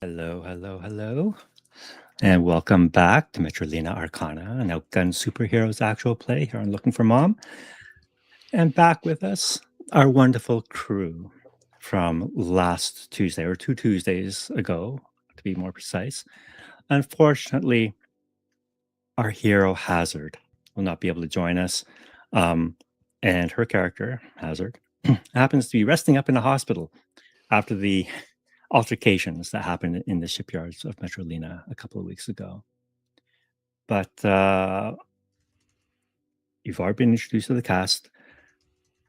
Hello, hello, hello. And welcome back to Metrolina Arcana, an Outgunned Superheroes actual play here on Looking for Mom. And back with us, our wonderful crew from last Tuesday, or 2 Tuesdays ago, to be more precise. Unfortunately, our hero, Hazard, will not be able to join us. And her character, Hazard, happens to be resting up in a hospital after the altercations that happened in the shipyards of Metrolina a couple of weeks ago. But you've already been introduced to the cast.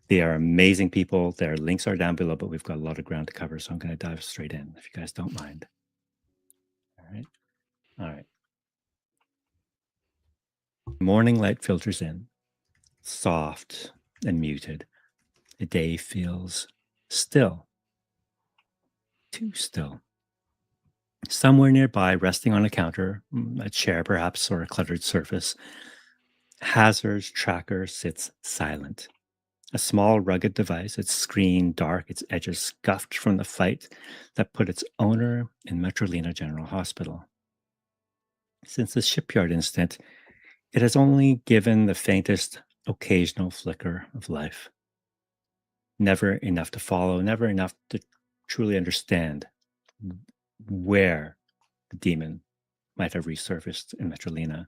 They are amazing people. Their links are down below, but we've got a lot of ground to cover, so I'm going to dive straight in, if you guys don't mind. All right. Morning light filters in, soft and muted. The day feels still, too still. Somewhere nearby, resting on a counter, a chair perhaps, or a cluttered surface, Hazard's tracker sits silent. A small, rugged device, its screen dark, its edges scuffed from the fight that put its owner in Metrolina General Hospital. Since the shipyard incident, it has only given the faintest occasional flicker of life. Never enough to follow, never enough to truly understand where the demon might have resurfaced in Metrolina,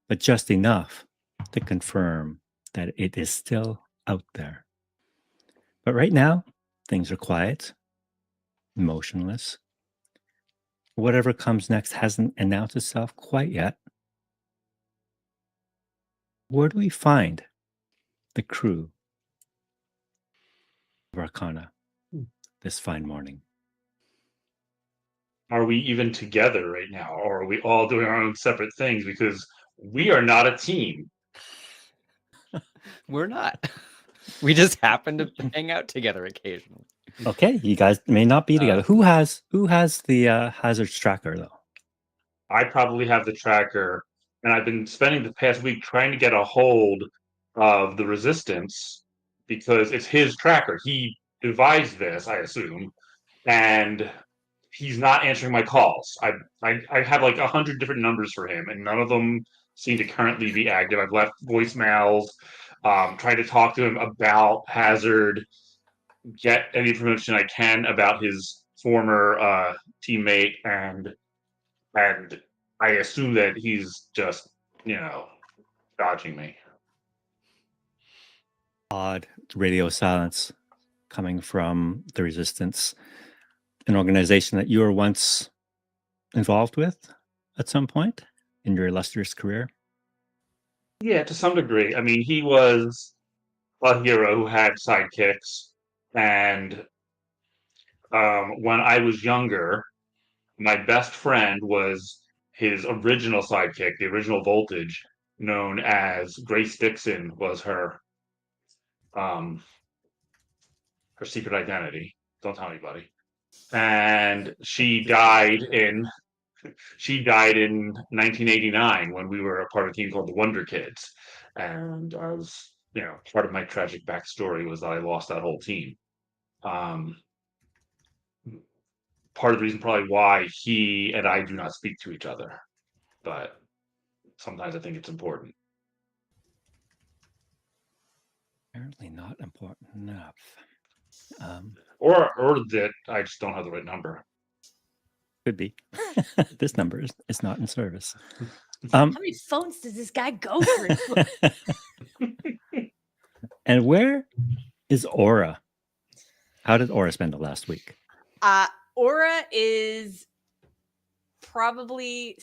but just enough to confirm that it is still out there. But right now, things are quiet, motionless. Whatever comes next hasn't announced itself quite yet. Where do we find the crew of Arcana this fine morning? Are we even together right now, or are we all doing our own separate things? Because we are not a team. We're not. We just happen to hang out together occasionally. Okay, you guys may not be together. Who has the hazard tracker though? I probably have the tracker, and I've been spending the past week trying to get a hold of the Resistance because it's his tracker. He devised this, I assume, and he's not answering my calls. I have like 100 different numbers for him, and none of them seem to currently be active. I've left voicemails, trying to talk to him about Hazard, get any information I can about his former teammate, and I assume that he's just dodging me. Odd radio silence coming from the Resistance, an organization that you were once involved with at some point in your illustrious career. Yeah, to some degree. I mean, he was a hero who had sidekicks, and when I was younger, my best friend was his original sidekick, the original Voltage, known as Grace Dixon, was um, her secret identity. Don't tell anybody. And she died in 1989 when we were a part of a team called the Wonder Kids, and I was, part of my tragic backstory was that I lost that whole team. Um, Part of the reason probably why he and I do not speak to each other, but sometimes I think it's important. Apparently not important enough. Or that I just don't have the right number. Could be. This number is not in service. How many phones does this guy go through? And where is Aura? How did Aura spend the last week? Aura is probably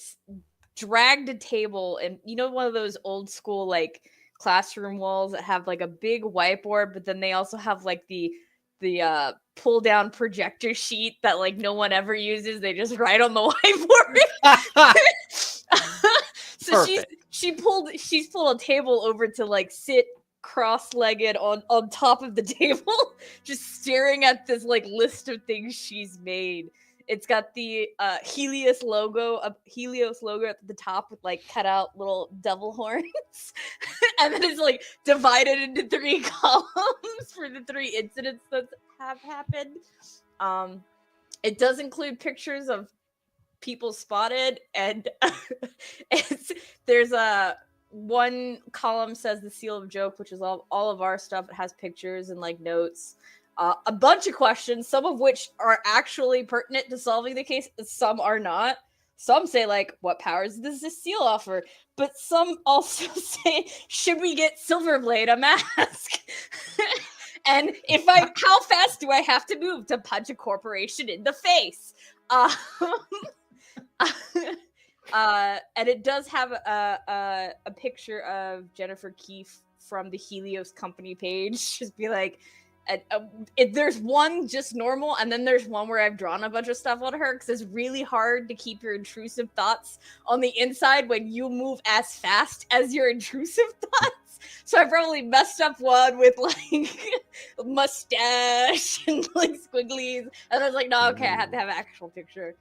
dragged a table, and one of those old school like classroom walls that have like a big whiteboard, but then they also have like the pull down projector sheet that like no one ever uses. They just write on the whiteboard. So she's pulled a table over to like sit cross-legged on top of the table, just staring at this like list of things she's made. It's got the Helios logo at the top with like cut out little devil horns, and then it's like divided into 3 columns for the 3 incidents that have happened. It does include pictures of people spotted, and there's a one column says the seal of joke, which is all of our stuff. It has pictures and like notes, a bunch of questions, some of which are actually pertinent to solving the case, some are not. Some say like, what powers does this seal offer? But some also say, should we get Silverblade a mask? And how fast do I have to move to punch a corporation in the face? And it does have a picture of Jennifer Keefe from the Helios Company page. Just be like, there's one just normal, and then there's one where I've drawn a bunch of stuff on her because it's really hard to keep your intrusive thoughts on the inside when you move as fast as your intrusive thoughts. So I probably messed up one with like mustache and like squigglies, and I was like, no, okay, I have to have an actual picture.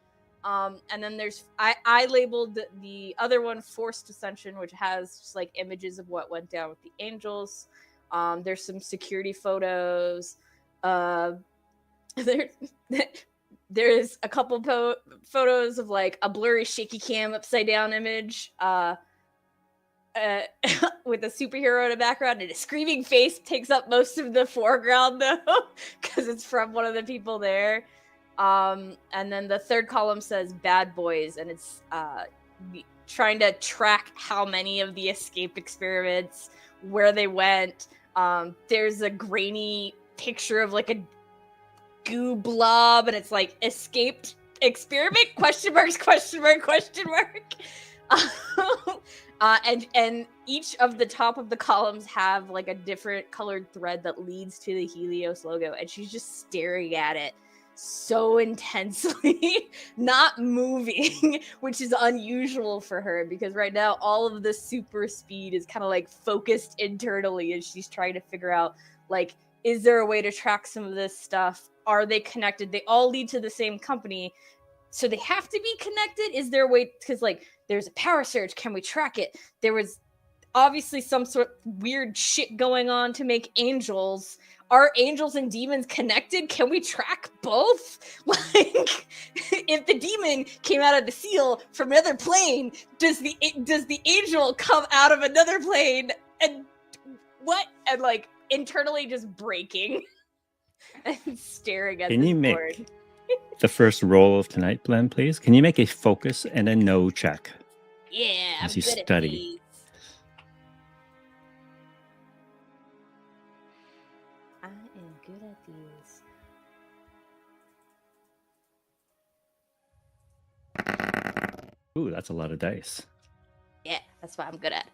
And then I labeled the other one Forced Ascension, which has just like images of what went down with the angels. There's some security photos. There's a couple photos of like a blurry shaky cam upside down image with a superhero in the background, and a screaming face takes up most of the foreground though, because it's from one of the people there. And then the third column says bad boys, and it's trying to track how many of the escape experiments, where they went. There's a grainy picture of like a goo blob, and it's like escaped experiment ? Question mark. And each of the top of the columns have like a different colored thread that leads to the Helios logo, and she's just staring at it so intensely, not moving, which is unusual for her because right now all of the super speed is kind of like focused internally, and she's trying to figure out like, is there a way to track some of this stuff? Are they connected? They all lead to the same company, so they have to be connected. Is there a way, because like there's a power surge, can we track it? There was obviously some sort of weird shit going on to make angels. Are angels and demons connected? Can we track both? Like, if the demon came out of the seal from another plane, does the angel come out of another plane? And what? And like internally just breaking and staring at Can this you make board. the first roll of tonight, Glenn, please? Can you make a focus and a no check? Yeah, I'm as you good at study? these. I am good at these. Ooh, that's a lot of dice. Yeah, that's what I'm good at.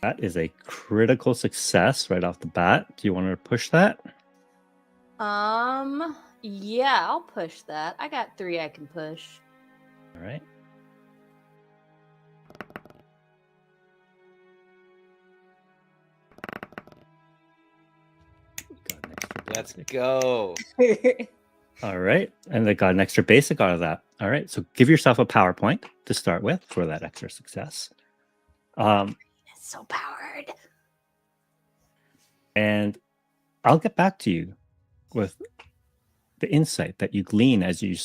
That is a critical success right off the bat. Do you want to push that? Yeah, I'll push that. I got 3 I can push. All right. Got an extra Let's basic. go. All right. And they got an extra basic out of that. All right. So give yourself a PowerPoint to start with for that extra success. It's so powered. And I'll get back to you with the insight that you glean as you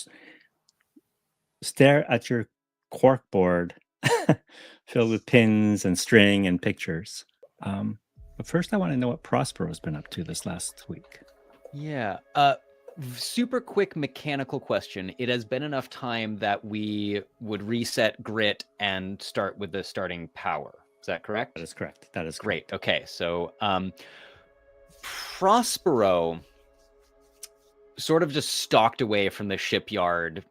stare at your cork board filled with pins and string and pictures. But first, I want to know what Prospero's been up to this last week. Yeah. Super quick mechanical question. It has been enough time that we would reset grit and start with the starting power. Is that correct? That is correct. That is Great. Okay. So Prospero sort of just stalked away from the shipyard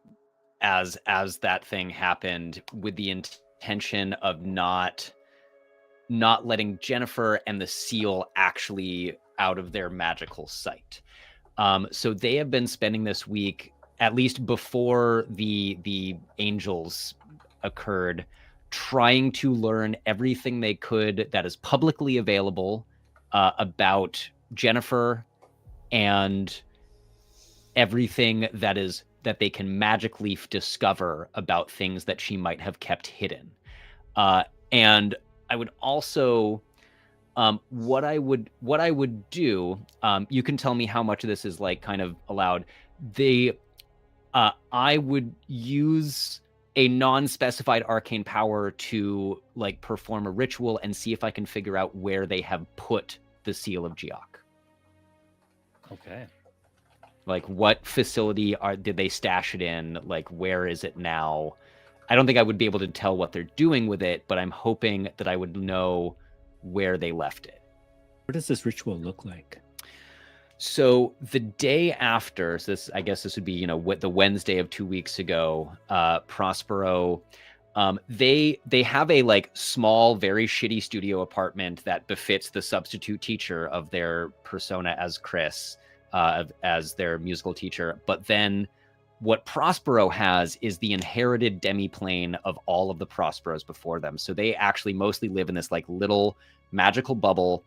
as that thing happened, with the intention of not letting Jennifer and the seal actually out of their magical sight. So they have been spending this week, at least before the angels occurred, trying to learn everything they could that is publicly available about Jennifer, and everything that they can magically discover about things that she might have kept hidden. And I would also, what I would do, you can tell me how much of this is like kind of allowed. I would use a non-specified arcane power to like perform a ritual and see if I can figure out where they have put the seal of Geok. Okay. Like what facility did they stash it in? Like where is it now? I don't think I would be able to tell what they're doing with it, but I'm hoping that I would know where they left it. What does this ritual look like? So the day after, so this, I guess this would be, the Wednesday of 2 weeks ago, Prospero, they have a like small, very shitty studio apartment that befits the substitute teacher of their persona as Chris, as their musical teacher. But then what Prospero has is the inherited demiplane of all of the Prosperos before them. So they actually mostly live in this like little magical bubble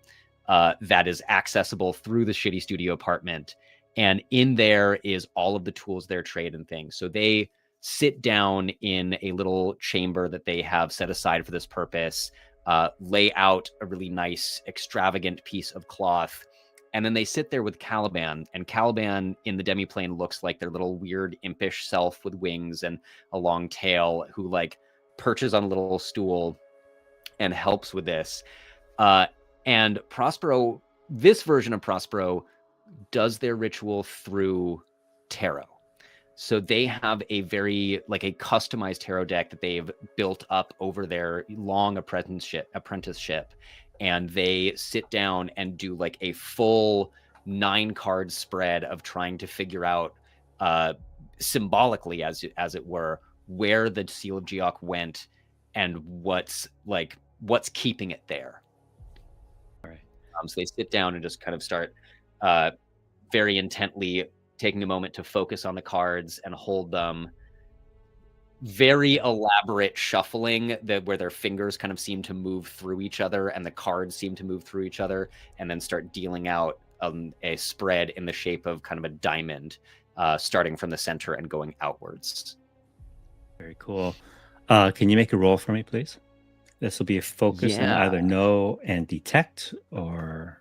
that is accessible through the shitty studio apartment. And in there is all of the tools, their trade and things. So they sit down in a little chamber that they have set aside for this purpose, lay out a really nice, extravagant piece of cloth. And then they sit there with Caliban. And Caliban in the demiplane looks like their little weird impish self with wings and a long tail who like perches on a little stool and helps with this. And Prospero, this version of Prospero, does their ritual through tarot. So they have a very, like a customized tarot deck that they've built up over their long apprenticeship. And they sit down and do like a full 9-card spread of trying to figure out, symbolically, as it were, where the Seal of Geok went and what's keeping it there. So they sit down and just kind of start very intently taking a moment to focus on the cards and hold them. Very elaborate shuffling where their fingers kind of seem to move through each other and the cards seem to move through each other, and then start dealing out a spread in the shape of kind of a diamond, starting from the center and going outwards. Very cool. Can you make a roll for me, please? This will be a focus on either know and detect or...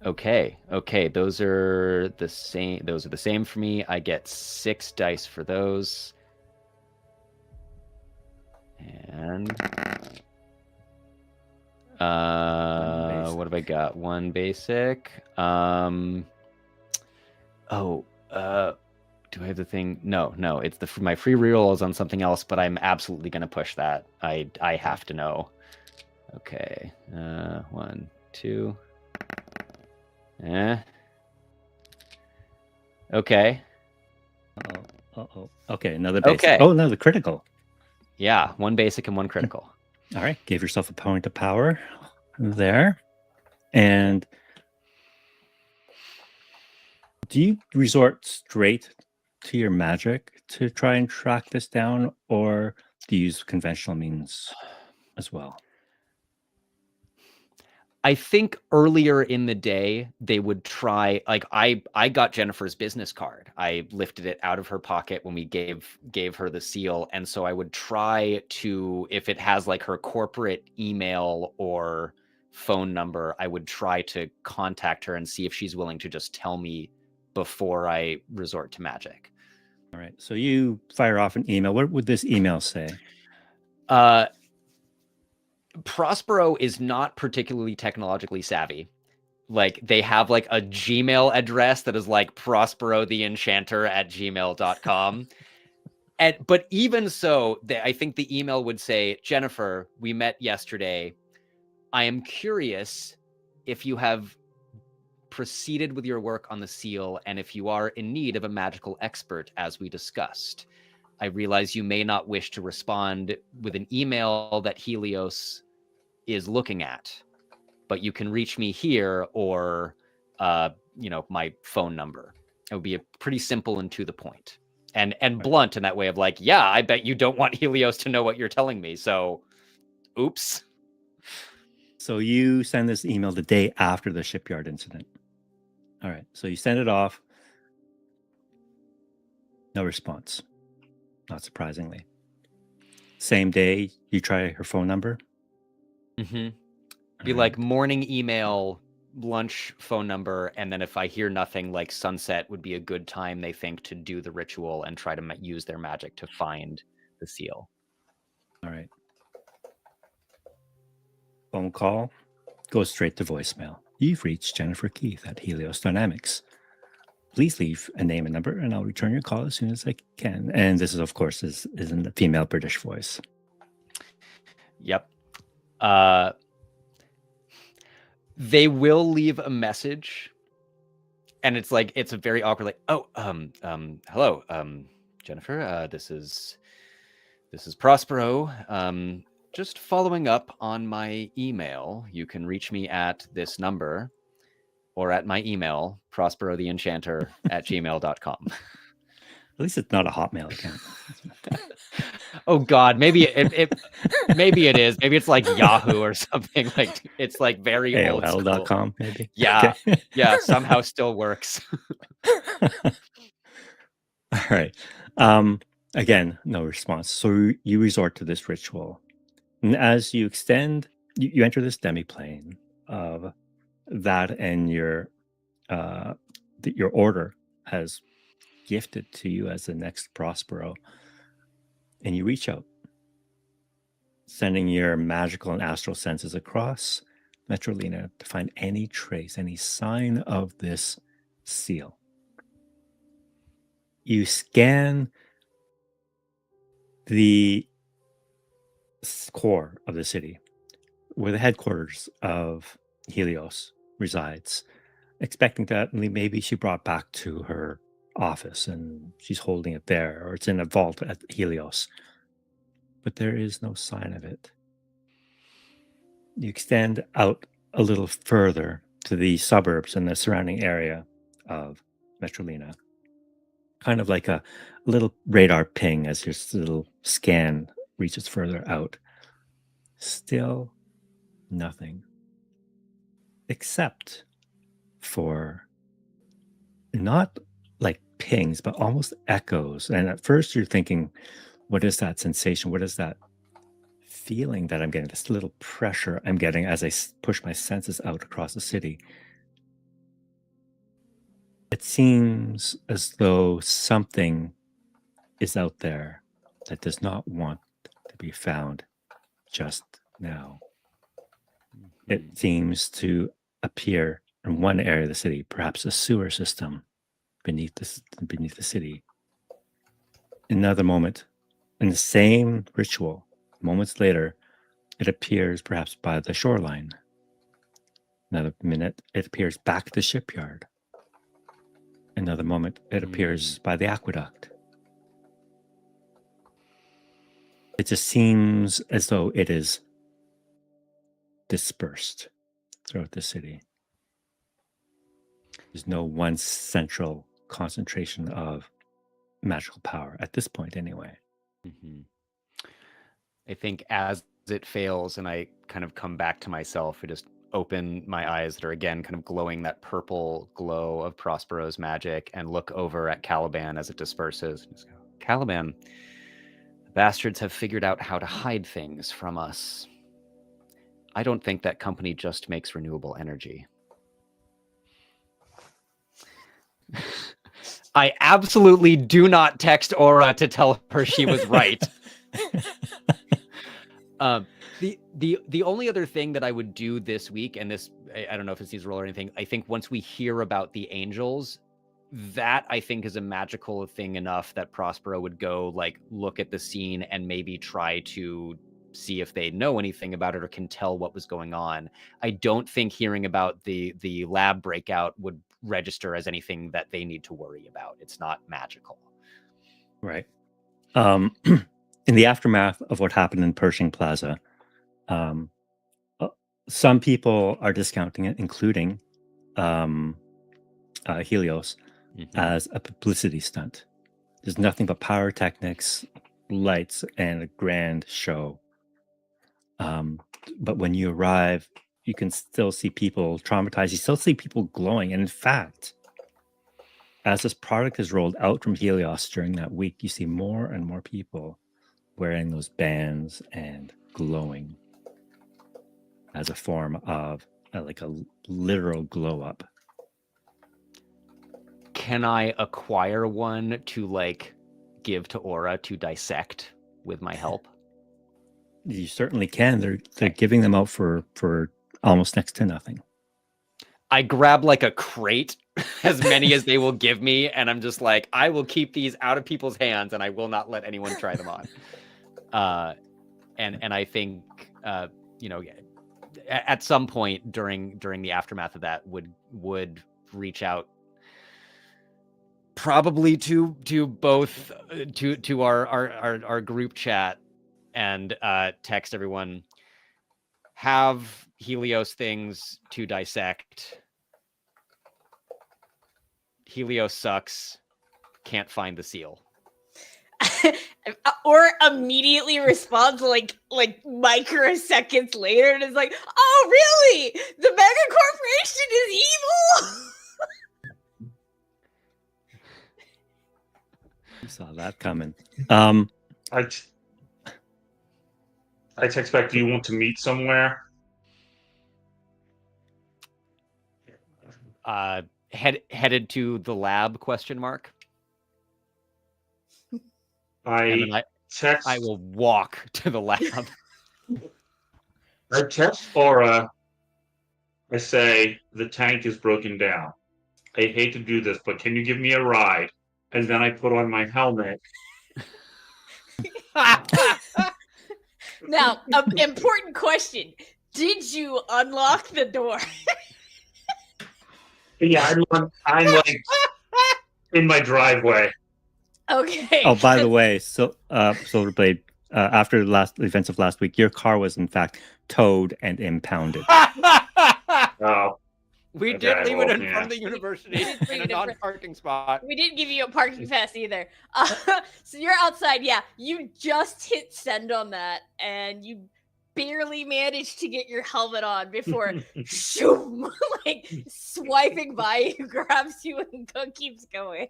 Okay. Those are the same for me. I get 6 dice for those. And what have I got? 1 basic. Do I have the thing? No. It's my free reroll is on something else, but I'm absolutely going to push that. I have to know. Okay. 1, 2. Okay. Okay, another basic. Okay. Oh, no, the critical. Yeah, 1 basic and 1 critical. All right, give yourself a point of power there. And do you resort straight to your magic to try and track this down, or do you use conventional means as well? I think earlier in the day they would try, like I got Jennifer's business card. I lifted it out of her pocket when we gave her the seal, and so I would try to, if it has like her corporate email or phone number, I would try to contact her and see if she's willing to just tell me before I resort to magic. All right, so you fire off an email. What would this email say? Prospero is not particularly technologically savvy. Like they have like a Gmail address that is like prosperotheenchanter@gmail.com. But even so, I think the email would say, Jennifer, we met yesterday. I am curious if you have proceeded with your work on the seal and if you are in need of a magical expert, as we discussed. I realize you may not wish to respond with an email that Helios is looking at, but you can reach me here or, my phone number. It would be a pretty simple and to the point and blunt in that way of like, yeah, I bet you don't want Helios to know what you're telling me. So, oops. So you send this email the day after the shipyard incident. All right. So you send it off. No response. Not surprisingly. Same day, you try her phone number. Mm-hmm. Be like morning email, lunch phone number, and then if I hear nothing, like sunset would be a good time, they think, to do the ritual and try to use their magic to find the seal. All right. Phone call goes straight to voicemail. You've reached Jennifer Keith at Helios Dynamics. Please leave a name and number, and I'll return your call as soon as I can. And this is, of course, is in the female British voice. Yep. They will leave a message, and it's like, it's a very awkward, like, oh, hello, Jennifer, this is Prospero. Just following up on my email. You can reach me at this number or at my email, prosperotheenchanter@gmail.com. At least it's not a Hotmail account. Oh God, maybe it maybe it is. Maybe it's like Yahoo or something. Like it's like very old school. AOL.com, maybe. Yeah, Okay. yeah, somehow still works. All right. Again, no response. So you resort to this ritual. And as you extend, you enter this demiplane of that, and your order has gifted to you as the next Prospero. And you reach out, sending your magical and astral senses across Metrolina to find any trace, any sign of this seal. You scan the core of the city, where the headquarters of Helios resides, expecting that maybe she brought back to her office and she's holding it there, or it's in a vault at Helios. But there is no sign of it. You extend out a little further to the suburbs and the surrounding area of Metrolina, kind of like a little radar ping as your little scan reaches further out. Still nothing, except for not like pings, but almost echoes. And at first you're thinking, what is that sensation? What is that feeling that I'm getting? This little pressure I'm getting as I push my senses out across the city. It seems as though something is out there that does not want to be found just now. It seems to appear in one area of the city, perhaps a sewer system beneath the city. Another moment, in the same ritual, moments later, it appears perhaps by the shoreline. Another minute, it appears back at the shipyard. Another moment, it appears by the aqueduct. It just seems as though it is dispersed throughout the city. There's no one central concentration of magical power at this point, anyway. Mm-hmm. I think as it fails and I kind of come back to myself, I just open my eyes that are again kind of glowing that purple glow of Prospero's magic and look over at Caliban as it disperses. And just go, Caliban, the bastards have figured out how to hide things from us. I don't think that company just makes renewable energy. I absolutely do not text Aura to tell her she was right. The only other thing that I would do this week, and this, I don't know if it's needs roll or anything, I think once we hear about the angels, that I think is a magical thing enough that Prospero would go like look at the scene and maybe try to see if they know anything about it or can tell what was going on. I don't think hearing about the lab breakout would register as anything that they need to worry about. It's not magical. Right. In the aftermath of what happened in Pershing Plaza, some people are discounting it, including Helios, as a publicity stunt. There's nothing but pyrotechnics, lights, and a grand show. But when you arrive, you can still see people traumatized. You still see people glowing. And in fact, as this product is rolled out from Helios during that week, you see more and more people wearing those bands and glowing as a form of like a literal glow up. Can I acquire one to like give to Aura to dissect with my help? You certainly can. They're giving them out for almost next to nothing. I grab like a crate, as many as they will give me, and I'm just like, I will keep these out of people's hands, and I will not let anyone try them on. And I think you know, at some point during the aftermath of that, would reach out, probably to both to our group chat, and text everyone, have Helios things to dissect. Helios sucks. Can't find the seal. Or immediately responds like microseconds later and is like, "Oh, really? The mega corporation is evil." You saw that coming. I text back, do you want to meet somewhere? Headed to the lab? ? And then I will walk to the lab. I text Aura. I say, the tank is broken down. I hate to do this, but can you give me a ride? And then I put on my helmet. Now, important question: did you unlock the door? Yeah, I'm like in my driveway. Okay. Oh, by the way, so Silverblade, after the events of last week, your car was in fact towed and impounded. Oh, We Okay, did leave it well, in yeah. front of the university in a non-parking spot. We didn't give you a parking pass either. So you're outside. Yeah, you just hit send on that, and you barely managed to get your helmet on before shoom, like swiping by you, grabs you, and keeps going.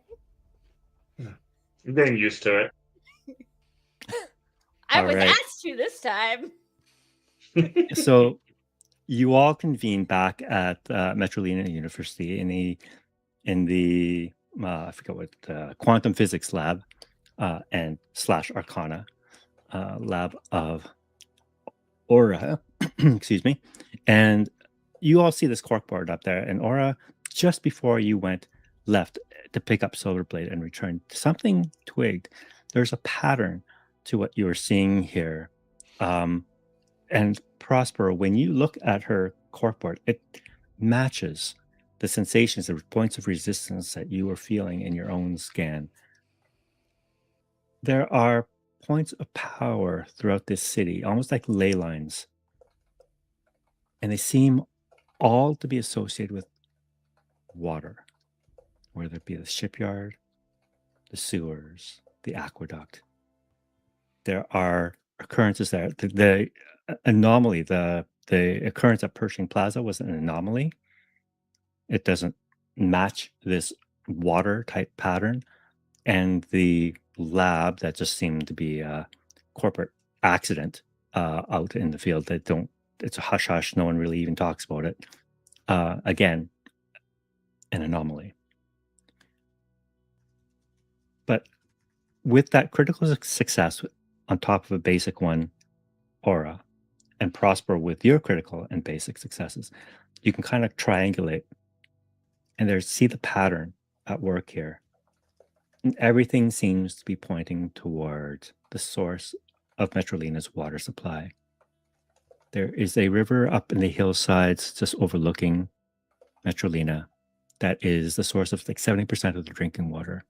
I'm getting used to it. I All was right. asked to this time. So you all convene back at Metrolina University in the I forget what quantum physics lab and / Arcana lab of Aura. Excuse me. And you all see this corkboard up there, and Aura, just before you left to pick up Silverblade and return, something twigged. There's a pattern to what you're seeing here. And Prospero, when you look at her corkboard, it matches the sensations, the points of resistance that you are feeling in your own scan. There are points of power throughout this city, almost like ley lines. And they seem all to be associated with water, whether it be the shipyard, the sewers, the aqueduct. There are occurrences there. The anomaly, the occurrence at Pershing Plaza was an anomaly. It doesn't match this water type pattern. And the lab, that just seemed to be a corporate accident out in the field. It's a hush hush. No one really even talks about it. Again, an anomaly. But with that critical success on top of a basic one, Aura, and Prosper with your critical and basic successes, you can kind of triangulate and see the pattern at work here. And everything seems to be pointing toward the source of Metrolina's water supply. There is a river up in the hillsides just overlooking Metrolina that is the source of like 70% of the drinking water.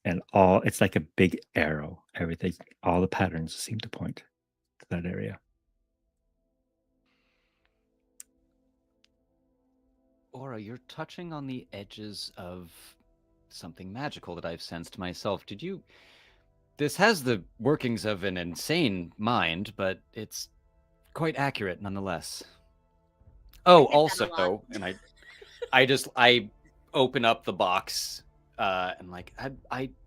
And it's like a big arrow. Everything, all the patterns seem to point to that area. Aura, you're touching on the edges of something magical that I've sensed myself. This has the workings of an insane mind, but it's quite accurate nonetheless. Oh, also, and I open up the box and like,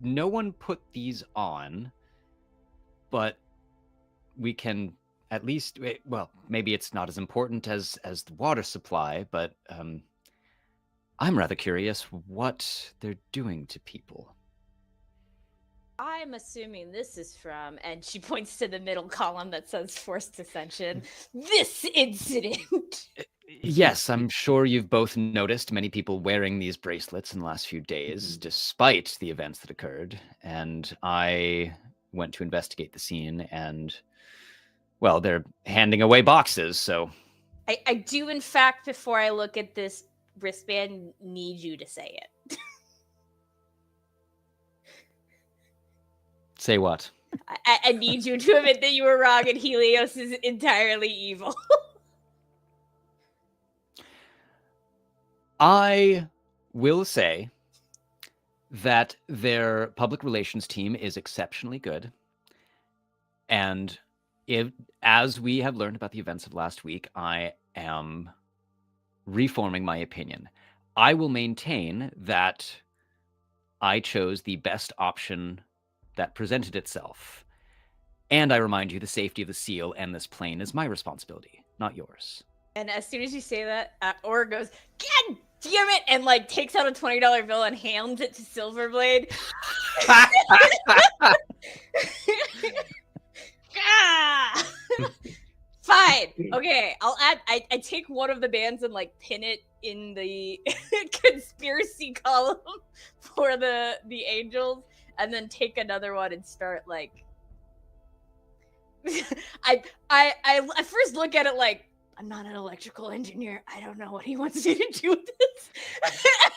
no one put these on, but we can at least, well, maybe it's not as important as the water supply, but I'm rather curious what they're doing to people. I'm assuming this is from, and she points to the middle column that says forced ascension, this incident. Yes, I'm sure you've both noticed many people wearing these bracelets in the last few days, despite the events that occurred. And I went to investigate the scene, and, well, they're handing away boxes, so... I do, in fact, before I look at this wristband, need you to say it. Say what? I need you to admit that you were wrong and Helios is entirely evil. I will say that their public relations team is exceptionally good. And as we have learned about the events of last week, I am reforming my opinion. I will maintain that I chose the best option that presented itself. And I remind you, the safety of the seal and this plane is my responsibility, not yours. And as soon as you say that, Aura goes, God damn it! And like takes out a $20 bill and hands it to Silverblade. Ah! Fine. Okay, I'll add. I take one of the bands and like pin it in the conspiracy column for the angels, and then take another one and start like. I at first look at it like, I'm not an electrical engineer. I don't know what he wants you to do with this.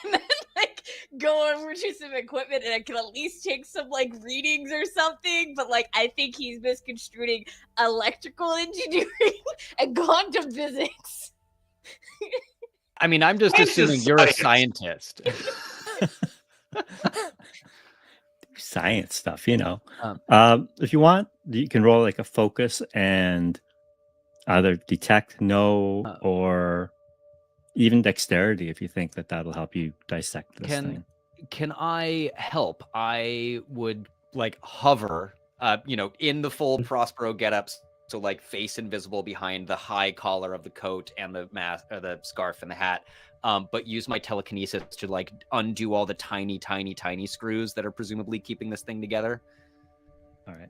And then like go over to some equipment and I can at least take some like readings or something. But like I think he's misconstruing electrical engineering and quantum physics. I mean, I'm just assuming you're a scientist. Science stuff, you know. If you want, you can roll like a focus and either detect, know, or even dexterity if you think that that'll help you dissect this thing. Can I help? I would like hover, in the full Prospero getups, so like face invisible behind the high collar of the coat and the mask, or the scarf and the hat. But use my telekinesis to like undo all the tiny screws that are presumably keeping this thing together. All right.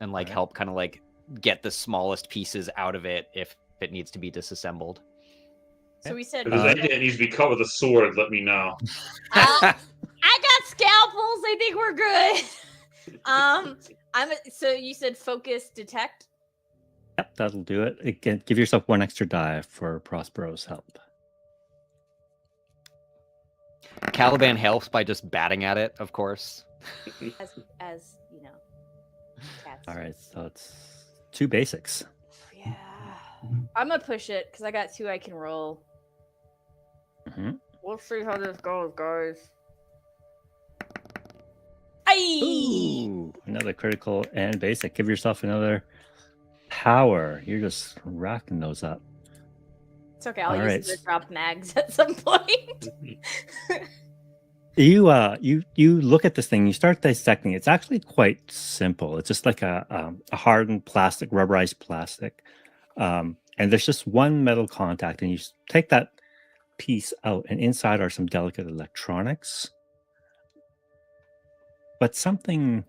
And like help kind of like get the smallest pieces out of it if it needs to be disassembled. So we said, if there's anything that needs to be cut with a sword, let me know. I got scalpels. I think we're good. So you said focus, detect. Yep, that'll do it. Again, give yourself one extra die for Prospero's help. Caliban helps by just batting at it, of course. As you know. Cats. All right, so it's 2 basics. Yeah. I'm gonna push it because I got 2 I can roll. Mm-hmm. We'll see how this goes, guys. Aye! Ooh, another critical and basic. Give yourself another power. You're just racking those up. It's okay. I'll use it to drop mags at some point. You look at this thing. You start dissecting. It's actually quite simple. It's just like a hardened plastic, rubberized plastic, and there's just one metal contact. And you take that piece out, and inside are some delicate electronics. But something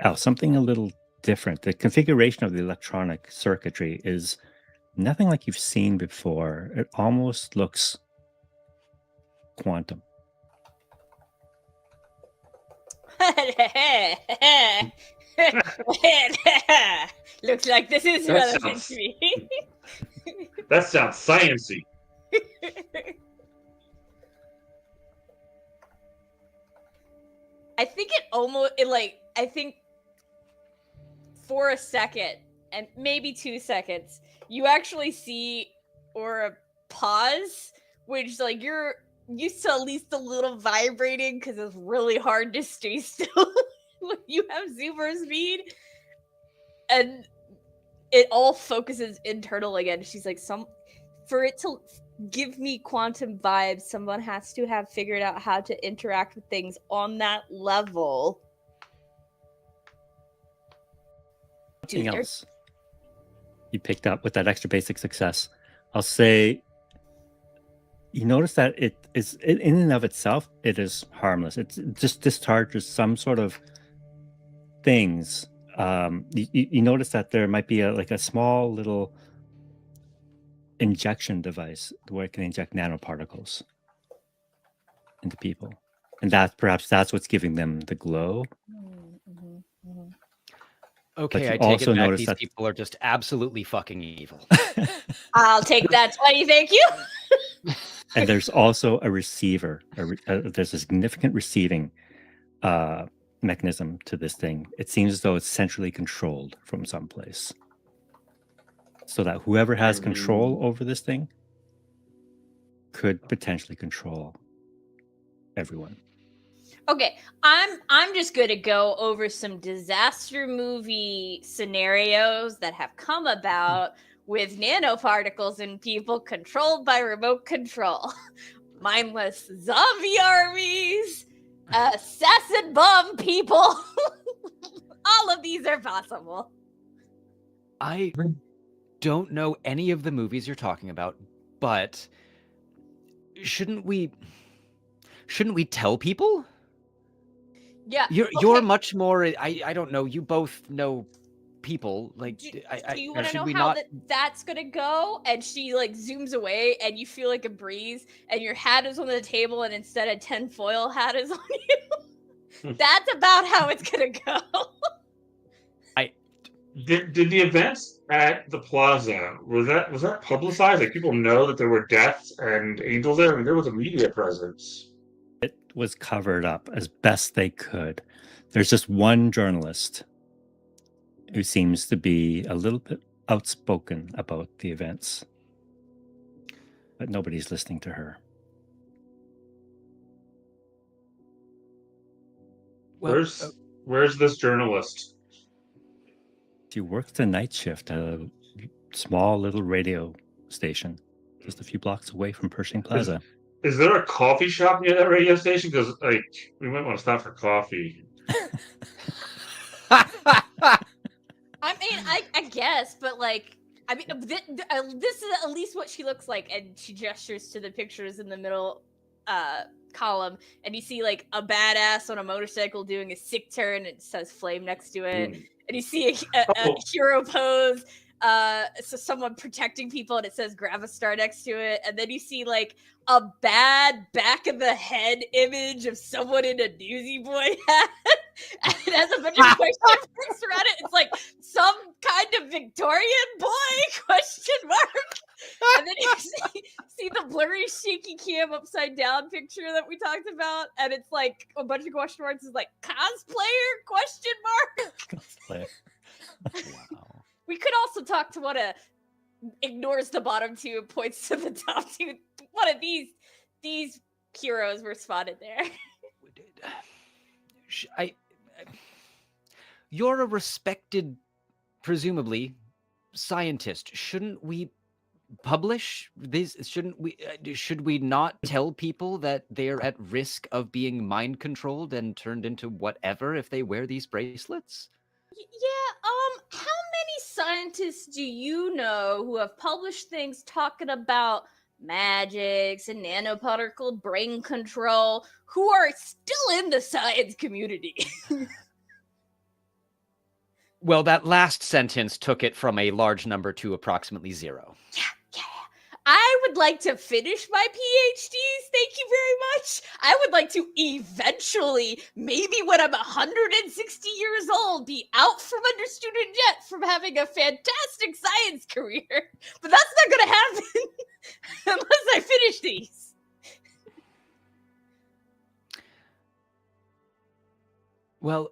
else, something a little different. The configuration of the electronic circuitry is nothing like you've seen before. It almost looks quantum. Looks like this is relevant to me. That sounds sciencey. I think I think for a second and maybe 2 seconds, you actually see or pause, which like you're used to at least a little vibrating because it's really hard to stay still when you have super speed, and it all focuses internal again. She's like, for it to give me quantum vibes, someone has to have figured out how to interact with things on that level. Something else. you picked up with that extra basic success. I'll say you notice that it is in and of itself, it is harmless. It just discharges some sort of things. You notice that there might be a small little injection device where it can inject nanoparticles into people, and perhaps that's what's giving them the glow. Okay, you I take also it back. notice These that- people are just absolutely fucking evil. I'll take that 20, thank you. And there's also a receiver. There's a significant receiving mechanism to this thing. It seems as though it's centrally controlled from someplace, so that whoever has control over this thing could potentially control everyone. Okay, I'm just gonna go over some disaster movie scenarios that have come about with nanoparticles in people controlled by remote control. Mindless zombie armies, assassin bomb people. All of these are possible. I don't know any of the movies you're talking about, but shouldn't we tell people? Yeah. You're much more. I don't know. You both know people. Like, Do you want to should know we how not? that's gonna go? And she like zooms away, and you feel like a breeze, and your hat is on the table, and instead a tinfoil hat is on you. That's about how it's gonna go. Did the events at the plaza was that publicized? Like people know that there were deaths and angels there. I mean, there was a media presence. It was covered up as best they could. There's just one journalist who seems to be a little bit outspoken about the events, but nobody's listening to her. Well, Where's this journalist? She works the night shift at a small little radio station just a few blocks away from Pershing Plaza. Is there a coffee shop near that radio station? Because like we might want to stop for coffee. I mean, I guess, but like, I mean, this is at least what she looks like, and she gestures to the pictures in the middle column, and you see like a badass on a motorcycle doing a sick turn. It says flame next to it, and you see a hero pose. So someone protecting people, and it says grab a star next to it, and then you see like a bad back of the head image of someone in a Newsy Boy hat, and it has a bunch of question marks around it. It's like some kind of Victorian boy question mark, and then you see the blurry shaky cam upside down picture that we talked about, and it's like a bunch of question marks. Is like cosplayer question mark. Cosplayer. wow. We could also talk to what ignores the bottom two and points to the top two. One of these heroes were spotted there. You're a respected, presumably, scientist. Shouldn't we publish this? Shouldn't we? Should we not tell people that they're at risk of being mind controlled and turned into whatever if they wear these bracelets? Yeah, how many scientists do you know who have published things talking about magics and nanoparticle brain control who are still in the science community? Well, that last sentence took it from a large number to approximately 0. Yeah. I would like to finish my PhDs, thank you very much. I would like to eventually, maybe when I'm 160 years old, be out from under student debt from having a fantastic science career. But that's not going to happen unless I finish these. Well,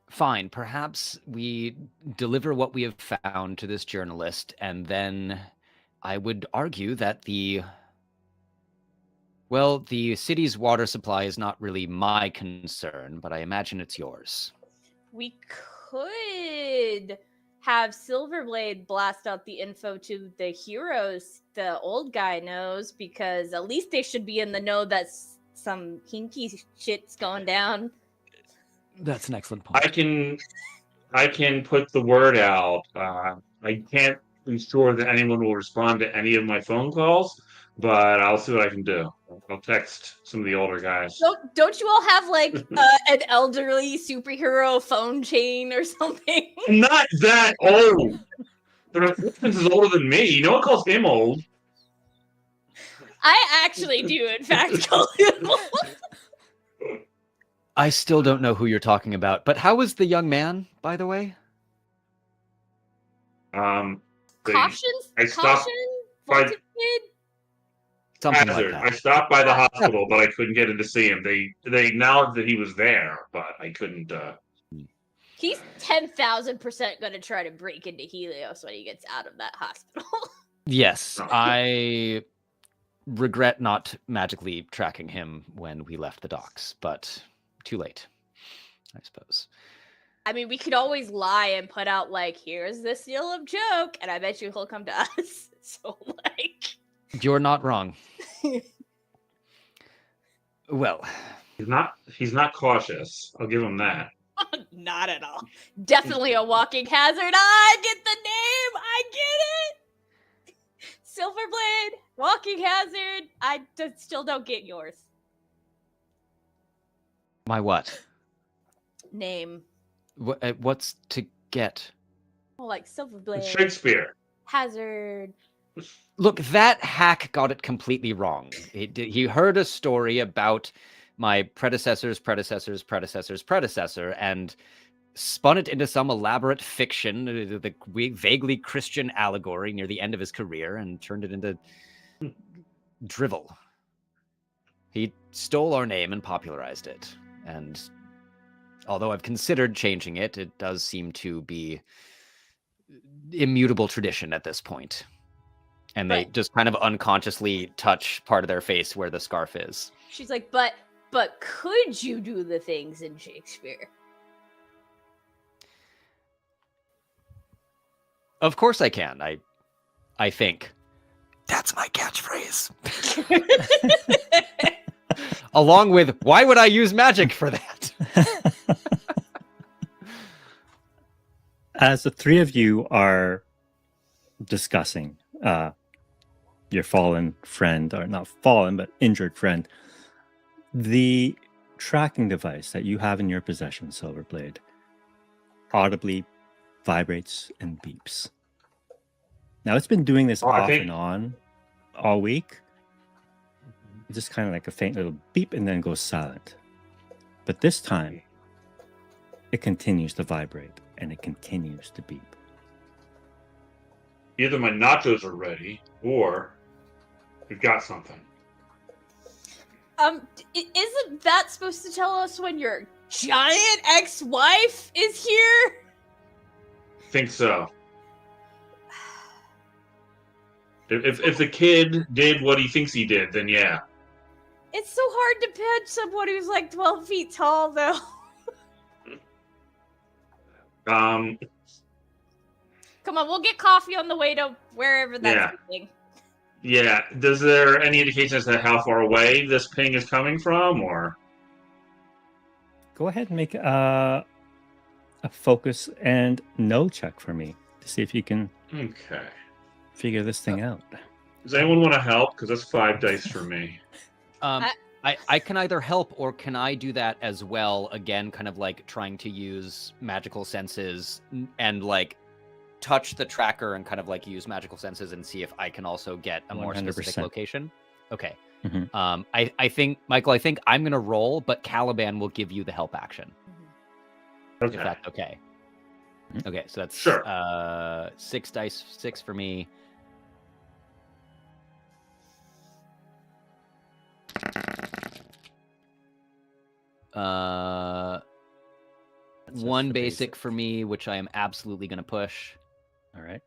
fine. Perhaps we deliver what we have found to this journalist, and then I would argue that the city's water supply is not really my concern, but I imagine it's yours. We could have Silverblade blast out the info to the heroes the old guy knows, because at least they should be in the know that some kinky shit's going down. That's an excellent point. I can I can put the word out. I can't be sure that anyone will respond to any of my phone calls, but I'll see what I can do. I'll text some of the older guys. Don't you all have like an elderly superhero phone chain or something? I'm not that old. The reference is older than me. No one calls him old. I actually do, in fact, call him old. I still don't know who you're talking about, but how was the young man, by the way? I stopped Caution, by vaulted kid. Something Hazard. like I that. stopped by the hospital, but I couldn't get in to see him. They acknowledged that he was there, but I couldn't. He's 10,000% gonna try to break into Helios when he gets out of that hospital. Yes, No. I regret not magically tracking him when we left the docks, but too late, I suppose. I mean, we could always lie and put out like, here's the seal of joke, and I bet you he'll come to us. So like, You're not wrong. Well, He's not cautious. I'll give him that. not at all. Definitely a walking hazard. I get the name. I get it. Silverblade, walking hazard. I still don't get yours. my what? Name. What's to get? Oh, like Silverblade. It's Shakespeare. Hazard. Look, that hack got it completely wrong. He heard a story about my predecessor's predecessor's predecessor's predecessor and spun it into some elaborate fiction, the vaguely Christian allegory near the end of his career, and turned it into drivel. He stole our name and popularized it. And although I've considered changing it, it does seem to be immutable tradition at this point. And they Right. just kind of unconsciously touch part of their face where the scarf is. She's like, but could you do the things in Shakespeare? Of course I can. I think. That's my catchphrase. Along with, why would I use magic for that? As the three of you are discussing your fallen friend, or not fallen, but injured friend, the tracking device that you have in your possession, Silverblade, audibly vibrates and beeps. Now, it's been doing this off and on all week. It's just kind of like a faint little beep and then goes silent. But this time, it continues to vibrate and it continues to beep. Either my nachos are ready, or we've got something. Isn't that supposed to tell us when your giant ex-wife is here? Think so. If the kid did what he thinks he did, then yeah. It's so hard to pitch someone who's like 12 feet tall, though. Come on, we'll get coffee on the way to wherever that's going. Yeah. Is there any indication as to how far away this ping is coming from, or? Go ahead and make a focus and no check for me to see if you can figure this thing out. Does anyone want to help? Because that's 5 dice for me. I can either help or can I do that as well? Again, kind of like trying to use magical senses and like touch the tracker and kind of like use magical senses and see if I can also get a more specific 100%. location. Okay. Mhm. I think, Michael, I think I'm going to roll, but Caliban will give you the help action. Okay. If that's okay. Okay, so that's Sure. 6 dice, 6 for me. That's One the basic for me, which I am absolutely going to push. All right.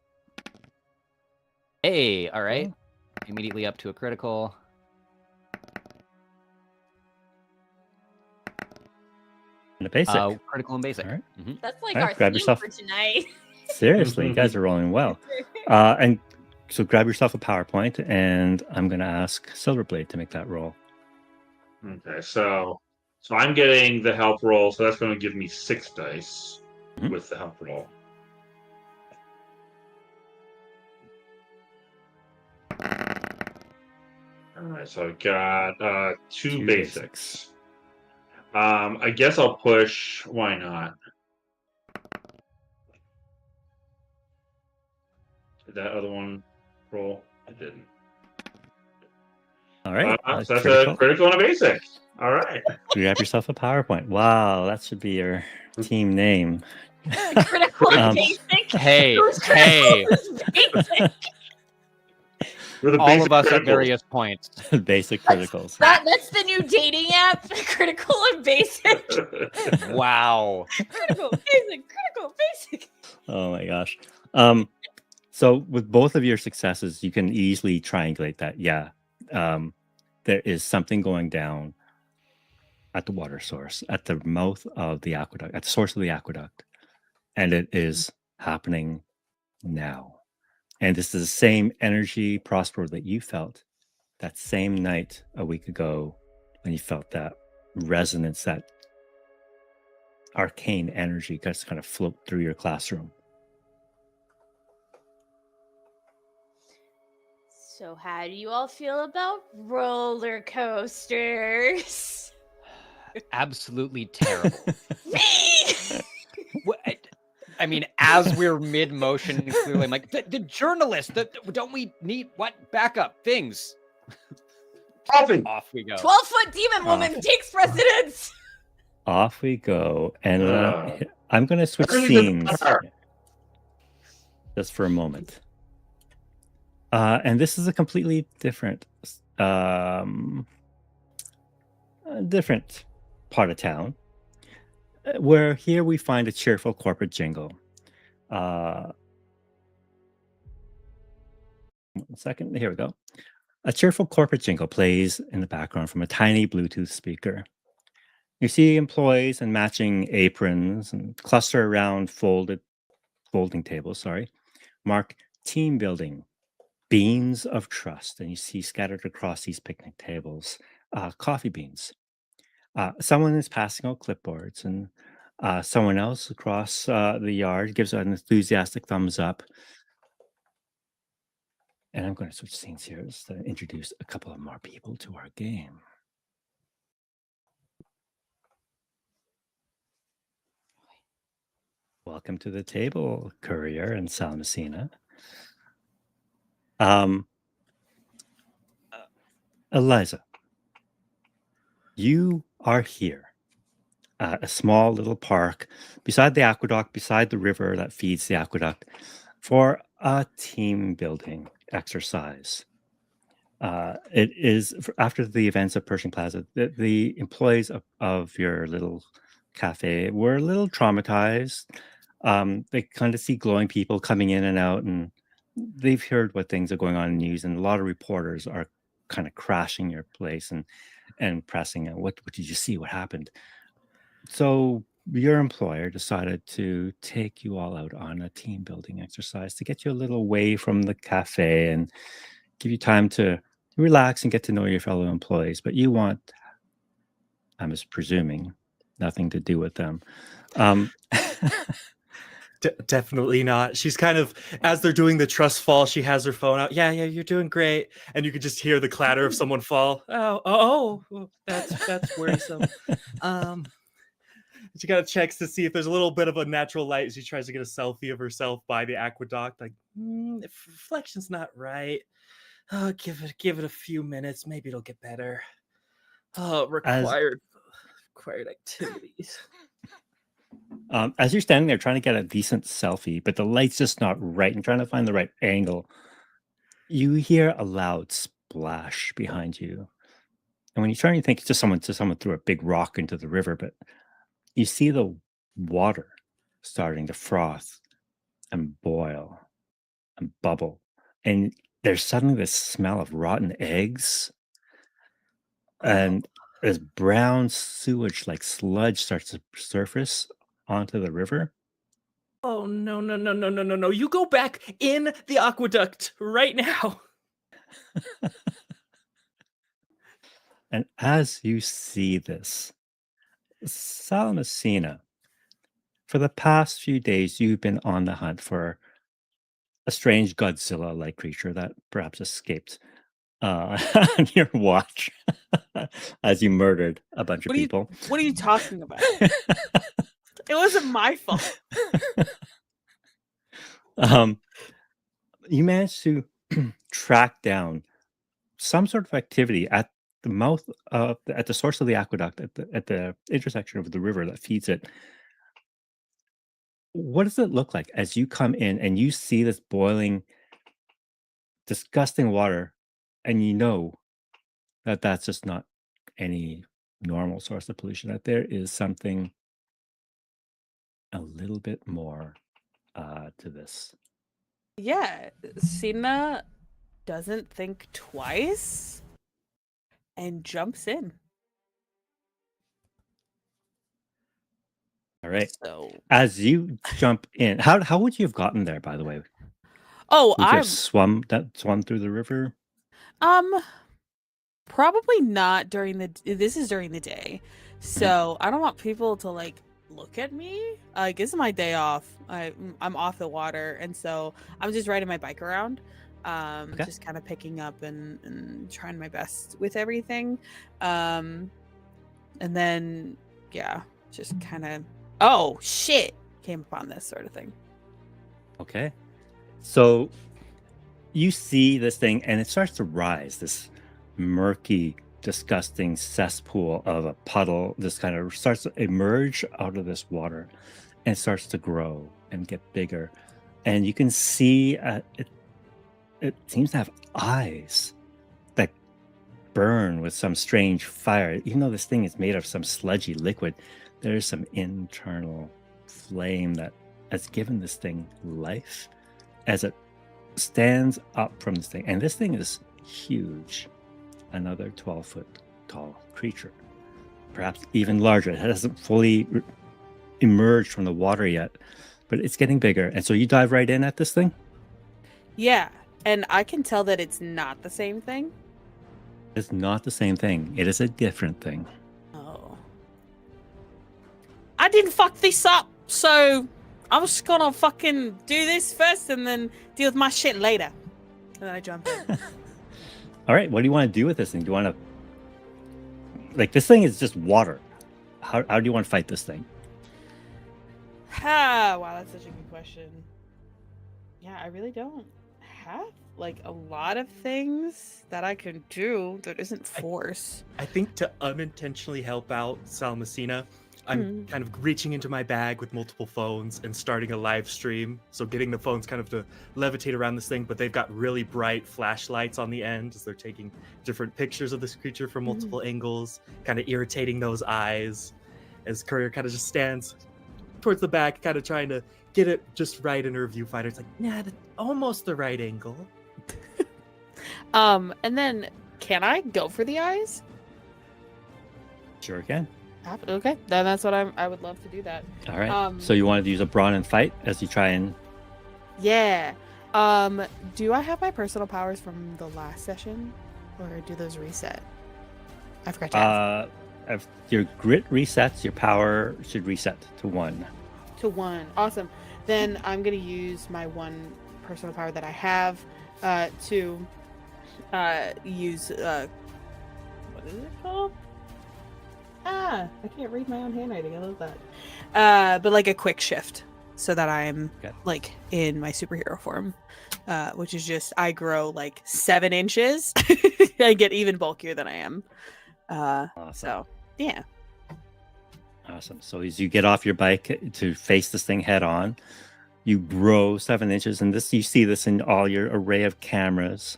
Hey, all right. Immediately up to a critical. And a basic. Critical and basic. All right. That's like All right, our grab theme yourself- for tonight. Seriously, you guys are rolling well. And so grab yourself a PowerPoint, and I'm going to ask Silverblade to make that roll. Okay, so I'm getting the help roll, so that's going to give me 6 dice. Mhm. with the help roll. All right, so I got two Two basics. I guess I'll push. Why not? Did that other one roll? It didn't. All right. So that's a critical and a basic. All right. Grab yourself a PowerPoint. Wow, that should be your team name. Critical and Um, basic. Hey, Who's hey, critical is basic? We're the all basic of us at criticals. various points. Basic criticals. That's the new dating app. Critical and basic. Wow. Critical, basic, critical, basic. Oh my gosh. So with both of your successes, you can easily triangulate that. Yeah. There is something going down at the water source, at the mouth of the aqueduct, at the source of the aqueduct. And it is happening now. And this is the same energy, Prosper, that you felt that same night a week ago when you felt that resonance, that arcane energy just kind of float through your classroom. So, how do you all feel about roller coasters? Absolutely terrible. Me! I mean, as we're mid motion, clearly, I'm like, the journalist, don't we need what? Backup things. Coffin. Off we go. 12-foot demon woman takes precedence. Off we go. And I'm going to switch Everything scenes just for a moment. And this is a completely different part of town, where here we find a cheerful corporate jingle. 1 second, here we go. A cheerful corporate jingle plays in the background from a tiny Bluetooth speaker. You see employees in matching aprons and cluster around folding tables, marked team building, beans of trust. And you see scattered across these picnic tables, coffee beans. Someone is passing out clipboards, and someone else across the yard gives an enthusiastic thumbs up. And I'm going to switch scenes here just to introduce a couple of more people to our game. Welcome to the table, Courier and Salmacina. Eliza, you are here at a small little park beside the aqueduct, beside the river that feeds the aqueduct, for a team building exercise. It is after the events of Pershing Plaza, the employees of your little cafe were a little traumatized. They kind of see glowing people coming in and out, and they've heard what things are going on in the news, and a lot of reporters are kind of crashing your place and pressing it. What did you see? What happened? So your employer decided to take you all out on a team building exercise to get you a little away from the cafe and give you time to relax and get to know your fellow employees. But you want, I'm just presuming, nothing to do with them. Definitely not. She's kind of, as they're doing the trust fall, she has her phone out. Yeah, you're doing great. And you could just hear the clatter of someone fall. Oh, that's worrisome. She kind of checks to see if there's a little bit of a natural light. She tries to get a selfie of herself by the aqueduct. Like, if reflection's not right. Oh, give it a few minutes. Maybe it'll get better. Oh, required activities. As you're standing there trying to get a decent selfie, but the light's just not right and trying to find the right angle, you hear a loud splash behind you. And when you turn, you think it's just someone threw a big rock into the river, but you see the water starting to froth and boil and bubble. And there's suddenly this smell of rotten eggs. And this brown sewage like sludge starts to surface onto the river. Oh, no. You go back in the aqueduct right now. And as you see this, Salmacina, For the past few days, you've been on the hunt for a strange Godzilla-like creature that perhaps escaped on your watch as you murdered a bunch of What are you people. What are you talking about? It wasn't my fault. You managed to track down some sort of activity at the mouth of at the source of the aqueduct at the intersection of the river that feeds it. What does it look like as you come in and you see this boiling, disgusting water, and you know that that's just not any normal source of pollution? That there is something a little bit more to this. Yeah, Sina doesn't think twice and jumps in. All right. So, As you jump in, how would you have gotten there? By the way, oh, would you have I'm swum through the river? probably not during the. This is during the day, so I don't want people to like look at me. Like, this is my day off. I'm off the water, and so I'm just riding my bike around. Okay. Just kind of picking up and trying my best with everything. And then yeah, just kind of oh shit, came upon this sort of thing. Okay. So you see this thing and it starts to rise, this murky, disgusting cesspool of a puddle. This kind of starts to emerge out of this water and starts to grow and get bigger. And you can see it seems to have eyes that burn with some strange fire. Even though this thing is made of some sludgy liquid, there's some internal flame that has given this thing life as it stands up from this thing. And this thing is huge, another 12-foot tall creature, perhaps even larger. It hasn't fully emerged from the water yet, but it's getting bigger. And so you dive right in at this thing? Yeah, and I can tell that it's not the same thing. It's not the same thing. It is a different thing. Oh. I didn't fuck this up, so I'm just gonna fucking do this first and then deal with my shit later. And then I jump in. All right, what do you want to do with this thing? Do you want to, like, this thing is just water. How do you want to fight this thing? Wow, that's such a good question. Yeah, I really don't have like a lot of things that I can do that isn't force. I think to unintentionally help out Salmacina, I'm kind of reaching into my bag with multiple phones and starting a live stream. So getting the phones kind of to levitate around this thing, but they've got really bright flashlights on the end as they're taking different pictures of this creature from multiple angles, kind of irritating those eyes. As Courier kind of just stands towards the back, kind of trying to get it just right in her viewfinder. It's like, nah, that's almost the right angle. And then can I go for the eyes? Sure can. Okay, then that's what I would love to do that. All right. So you wanted to use a brawn and fight as you try and... Yeah. Do I have my personal powers from the last session, or do those reset? I forgot to ask. If your grit resets, your power should reset to 1. To 1. Awesome. Then I'm gonna use my 1 personal power that I have to use what is it called? I can't read my own handwriting. I love that. But like a quick shift, so that I'm like in my superhero form, which is just I grow like 7 inches. I get even bulkier than I am. Awesome. So yeah. Awesome. So as you get off your bike to face this thing head on, you grow 7 inches, and this you see this in all your array of cameras,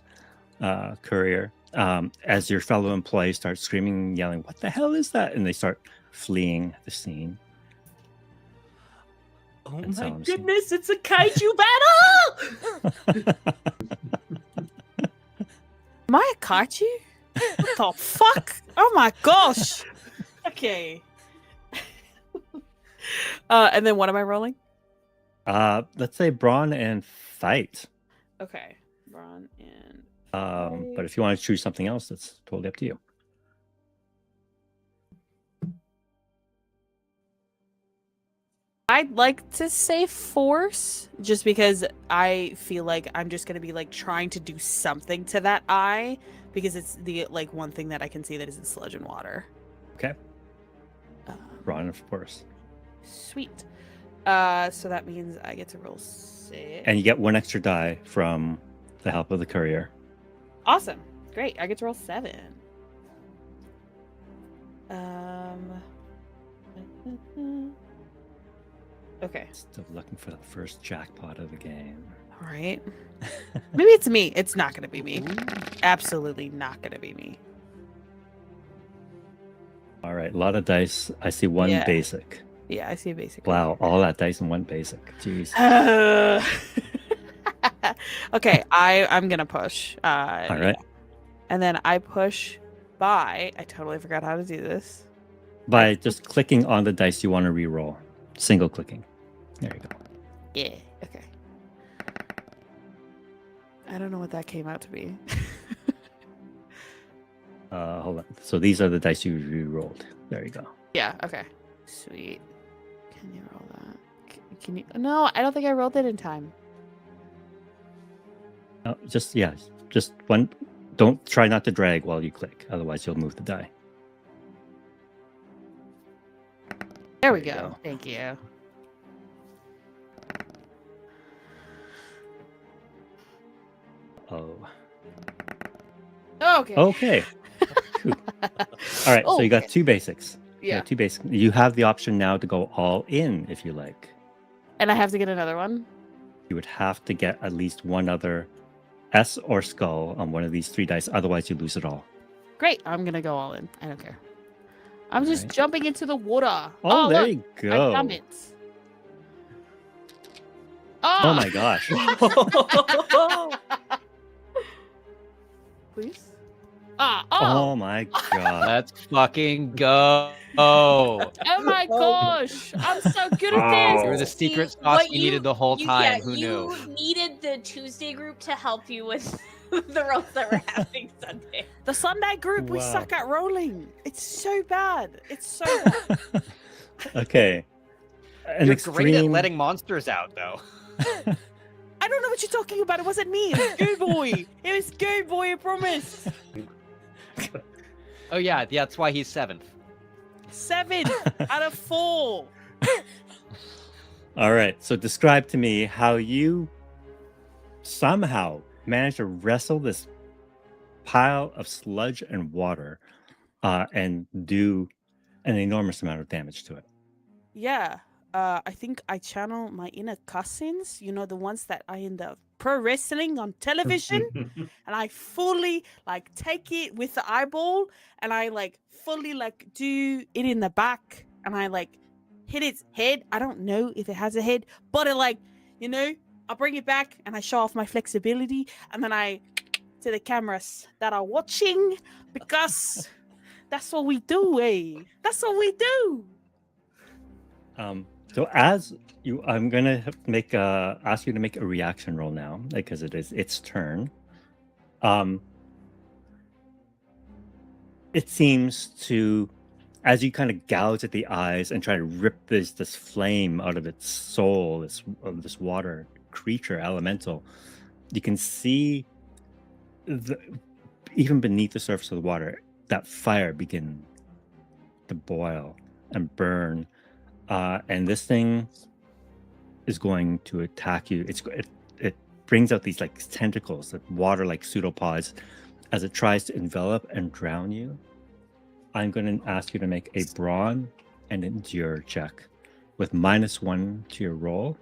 Courier. As your fellow employees start screaming and yelling, "What the hell is that?" And they start fleeing the scene. Oh And my Salmacina. goodness, it's a kaiju battle! Am I a kaiju? What the fuck? Oh my gosh. Okay. And then what am I rolling? Let's say brawn and fight. Okay. Brawn and But if you want to choose something else, that's totally up to you. I'd like to say force, just because I feel like I'm just gonna be like trying to do something to that eye, because it's the like one thing that I can see that is in sludge and water. Okay. Um, Brawn of force. Sweet. So that means I get to roll 6. And you get 1 extra die from the help of the courier. Awesome. Great. I get to roll 7. Okay. Still looking for the first jackpot of the game. All right. Maybe it's me. It's not gonna be me. Absolutely not gonna be me. All right, a lot of dice. I see 1 Yeah. basic. Yeah, I see a basic. Wow, all that dice in 1 basic. Jeez. Okay, I'm gonna push. All right. And then I push by. I totally forgot how to do this. By just clicking on the dice you want to re-roll. Single clicking. There you go. Yeah. Okay. I don't know what that came out to be. Hold on. So these are the dice you re-rolled. There you go. Yeah. Okay. Sweet. Can you roll that? Can you? No, I don't think I rolled it in time. Just one. Don't try not to drag while you click. Otherwise, you'll move the die. There we There you go. go. Thank you. Oh. Okay. Okay. Phew. All right. So you got Okay. 2 basics. You Yeah. got 2 basics. You have the option now to go all in if you like. And I have to get another one. You would have to get at least 1 other S or skull on one of these 3 dice. Otherwise, you lose it all. Great. I'm gonna go all in. I don't care. I'm just Alright. jumping into the water. Oh, there look, you I go. found it. Oh my gosh. Please. Oh Oh my god. Let's fucking go. Oh, my gosh! I'm so good at Wow. this. you were the See, secret sauce what we needed the whole time. Yeah, Who you knew? needed the Tuesday group to help you with the rolls that we're having Sunday. The Sunday group, we Wow. suck at rolling. It's so bad. It's so bad. Okay. An You're great at extreme- letting monsters out, though. I don't know what you're talking about. It wasn't me. It was Goo Boy. It was Goo Boy, I promise. Oh yeah, that's why he's 7th. 7 out of 4. All right. So describe to me how you somehow managed to wrestle this pile of sludge and water and do an enormous amount of damage to it. Yeah. I think I channel my inner cousins, you know, the ones that are in the pro wrestling on television, and I fully like take it with the eyeball, and I like fully like do it in the back, and I like hit its head. I don't know if it has a head, but it like, you know, I bring it back and I show off my flexibility, and then I to the cameras that are watching, because that's what we do, eh? That's what we do. So as you, I'm gonna make ask you to make a reaction roll now because it is its turn. It seems to, as you kind of gouge at the eyes and try to rip this flame out of its soul, this water creature elemental, you can see even beneath the surface of the water that fire begin to boil and burn. And this thing is going to attack you. It brings out these like tentacles, like water like pseudopods, as it tries to envelop and drown you. I'm going to ask you to make a brawn and endure check with -1 to your roll.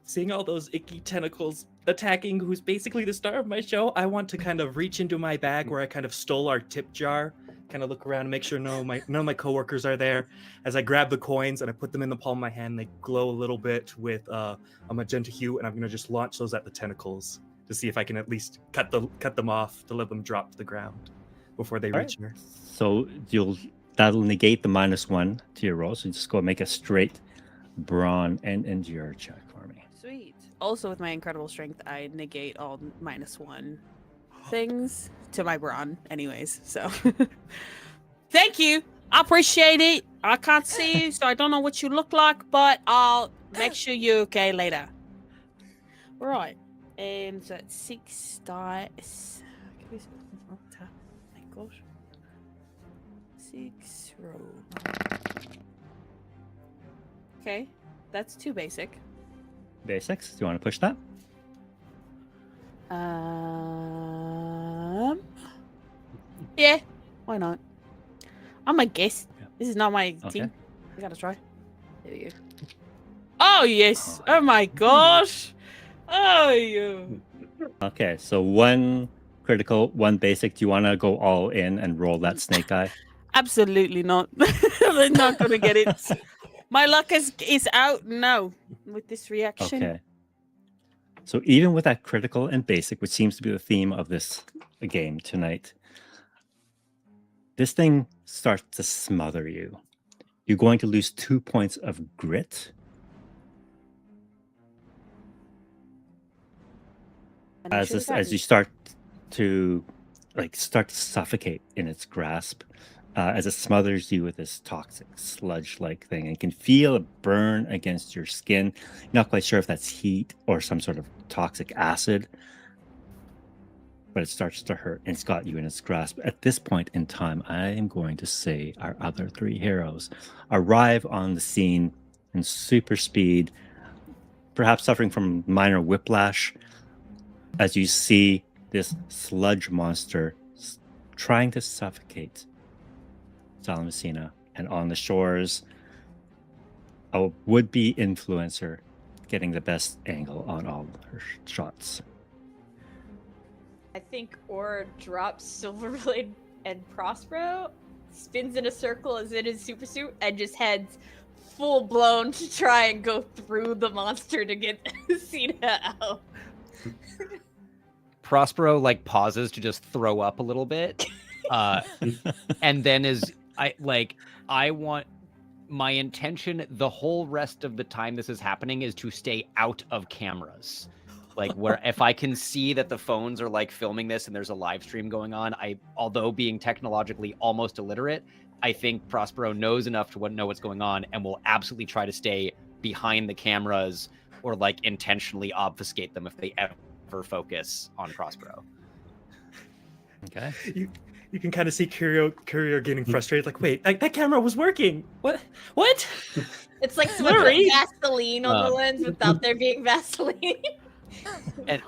Seeing all those icky tentacles attacking who's basically the star of my show, I want to kind of reach into my bag where I kind of stole our tip jar, kind of look around and make sure none of my coworkers are there. As I grab the coins and I put them in the palm of my hand, they glow a little bit with a magenta hue, and I'm gonna just launch those at the tentacles to see if I can at least cut them off to let them drop to the ground before they All reach her. So that'll negate the -1 to your roll. So just go and make a straight brawn and endure check for me. Sweet. Also, with my incredible strength, I negate all -1 things to my brawn, anyways. So, thank you. I appreciate it. I can't see you, so I don't know what you look like, but I'll make sure you're okay later. Right. So it's 6 dice. Oh my gosh. 6 roll. Okay. That's 2 basic. Basics. Do you want to push that? Yeah, why not? I'm a guest. Yeah. This is not my Okay. team. I gotta try. There we go. Oh yes! Oh my gosh! Oh you. Okay, so 1 critical, 1 basic. Do you want to go all in and roll that snake eye? Absolutely not. They're not gonna get it. My luck is out now with this reaction. Okay. So even with that critical and basic, which seems to be the theme of this game tonight, this thing starts to smother you. You're going to lose 2 points of grit And I should have as you gotten- start to suffocate in its grasp, as it smothers you with this toxic sludge-like thing, and you can feel it burn against your skin. You're not quite sure if that's heat or some sort of toxic acid, but it starts to hurt, and it's got you in its grasp. At this point in time, I am going to say our other 3 heroes arrive on the scene in super speed, perhaps suffering from minor whiplash, as you see this sludge monster trying to suffocate Salamacina. And on the shores, a would-be influencer getting the best angle on all her shots. I think Aura drops Silverblade and Prospero, spins in a circle as in his super suit, and just heads full blown to try and go through the monster to get Cena out. Prospero like pauses to just throw up a little bit, and then I want my intention the whole rest of the time this is happening is to stay out of cameras. Like where if I can see that the phones are like filming this and there's a live stream going on, although being technologically almost illiterate, I think Prospero knows enough to know what's going on and will absolutely try to stay behind the cameras or like intentionally obfuscate them if they ever focus on Prospero. Okay. You can kind of see Curio getting frustrated, like, wait, that camera was working. What? It's like someone put Sorry. Vaseline on the lens without there being Vaseline. And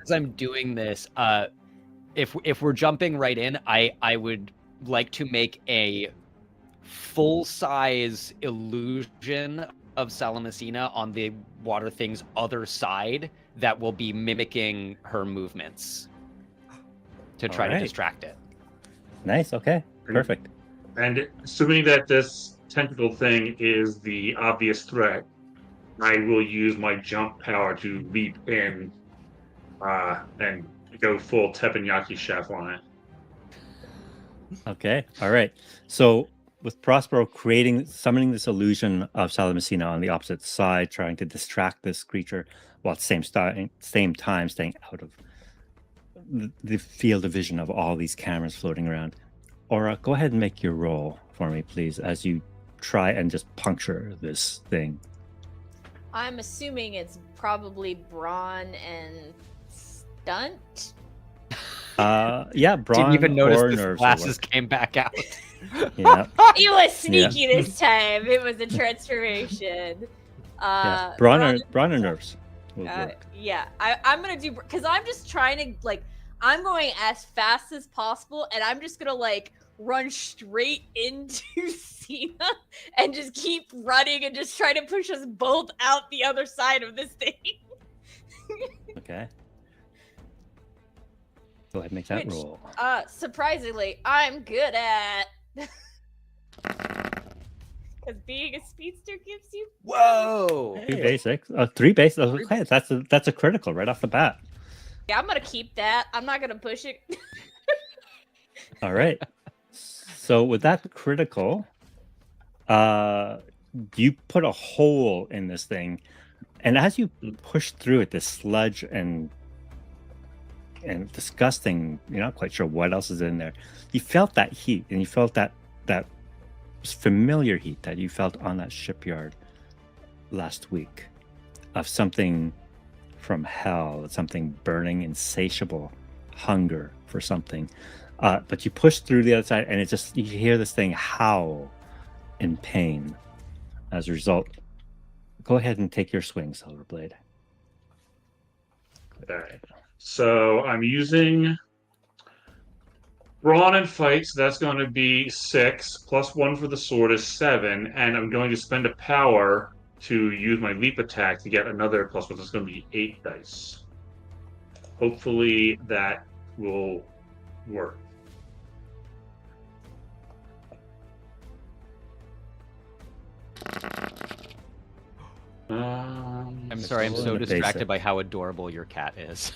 as I'm doing this, if we're jumping right in, I would like to make a full-size illusion of Salamacina on the water thing's other side that will be mimicking her movements to try to Alright. distract it. Nice. Okay. Perfect. And assuming that this tentacle thing is the obvious threat, I will use my jump power to leap in and go full teppanyaki chef on it. Okay. All right. So with Prospero summoning this illusion of Salamacina on the opposite side, trying to distract this creature, while at the same time staying out of the field of vision of all these cameras floating around. Aura, go ahead and make your roll for me, please, as you try and just puncture this thing. I'm assuming it's probably brawn and stunt. Yeah, brawn Didn't even notice or the nerves. glasses came back out. Yeah, It was sneaky this time. It was a transformation. yeah. Brawn or nerves will work. Yeah, I'm gonna do because I'm just trying to like I'm going as fast as possible, and I'm just gonna like run straight into Cena and just keep running and just try to push us both out the other side of this thing. Okay. Go ahead and make that Which, roll. Surprisingly, I'm good at. Because being a speedster gives you. Whoa! 2 basics. 3 basics. Okay, that's a critical right off the bat. Yeah, I'm gonna keep that. I'm not gonna push it. All right. So with that critical, you put a hole in this thing, and as you push through it, this sludge and disgusting, you're not quite sure what else is in there. You felt that heat, and you felt that familiar heat that you felt on that shipyard last week, of something from hell, something burning, insatiable hunger for something. But you push through the other side, and it just, you hear this thing howl in pain. As a result, go ahead and take your swing, Silverblade. All right. So I'm using brawn and fight, so that's going to be 6 plus 1 for the sword is 7, and I'm going to spend a power to use my leap attack to get another plus 1. That's going to be 8 dice. Hopefully that will work. I'm sorry, I'm all in so the distracted basic. by how adorable your cat is.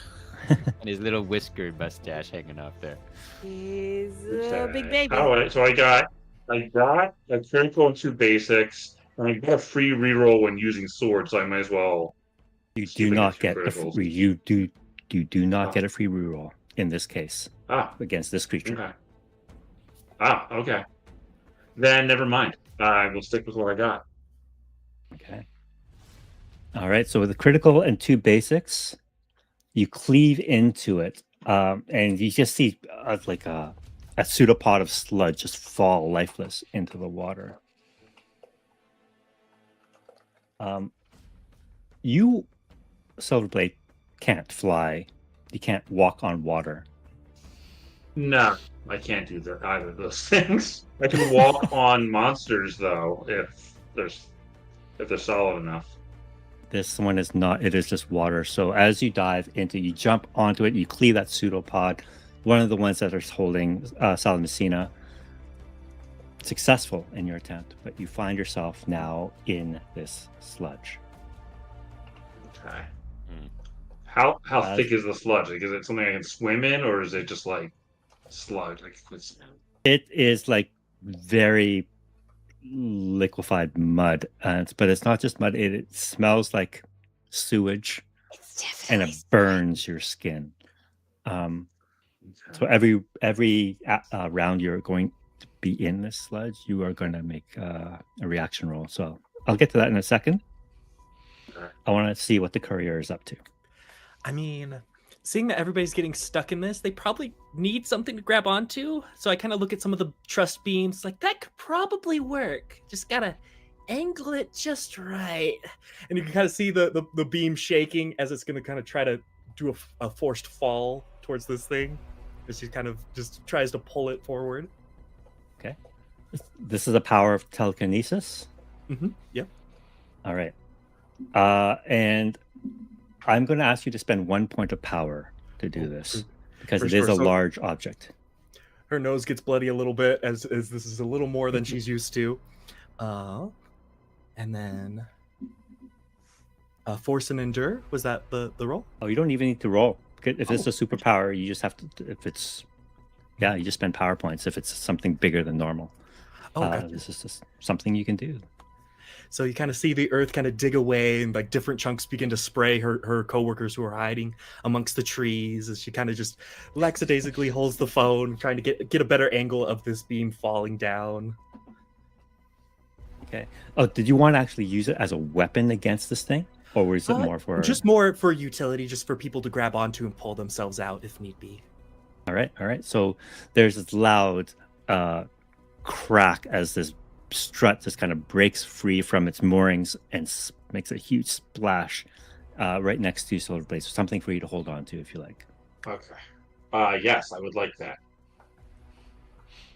And his little whiskered mustache hanging off there. He's a big baby. All right, so I got a critical and 2 basics, and I got a free reroll when using sword, so I might as well. You see if do I not get 2 get criticals. you do not Ah. get a free reroll in this case against this creature. Okay. Okay. Then never mind. I will stick with what I got. Okay. All right. So with the critical and 2 basics, you cleave into it, and you just see like a pseudopod of sludge just fall lifeless into the water. You, Silverblade, can't fly. You can't walk on water. No, I can't do that either of those things. I can walk on monsters though, if they're solid enough. This one is not. It is just water. So as you dive into, you jump onto it. You cleave that pseudopod. One of the ones that are holding Salamacina. Successful in your attempt, but you find yourself now in this sludge. Okay. Hmm. How thick is the sludge? Like, is it something I can swim in, or is it just like sludge? Like It is like very liquefied mud, but it's not just mud. It smells like sewage, It's and definitely it burns your skin. So every round you're going to be in this sludge, you are going to make a reaction roll. So I'll get to that in a second. I want to see what the courier is up to. I mean, seeing that everybody's getting stuck in this, they probably need something to grab onto. So I kind of look at some of the truss beams, like that could probably work. Just gotta angle it just right. And you can kind of see the beam shaking as it's gonna kind of try to do a forced fall towards this thing. As she kind of just tries to pull it forward. Okay. This is a power of telekinesis. Mm-hmm. Yep. All right. And I'm going to ask you to spend 1 point of power to do this because for it is sure. a So- large object. Her nose gets bloody a little bit as this is a little more than she's used to. And then force and endure. Was that the roll? Oh, you don't even need to roll. If it's a superpower, you just have to. If it's, you just spend power points. If it's something bigger than normal, Gotcha. this is just something you can do. So you kind of see the earth kind of dig away and like different chunks begin to spray her coworkers who are hiding amongst the trees as she kind of just lackadaisically holds the phone, trying to get a better angle of this beam falling down. Okay. Oh, did you want to actually use it as a weapon against this thing, or was it more for just more for utility, just for people to grab onto and pull themselves out if need be? All right. So there's this loud crack as this strut just kind of breaks free from its moorings and makes a huge splash right next to Silverblade. So something for you to hold on to if you like. Okay. Yes, I would like that.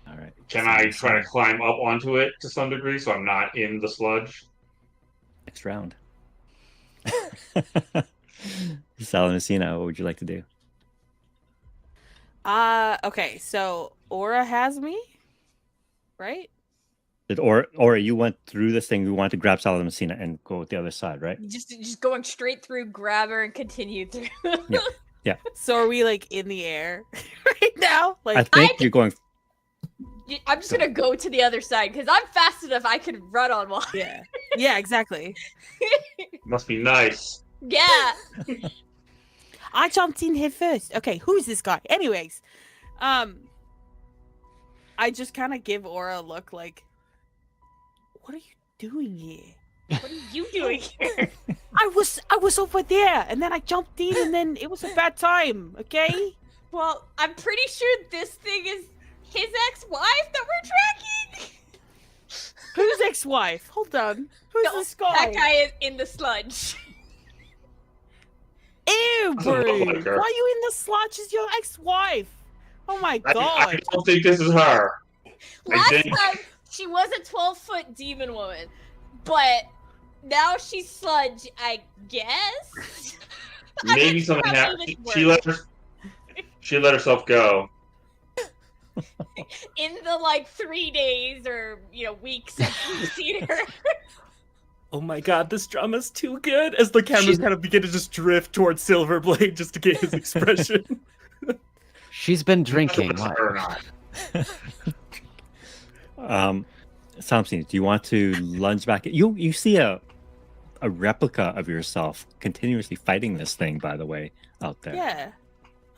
All right. Can I try to climb up onto it to some degree so I'm not in the sludge? Next round. Salamacina, what would you like to do? Okay, so Aura has me, right? Or you went through this thing, you want to grab Salamacina and go with the other side, right? just going straight through, grab her, and continue through. Yeah. So are we like in the air right now? I Like think you're going. I'm just gonna go to the other side because I'm fast enough. I can run on water. yeah, exactly. Must be nice. Yeah. I jumped in here first. Okay, who's this guy? Anyways, I just kind of give Aura a look like, What are you doing here? What are you doing here? I was over there, and then I jumped in, and then it was a bad time. Okay. Well, I'm pretty sure this thing is his ex-wife that we're tracking. Who's ex-wife? Hold on. Who's No, this guy? That guy is in the sludge. Ew, Doesn't bro. look like her. Why are you in the sludge as your ex-wife? Oh my I god. don't think this is her. Last think- time she was a 12-foot demon woman, but now she's sludge, I guess. Maybe I'm something not happened. making this She she let herself go. in the 3 days or weeks since we've seen her. Oh my god, this drama's too good. As the cameras kind of begin to just drift towards Silverblade just to get his expression. She's been drinking. Whether it's her or not. Samson, do you want to lunge back? You see a replica of yourself continuously fighting this thing, by the way, out there. Yeah.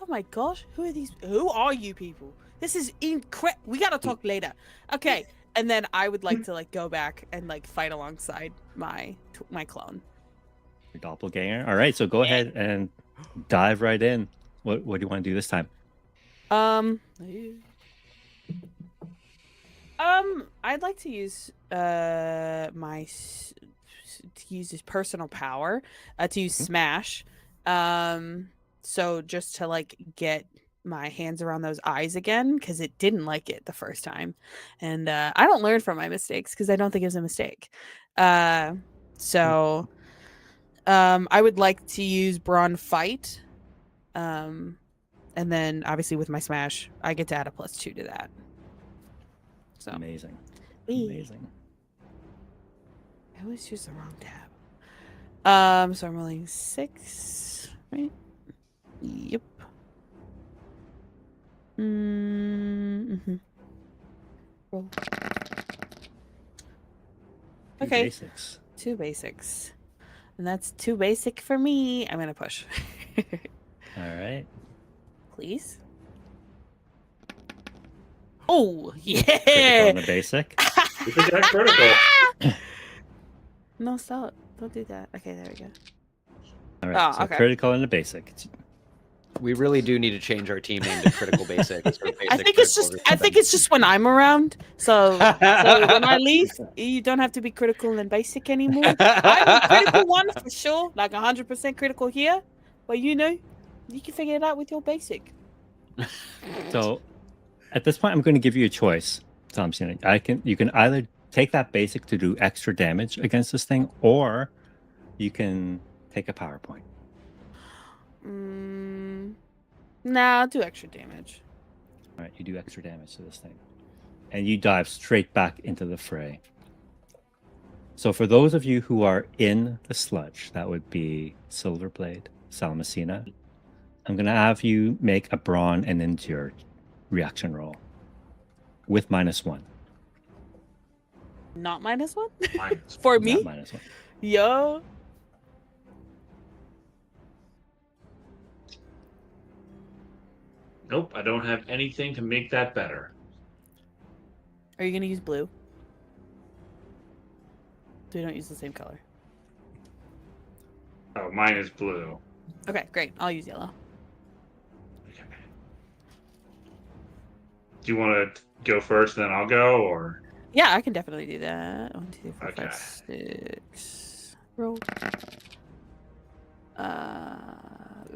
Oh my gosh. Who are these? Who are you people? This is incredible. We gotta talk later. Okay. And then I would like to go back and fight alongside my clone. Your doppelganger. All right, so go ahead and dive right in. What do you want to do this time? I'd like to use use his personal power to use smash. So just to get my hands around those eyes again, because it didn't like it the first time, and I don't learn from my mistakes because I don't think it was a mistake. So I would like to use Brawn Fight, and then obviously with my smash, I get to add a +2 to that. So Amazing. Wee. Amazing. I always use the wrong tab. So I'm rolling 6, right? Yep. Mm-hmm. Roll. Two Okay. Basics. 2 basics. And that's too basic for me. I'm gonna push. All right. Please. Oh, Critical yeah! on the basic. You think that's critical? No, stop. Don't do that. Okay, there we go. All right. Oh, So okay. critical on the basic. We really do need to change our team name to Critical Basics. Or I think it's just when I'm around. So when I leave, you don't have to be critical and basic anymore. I'm a critical one for sure, 100% critical here. But you can figure it out with your basic. So at this point, I'm going to give you a choice, Thompson. You can either take that basic to do extra damage against this thing, or you can take a PowerPoint. Nah, I'll do extra damage. All right, you do extra damage to this thing, and you dive straight back into the fray. So for those of you who are in the sludge, that would be Silverblade, Salmacina. I'm going to have you make a brawn and endure reaction roll with -1. Not -1 Minus. for me. Not -1. Yo. Nope, I don't have anything to make that better. Are you gonna use blue? So we don't use the same color. Oh, mine is blue. Okay, great. I'll use yellow. Okay. Do you want to go first, then I'll go, or? Yeah, I can definitely do that. 1, 2, 3, 4, Okay. 5, 6. Roll.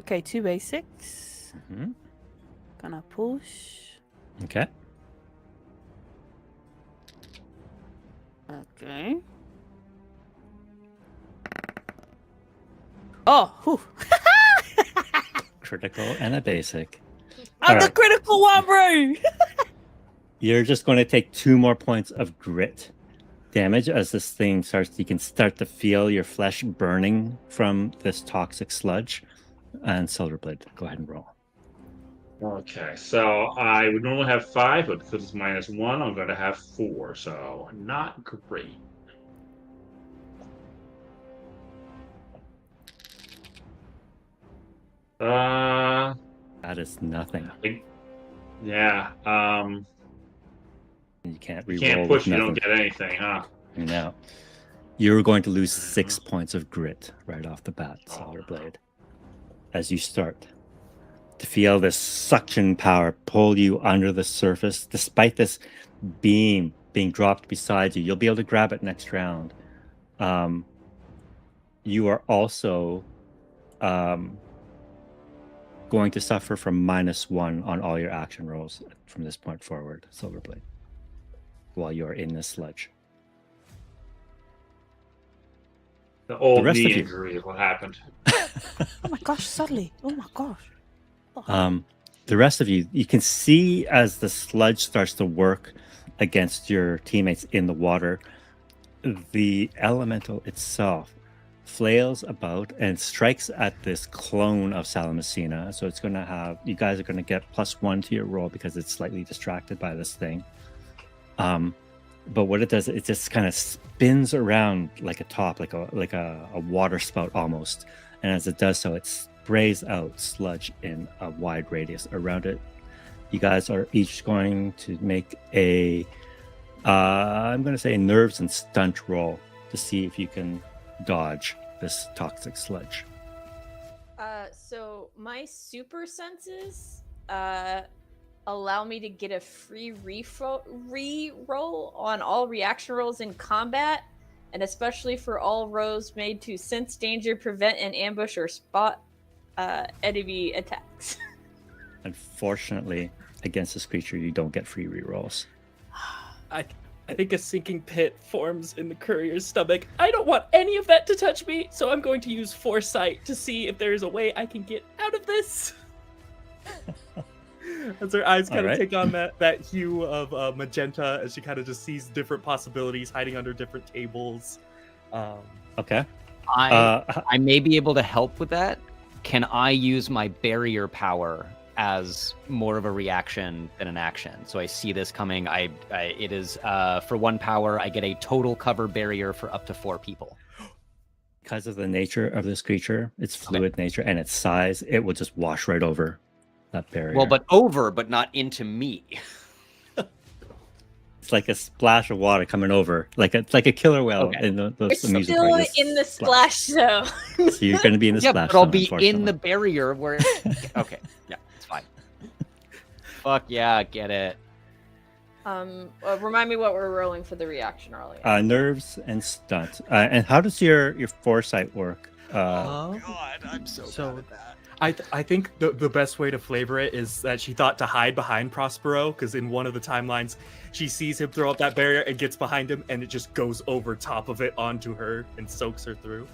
Okay, 2 basics. Hmm. Gonna push. Okay. Okay. Oh, whew. Critical and a basic. I'm the Alright. critical one, bro. You're just going to take 2 more points of grit damage as this thing starts. You can start to feel your flesh burning from this toxic sludge. And Silverblade, go ahead and roll. Okay, so I would normally have 5, but because it's -1, I'm going to have 4, so not great. That is nothing. Yeah. You can't You reroll can't with push, you don't nothing. get anything, huh? Now, you're going to lose 6 points of grit right off the bat, Silverblade, as you start to feel this suction power pull you under the surface. Despite this beam being dropped beside you, you'll be able to grab it next round. You are also going to suffer from -1 on all your action rolls from this point forward, Silverblade, while you are in this sludge. The old rest of knee you. injury is what happened. Oh my gosh, suddenly. Oh my gosh. The rest of you, you can see as the sludge starts to work against your teammates in the water, the elemental itself flails about and strikes at this clone of Salamacina. So it's going to have, you guys are going to get +1 to your roll because it's slightly distracted by this thing. But what it does, it just kind of spins around like a top, like a water spout almost. And as it does so, it sprays out sludge in a wide radius around it. You guys are each going to make a, I'm going to say, nerves and stunt roll to see if you can dodge this toxic sludge. So my super senses allow me to get a free re-roll on all reaction rolls in combat, and especially for all rolls made to sense danger, prevent an ambush, or spot enemy attacks. Unfortunately, against this creature, you don't get free rerolls. I think a sinking pit forms in the courier's stomach. I don't want any of that to touch me, so I'm going to use foresight to see if there's a way I can get out of this. As her eyes kind of take on that hue of magenta, as she kind of just sees different possibilities hiding under different tables. Okay. I may be able to help with that. Can I use my barrier power as more of a reaction than an action? So I see this coming. It is for 1 power, I get a total cover barrier for up to 4 people. Because of the nature of this creature, its fluid nature and its size, it will just wash right over that barrier. Well, but not into me. It's like a splash of water coming over, like a killer whale in the It's amusement still park. in the splash zone. So you're going to be in the Yeah, splash but I'll zone, be in unfortunately. the barrier where. Okay, yeah, it's fine. Fuck yeah, get it. Remind me what we're rolling for the reaction rolling. Nerves and stunt. And how does your foresight work? God, I'm so bad at that. I think the best way to flavor it is that she thought to hide behind Prospero, because in one of the timelines, she sees him throw up that barrier and gets behind him, and it just goes over top of it onto her and soaks her through.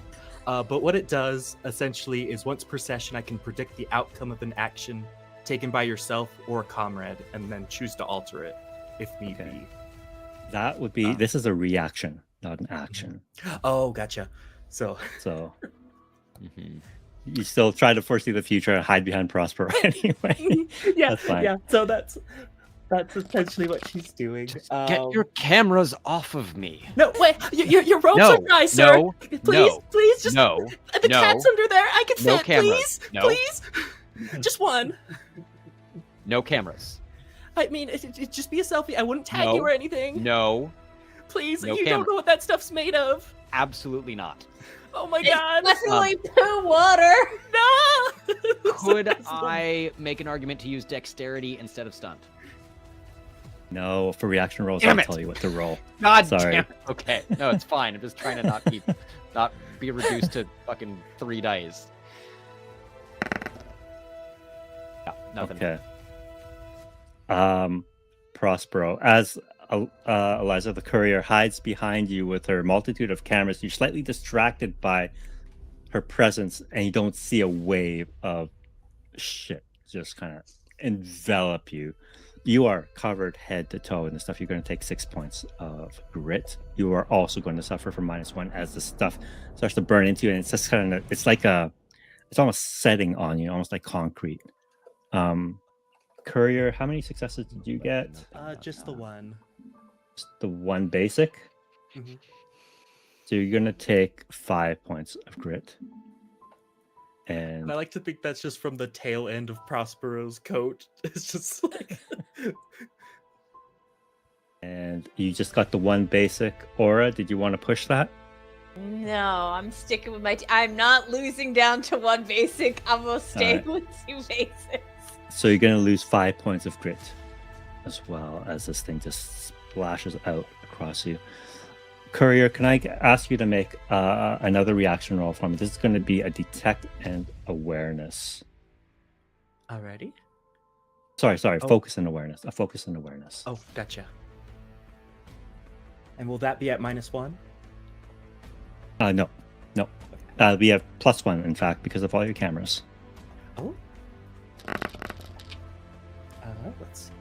But what it does, essentially, is once per session, I can predict the outcome of an action taken by yourself or a comrade, and then choose to alter it if need be. That would be, this is a reaction, not an action. Oh, gotcha. So you still try to foresee the future and hide behind Prospero anyway. yeah, That's fine. yeah. So that's essentially what she's doing. Get your cameras off of me. No, wait. Your ropes No, are dry, sir. no, Please, just no, the no. cat's under there. I can No fit. cameras. Please, No. please, just one. No cameras. I mean, it'd just be a selfie. I wouldn't tag No. you or anything. No, Please, no you camera. don't know what that stuff's made of. absolutely not. Oh my god. Definitely poo water. No. Could I make an argument to use dexterity instead of stunt? No, for reaction rolls, Damn I'll it. tell you what to roll. God Sorry. damn it. Okay, no, it's fine. I'm just trying to not be reduced to fucking 3 dice. Yeah, nothing. Okay. Prospero, as Eliza the courier hides behind you with her multitude of cameras, you're slightly distracted by her presence, and you don't see a wave of shit just kind of envelop you. You are covered head to toe in the stuff. You're going to take 6 points of grit. You are also going to suffer from -1 as the stuff starts to burn into you, and it's just kind of, it's almost setting on you, almost like concrete. Courier, how many successes did you get? Just the one. Just the one basic. Mhm. So you're going to take 5 points of grit. And And I like to think that's just from the tail end of Prospero's coat. It's just like And you just got the one basic aura. Did you want to push that? No, I'm sticking with my. I'm not losing down to one basic. I'm gonna stay Alright. with 2 basics. So you're going to lose 5 points of grit as well as this thing just splashes out across you. Courier, can I ask you to make another reaction roll for me? This is going to be a detect and awareness. Alrighty. Sorry, Oh. focus and awareness. A focus and awareness. Oh, gotcha. And will that be at -1? No. We have +1, in fact, because of all your cameras. Oh. Let's see.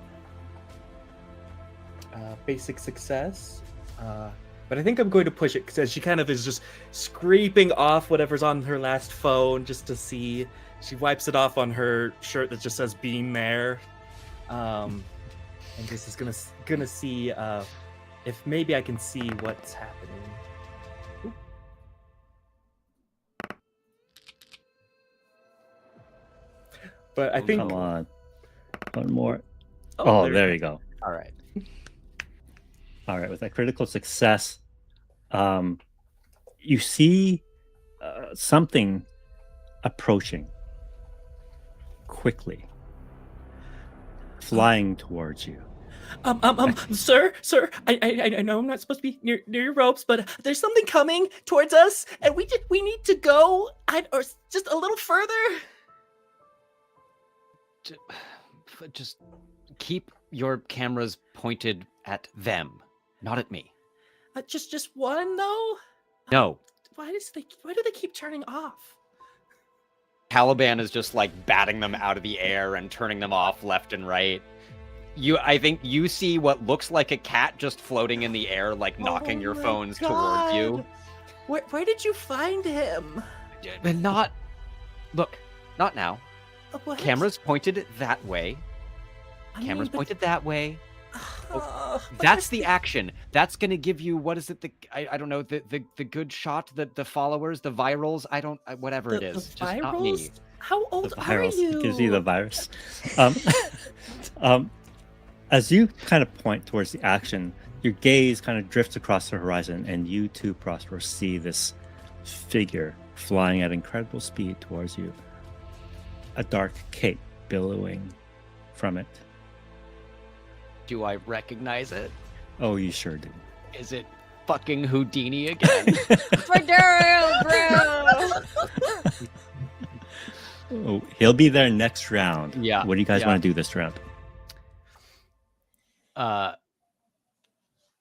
Basic success. But I think I'm going to push it because she kind of is just scraping off whatever's on her last phone just to see. She wipes it off on her shirt that just says "Being there," and this is gonna see if maybe I can see what's happening. Oop. But I think Come on. One more. Oh, there you go. All right. All right, with that critical success, you see something approaching quickly, flying towards you. Sir, I know I'm not supposed to be near your ropes, but there's something coming towards us, and we need to go, or just a little further. Just keep your cameras pointed at them, not at me. Just one though. No. Why do they keep turning off? Caliban is just like batting them out of the air and turning them off left and right. I think you see what looks like a cat just floating in the air, like knocking your my phones towards God. you. Where did you find him? But not now. What? Cameras pointed that way. I mean, Cameras but- pointed that way. But That's the action. That's gonna give you, what is it? I don't know, the good shot, the followers, the virals. Whatever it is. The Just not me. virals? How The old are virus you? gives you the virus. As you kind of point towards the action, your gaze kind of drifts across the horizon, and you too, Prospero, see this figure flying at incredible speed towards you. A dark cape billowing from it. Do I recognize it? Oh, you sure do. Is it fucking Houdini again? Federo, bro. Oh, he'll be there next round. Yeah, What do you guys yeah. want to do this round?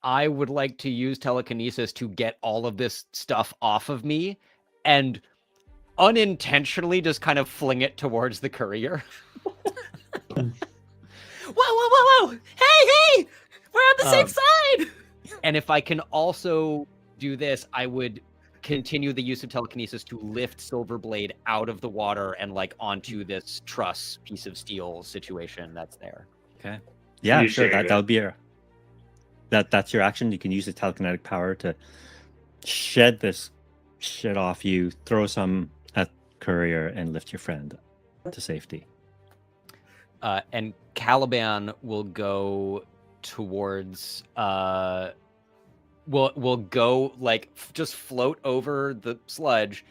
I would like to use telekinesis to get all of this stuff off of me and unintentionally just kind of fling it towards the courier. Whoa! Hey! We're on the same Um, side. And if I can also do this, I would continue the use of telekinesis to lift Silverblade out of the water and like onto this truss piece of steel situation that's there. Okay. Yeah, You sure. shave That it. would be that's your action. You can use the telekinetic power to shed this shit off you, throw some at courier, and lift your friend to safety. And Caliban will go towards will go like just float over the sludge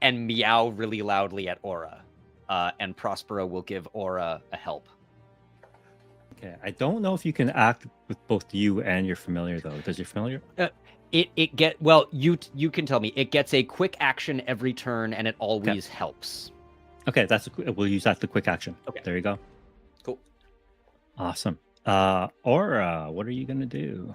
and meow really loudly at Aura. And Prospero will give Aura a help. Okay. I don't know if you can act with both you and your familiar though. Does your familiar? You can tell me. It gets a quick action every turn, and it always helps. Okay, we'll use that the quick action. Okay. There you go. Cool. Awesome. Aura, what are you gonna do?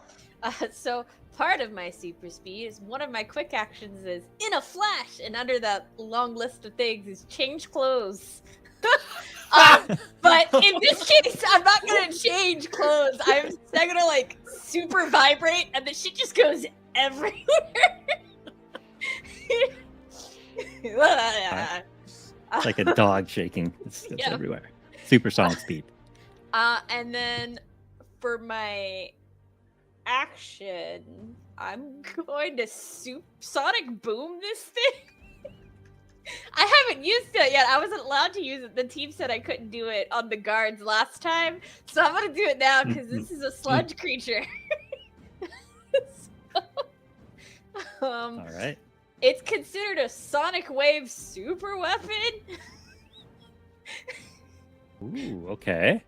So part of my super speed is one of my quick actions is in a flash, and under that long list of things is change clothes. But in this case, I'm not gonna change clothes. I'm gonna like super vibrate, and the shit just goes everywhere. It's like a dog shaking. It's Yeah. everywhere. Supersonic speed. And then for my action, I'm going to sonic boom this thing. I haven't used it yet. I wasn't allowed to use it. The team said I couldn't do it on the guards last time, so I'm gonna do it now because this is a sludge creature. All right. It's considered a sonic wave super weapon. Ooh, okay.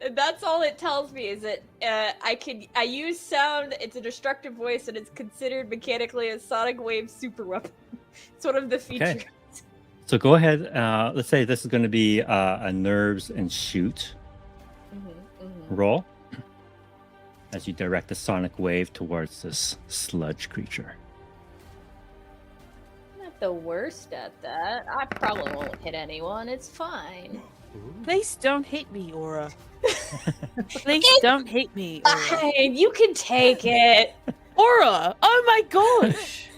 And that's all it tells me is that I use sound. It's a destructive voice, and it's considered mechanically a sonic wave super weapon. It's one of the features. Okay. So go ahead. Let's say this is going to be a nerves and shoot roll as you direct the sonic wave towards this sludge creature. Not the worst at that. I probably won't hit anyone. It's fine. Please don't hit me, Aura. Please don't hit me, Aura. Fine, you can take it. Aura! Oh my gosh!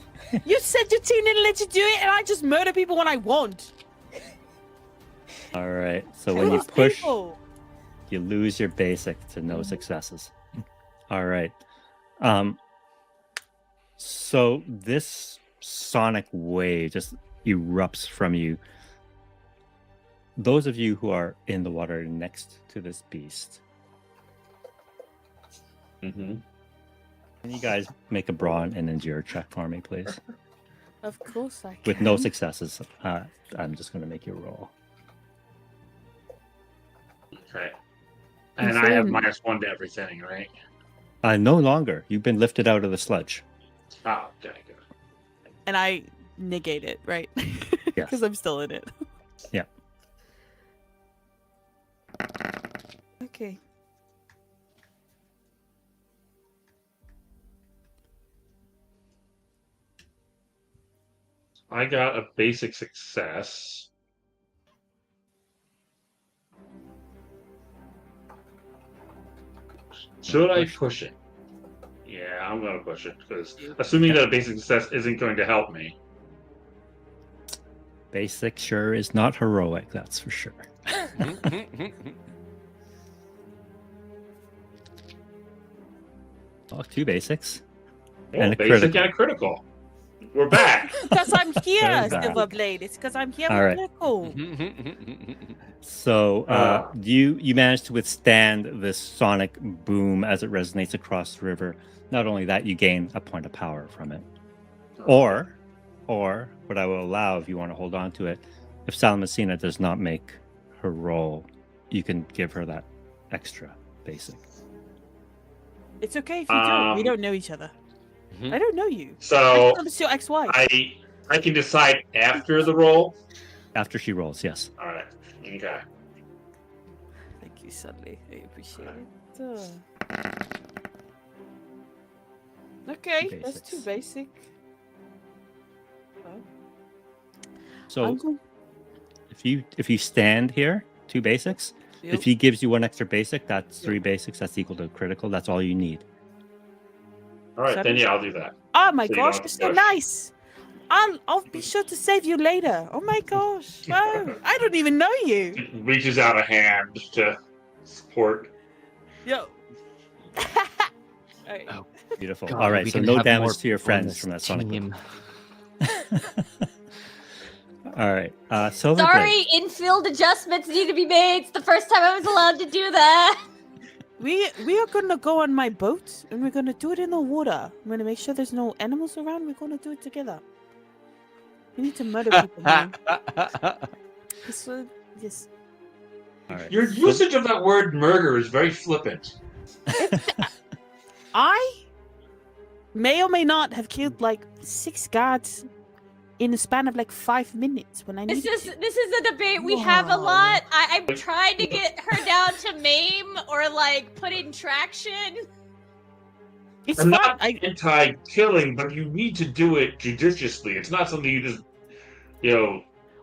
You said your team didn't let you do it, and I just murder people when I want. All right. So when you Those push, people. you lose your basic to no successes. All right. So this sonic wave just erupts from you. Those of you who are in the water next to this beast, Mm-hmm. can you guys make a brawn and endure check for me, please? Of course I can. With no successes, I'm just going to make you roll. Okay. And I have -1 to everything, right? No longer. You've been lifted out of the sludge. Oh, okay, good. And I negate it, right? Yes. Because I'm still in it. Yeah. Okay. I got a basic success. Should I push it? Yeah, I'm going to push it because assuming that a basic success isn't going to help me. Basic sure is not heroic, that's for sure. Oh, 2 basics. Oh, And a basic critical. and a critical. We're back. Because I'm here, Very bad. Silverblade. It's because I'm here All with right. Nicole. So you managed to withstand this sonic boom as it resonates across the river. Not only that, you gain a point of power from it. Or what I will allow if you want to hold on to it, if Salamacina does not make her roll, you can give her that extra basic. It's okay if you don't. We don't know each other. I don't know you. So It's your ex-wife. I can decide after the roll. After she rolls, yes. All right. Okay. Thank you, Sudley. I appreciate it. Okay, that's too basic. So if you stand here, 2 basics. If he gives you 1 extra basic, that's 3 basics. That's equal to critical. That's all you need. All right, then yeah, I'll do that. Oh my So you gosh, don't you're so push. nice. I'll be sure to save you later. Oh my gosh. Oh, I don't even know you. It reaches out a hand to support. Yo. Alright. Oh, Beautiful. God, All right, we so can no have more damage to your people on friends this from that sonic boom. team. All right. Silverblade. Sorry, infield adjustments need to be made. It's the first time I was allowed to do that. We are gonna go on my boat and we're gonna do it in the water. I'm gonna make sure there's no animals around. We're gonna do it together. We need to murder people, man. Yes. All right. Your usage of that word murder is very flippant. I may or may not have killed like 6 guards in the span of like 5 minutes when I This needed to. is a debate we have a lot. I'm trying to get her down to maim or like put in traction. It's I'm fun. not anti-killing, but you need to do it judiciously. It's not something you just,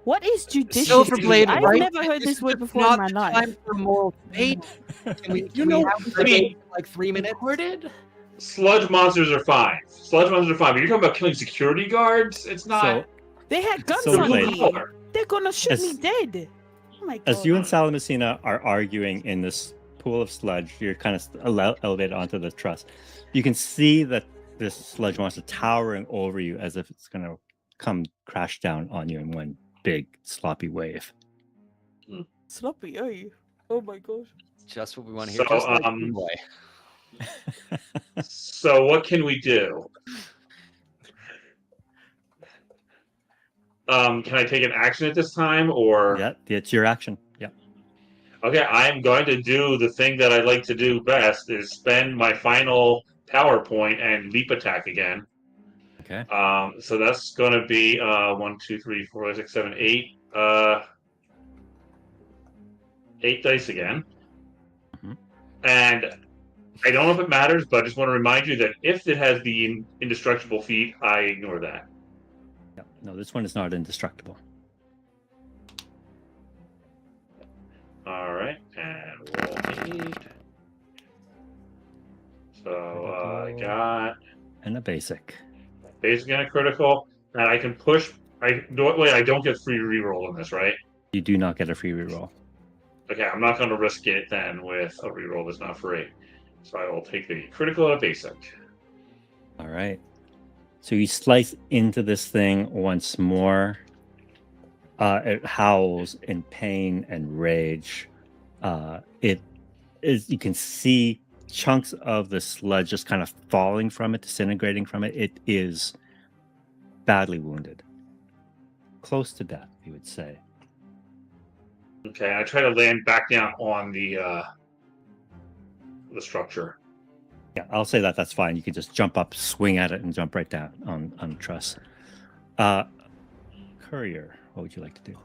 What is judicious? Silverblade, I've right? never heard this word is before not in my the life. time for moral debate. Can we know, have the I mean- debate for like 3 minutes? Recorded? sludge monsters are fine. Sludge monsters are fine, but you're talking about killing security guards? It's not. So They had guns So on Blade- me. color. They're gonna shoot As- me dead. Oh my god. as you and Salamacina are arguing in this pool of sludge, you're kind of elevated onto the truss. You can see that this sludge monster towering over you as if it's going to come crash down on you in one big sloppy wave. Sloppy, oh my gosh. Just what we want to hear. So, Just like you, boy. So what can we do? Can I take an action at this time, or? Yeah, it's your action. Yeah. Okay, I'm going to do the thing that I like to do best: is spend my final power point and leap attack again. Okay. So that's going to be 1, 2, 3, 4, 5, 6, 7, 8. 8 dice again. Mhm. And I don't know if it matters, but I just want to remind you that if it has the indestructible feat, I ignore that. Yeah. No, this one is not indestructible. All right, and roll 8. So I got And a basic. basic and a critical, and I can push. I don't get free reroll on this, right? You do not get a free reroll. Okay, I'm not going to risk it then with a reroll that's not free. So I will take the critical and a basic. All right. So you slice into this thing once more. It howls in pain and rage. It is. You can see chunks of the sludge just kind of falling from it, disintegrating from it. It is badly wounded, close to death, you would say. Okay, I try to land back down on the structure. Yeah, I'll say that. That's fine. You can just jump up, swing at it, and jump right down on the truss. Courier, what would you like to do?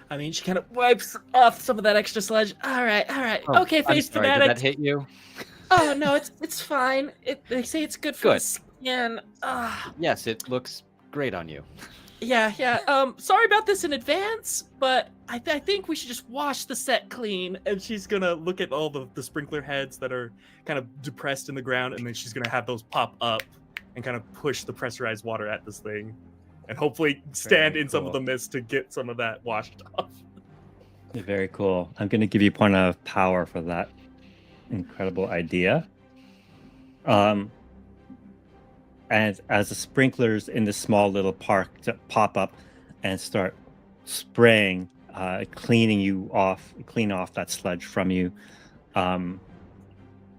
I mean, she kind of wipes off some of that extra sludge. All right. Oh, Okay, I'm face sorry, did that fanatics. hit you? Oh no, it's fine. They say it's good for the Good. skin. Yes, it looks great on you. Yeah. Sorry about this in advance, but I think we should just wash the set clean. And she's gonna look at all the sprinkler heads that are kind of depressed in the ground, and then she's gonna have those pop up and kind of push the pressurized water at this thing, and hopefully stand Very in some of cool. the mist to get some of that washed off. Very cool. I'm going to give you a point of power for that incredible idea. And as the sprinklers in this small little park pop up and start spraying, clean off that sludge from you, I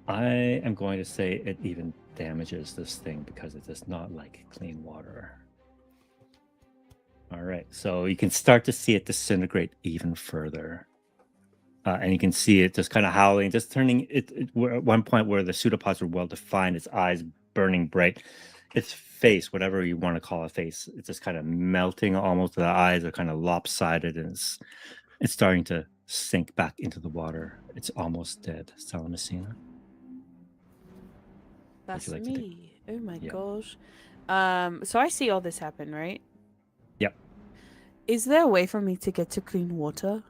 am going to say it even damages this thing because it does not like clean water. All right, so you can start to see it disintegrate even further. And you can see it just kind of howling, just turning it at one point where the pseudopods are well defined, its eyes burning bright, its face, whatever you want to call a face, it's just kind of melting almost. The eyes are kind of lopsided, and it's starting to sink back into the water. It's almost dead. Salamacina. That's you like to do? me. Oh my Yeah. gosh. So I see all this happen, right? Yep. Is there a way for me to get to clean water?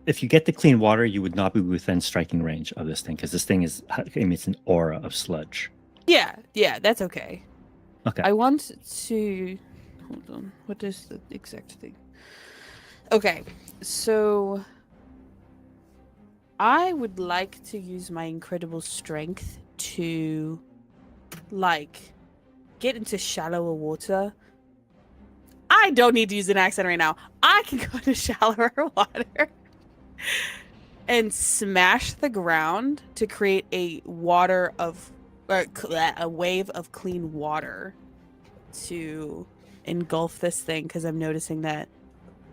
If you get the clean water, you would not be within striking range of this thing because this thing emits an aura of sludge. Yeah, that's okay. Okay. I want to hold on. What is the exact thing? Okay, so I would like to use my incredible strength to get into shallower water. I don't need to use an accent right now. I can go to shallower water and smash the ground to create a wave of clean water to engulf this thing, because I'm noticing that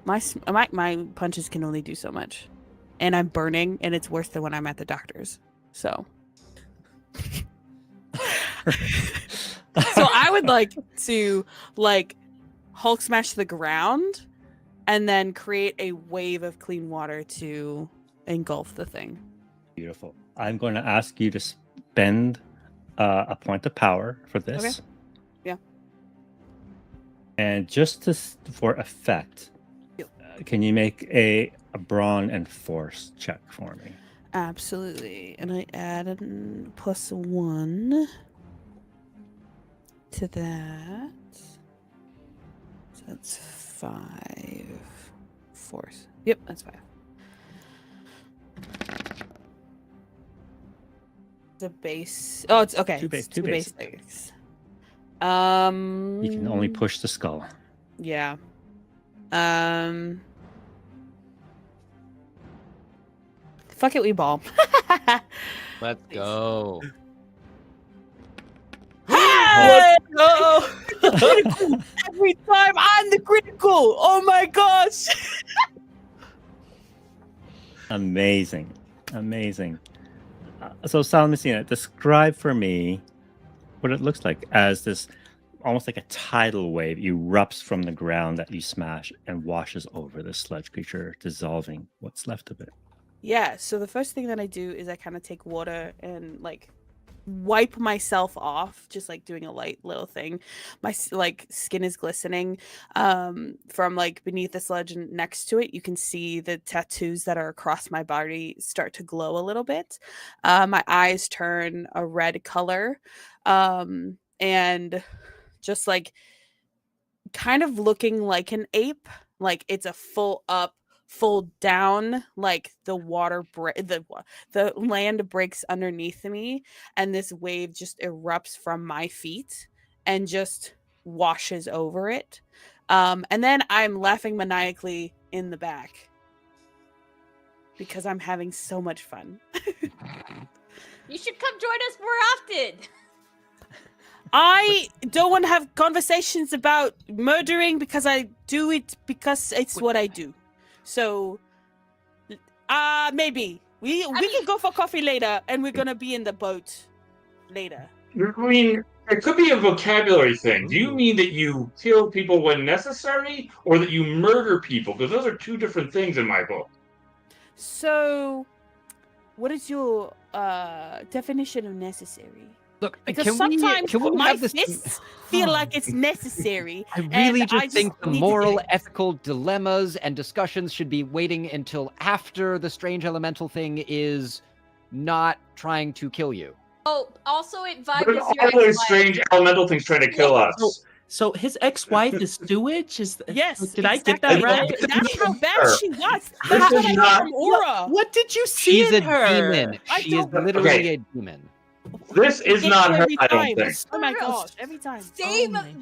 my punches can only do so much, and I'm burning, and it's worse than when I'm at the doctor's. So I would like to Hulk smash the ground and then create a wave of clean water to engulf the thing. Beautiful. I'm going to ask you to spend a point of power for this. Okay. Yeah. And just for effect, Yep. Can you make a brawn and force check for me? Absolutely. And I added +1 to that. So that's 5 force. Yep, that's 5. The base. Oh, it's okay. Two It's basic. basics. You can only push the skull. Yeah. Fuck it, we ball. Let's go. Hey! No. Every time I'm the critical. Oh my gosh. Amazing. So, Salmacina, describe for me what it looks like as this almost like a tidal wave erupts from the ground that you smash and washes over the sludge creature, dissolving what's left of it. Yeah, so the first thing that I do is I kind of take water and like wipe myself off, just like doing a light little thing. My like skin is glistening from like beneath the sludge, and next to it you can see the tattoos that are across my body start to glow a little bit. My eyes turn a red color, and just like kind of looking like an ape, like it's a full up, full down, like the water the land breaks underneath me, and this wave just erupts from my feet and just washes over it, and then I'm laughing maniacally in the back because I'm having so much fun. You should come join us more often. I don't want to have conversations about murdering because I do it because it's what I do. So, maybe we can go for coffee later, and we're gonna be in the boat later. I mean, it could be a vocabulary thing. Do you mean that you kill people when necessary, or that you murder people? Because those are two different things in my book. So, what is your definition of necessary? Look, Because can sometimes we my have this? fists feel like it's necessary. I really and just think the need to moral, get it. ethical dilemmas and discussions should be waiting until after the strange elemental thing is not trying to kill you. Oh, also it But vibed as all your those ex-wife. strange elemental things trying to kill us. So his ex-wife is sewage? Yes, Did I get that exactly. right? That's how bad she was. This That's what is I not- got from Aura. What did you see She's in a her? demon. I She is don't- literally Okay. a demon. This is Gets not you her, every I don't time. think. Oh my Gross. gosh, every time. Same Oh my-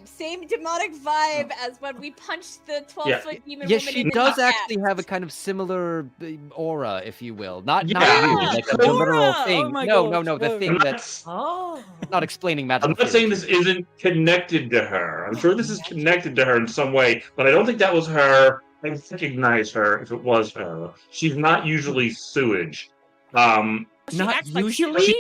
vibe, same demonic vibe as when we punched the 12-foot demon Yes, woman she in the does kneecap. actually have a kind of similar aura, if you will. Not Yeah. you, Yeah, like the the literal aura! thing. Oh my no, gosh, the no. thing I'm that's Oh. not explaining magic. I'm not saying this isn't connected to her. I'm sure this is connected to her in some way, but I don't think that was her. I recognize her if it was her. She's not usually sewage. She Not acts like usually?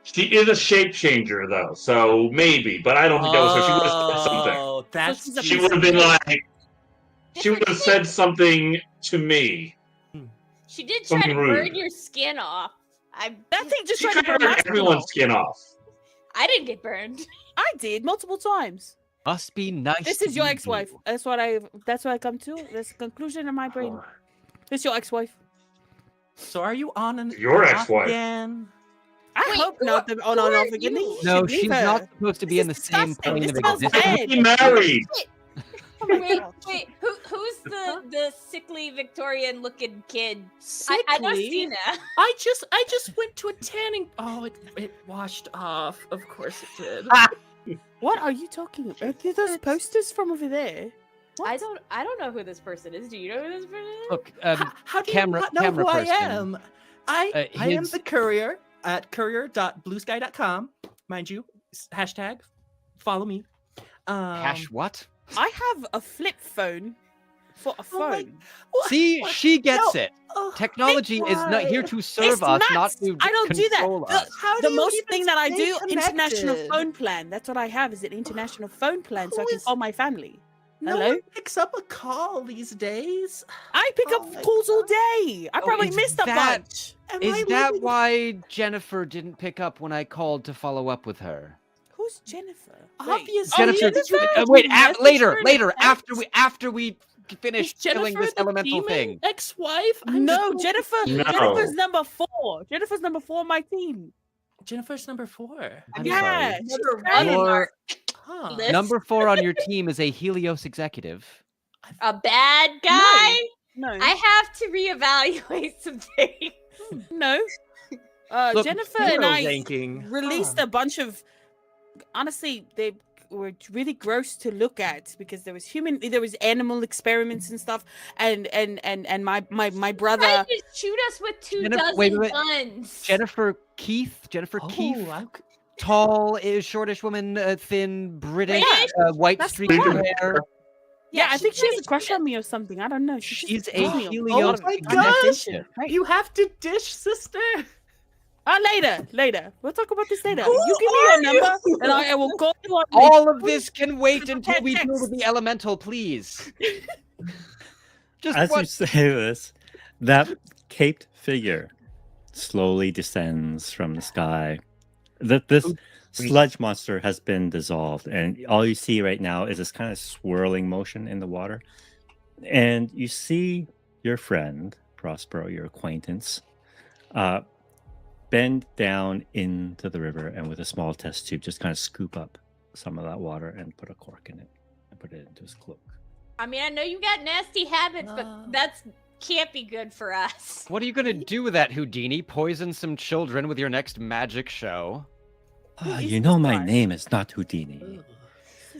She is a shape changer though, so maybe, but I don't think that was her. She would have said something. Oh, that's she's a She would have been like, she would have Different said something to me. She did try to something burn rude. your skin off. that thing just She tried to tried to burn my burn skin everyone's off. skin off. I didn't get burned. I did multiple times. Must be nice. This to is your meet ex-wife. you. That's what I come to. That's the conclusion in my brain. It's your ex-wife. So are you on an Your ex-wife. again? I Wait, hope who not. are- Oh no, who no, are forgive me. you? You No, should leave she's her. not supposed to be This in the is same disgusting. plane This of smells existence. bad. He married. Oh my Wait, gosh. wait, who's the sickly Victorian looking kid? I know Sickly? Cena. I just went to a tanning. Oh, it washed off. Of course it did. What are you talking about? Are those posters from over there? I don't know who this person is. Do you know who this person is? Look, How do camera- you not know camera who I person. am? I am his- the courier at courier.bluesky.com. Mind you, hashtag follow me. hash what? I have a flip phone for a Oh my- phone. What? See, What? she gets No. it. Oh, Technology is not here to serve It's us, not nuts. to I don't do that. control The- us. How The do you most even thing that I stay do, international connected? phone plan. That's what I have, is an international phone plan, so I Who can is- call my family. No Hello? one picks up a call these days. I pick Oh my up calls all day. I Oh, probably is missed a that- bunch. Am Is I that living- why Jennifer didn't pick up when I called to follow up with her? Who's Jennifer? Obviously, Jennifer, did you wait, message later, her in later, a after we finish Is killing Jennifer this the elemental demon thing. ex-wife? I'm No, so- Jennifer. No. Jennifer's number 4. Jennifer's number 4 on my team. Jennifer's number 4. I'm Yeah, sorry. she's Number great. one. Your Huh. List. number 4 on your team is a Helios executive. A bad guy? No, I have to reevaluate some things. no. Look, Jennifer and Hero I ranking. released Huh. a bunch of honestly, they were really gross to look at because there was animal experiments and stuff, and my brother. Tried to shoot us with 2 dozen wait. guns. Jennifer Keith. Keith. Oh, Tall, shortish woman, thin, British, white That's streak in her British. hair. Yeah, I she think she has tried a to crush shoot on me or something. I don't know. She's a telling me helio. lot of my attention. gosh! Right. You have to dish, sister. Later. We'll talk about this later. Who You give me are your number, you? and I will call you on. All of this can wait until we deal Text. with the elemental, please. Just As you what? say this, that caped figure slowly descends from the sky. This sludge monster has been dissolved, and all you see right now is this kind of swirling motion in the water. And you see your friend, Prospero, your acquaintance, bend down into the river and with a small test tube just kind of scoop up some of that water and put a cork in it and put it into his cloak. I mean, I know you got nasty habits, but that's can't be good for us. What are you gonna do with that, Houdini? Poison some children with your next magic show? You know my name is not Houdini.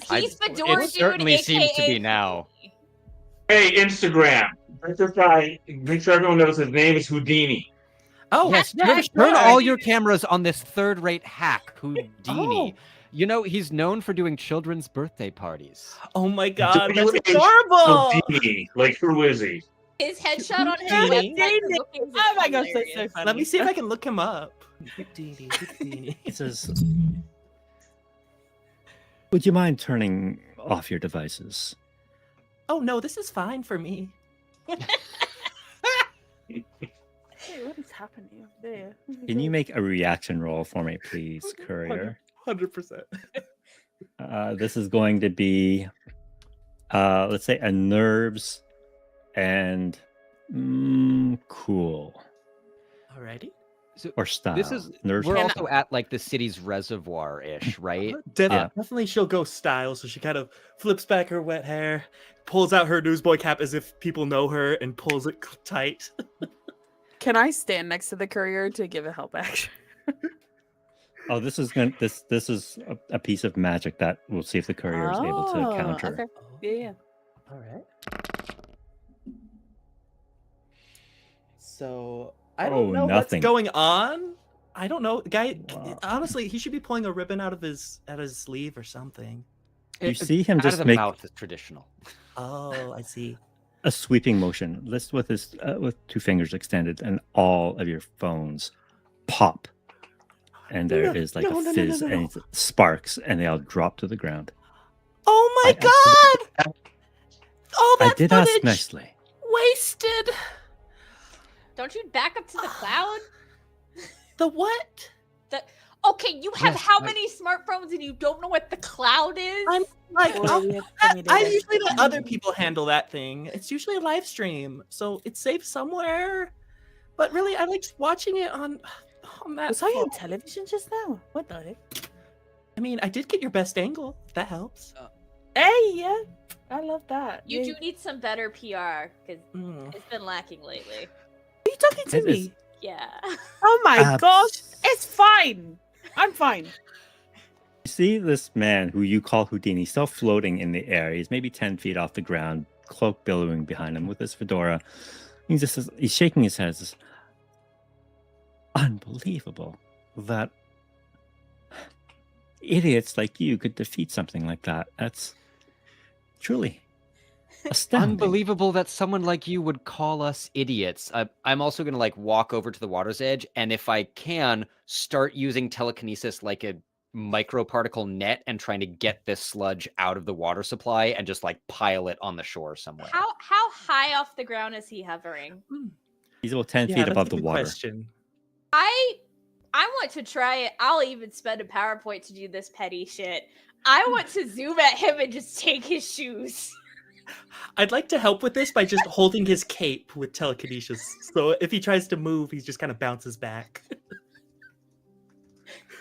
He's Fedora It dude, certainly seems to be aka now. Hey, Instagram. This guy, make sure everyone knows his name is Houdini. Oh, Yes, yeah, turn sure. all your cameras on this third-rate hack, Houdini. Oh. You know, he's known for doing children's birthday parties. Oh my God, W that's H adorable. Houdini. Like, who is he? his headshot on his Houdini? website. The bookings is Oh my gosh, that's so hilarious. funny. Let me see if I can look him up. Houdini. He says, would you mind turning off your devices? Oh no, this is fine for me. Hey, what is happening up there? Can you make a reaction roll for me, please, courier? 100%. This is going to be, let's say, a nerves and cool Alrighty. or style. This is nerves. we're or also style. at like the city's reservoir-ish, right? Definitely she'll go style, so she kind of flips back her wet hair, pulls out her newsboy cap as if people know her, and pulls it tight. Can I stand next to the courier to give a help action? Oh, this is going. This is a piece of magic that we'll see if the courier is able to Oh, counter. okay. Yeah. All right. So I don't Oh, know nothing. what's going on. I don't know, guy. Wow. Honestly, he should be pulling a ribbon out of his sleeve or something. You see him Out just of the make mouth is traditional. Oh, I see. a sweeping motion. List with his with 2 fingers extended, and all of your phones pop, and there is like a fizz and it sparks, and they all drop to the ground. Oh my I- God! Oh, I that did footage ask nicely. wasted. Don't you back up to the cloud? The what? Okay, you have Yes, how I- many smartphones and you don't know what the cloud is? I'm like, Or I'll- we have to meet I it. usually let other people handle that thing. It's usually a live stream, so it's safe somewhere. But really, I liked watching it on that. Was I on phone. television just now? What the heck? I mean, I did get your best angle. If that helps. Hey, yeah. I love that. You Yeah. do need some better PR because Mm. it's been lacking lately. Are you talking to It is- me? Yeah. Oh my Abs- gosh. It's fine. I'm fine. You see this man who you call Houdini still floating in the air. He's maybe 10 feet off the ground, cloak billowing behind him with his fedora. He's shaking his head. Says, unbelievable that idiots like you could defeat something like that. That's truly astounding. Unbelievable that someone like you would call us idiots. I'm also going to like walk over to the water's edge, and if I can, start using telekinesis like a microparticle net and trying to get this sludge out of the water supply and just like pile it on the shore somewhere. How high off the ground is he hovering? He's about 10 Yeah, feet that's above a the good water. question. I want to try it. I'll even spend a PowerPoint to do this petty shit. I want to zoom at him and just take his shoes. I'd like to help with this by just holding his cape with telekinesis. So if he tries to move, he just kind of bounces back.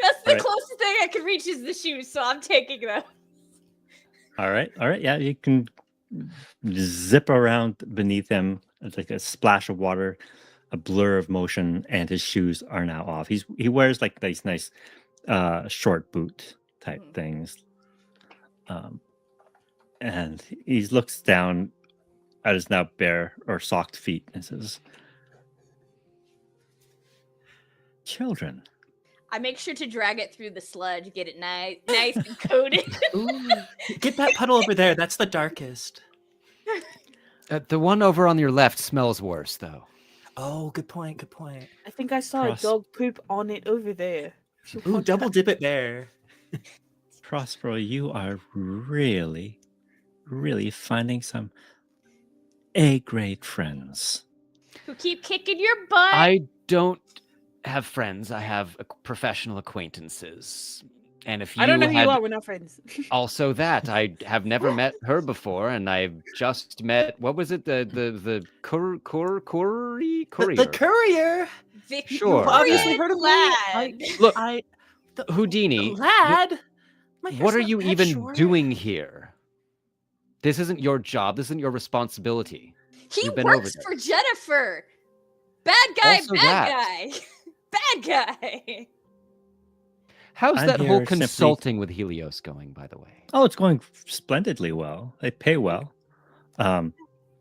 That's the Alright. closest thing I can reach is the shoes, so I'm taking them. All right. Yeah, you can zip around beneath him. It's like a splash of water, a blur of motion, and his shoes are now off. He wears like these nice short boot type Mhm. things. And he looks down at his now bare or socked feet and says, "Children." I make sure to drag it through the sludge, get it nice and coated. Ooh, get that puddle over there. That's the darkest. The one over on your left smells worse, though. Oh, good point. Good point. I think I saw Cross- a dog poop on it over there. Should Ooh, watch double that. dip it there. Prospero, you are really, really finding some A-grade friends. Who keep kicking your butt. I don't have friends. I have professional acquaintances. And if you I don't know who had you are. We're not friends. also that, I have never met her before, and I've just met, what was it, the courier? The courier. Sure. You've obviously Victorian heard of me. lad. Look, I Houdini, lad. My hair's what are not you that even short. doing here? This isn't your job. This isn't your responsibility. He You've been over works this. for Jennifer. Bad guy, Also bad that. guy. Bad guy. How's I'm that whole here simply- consulting with Helios going, by the way? Oh, it's going splendidly well. They pay well. What about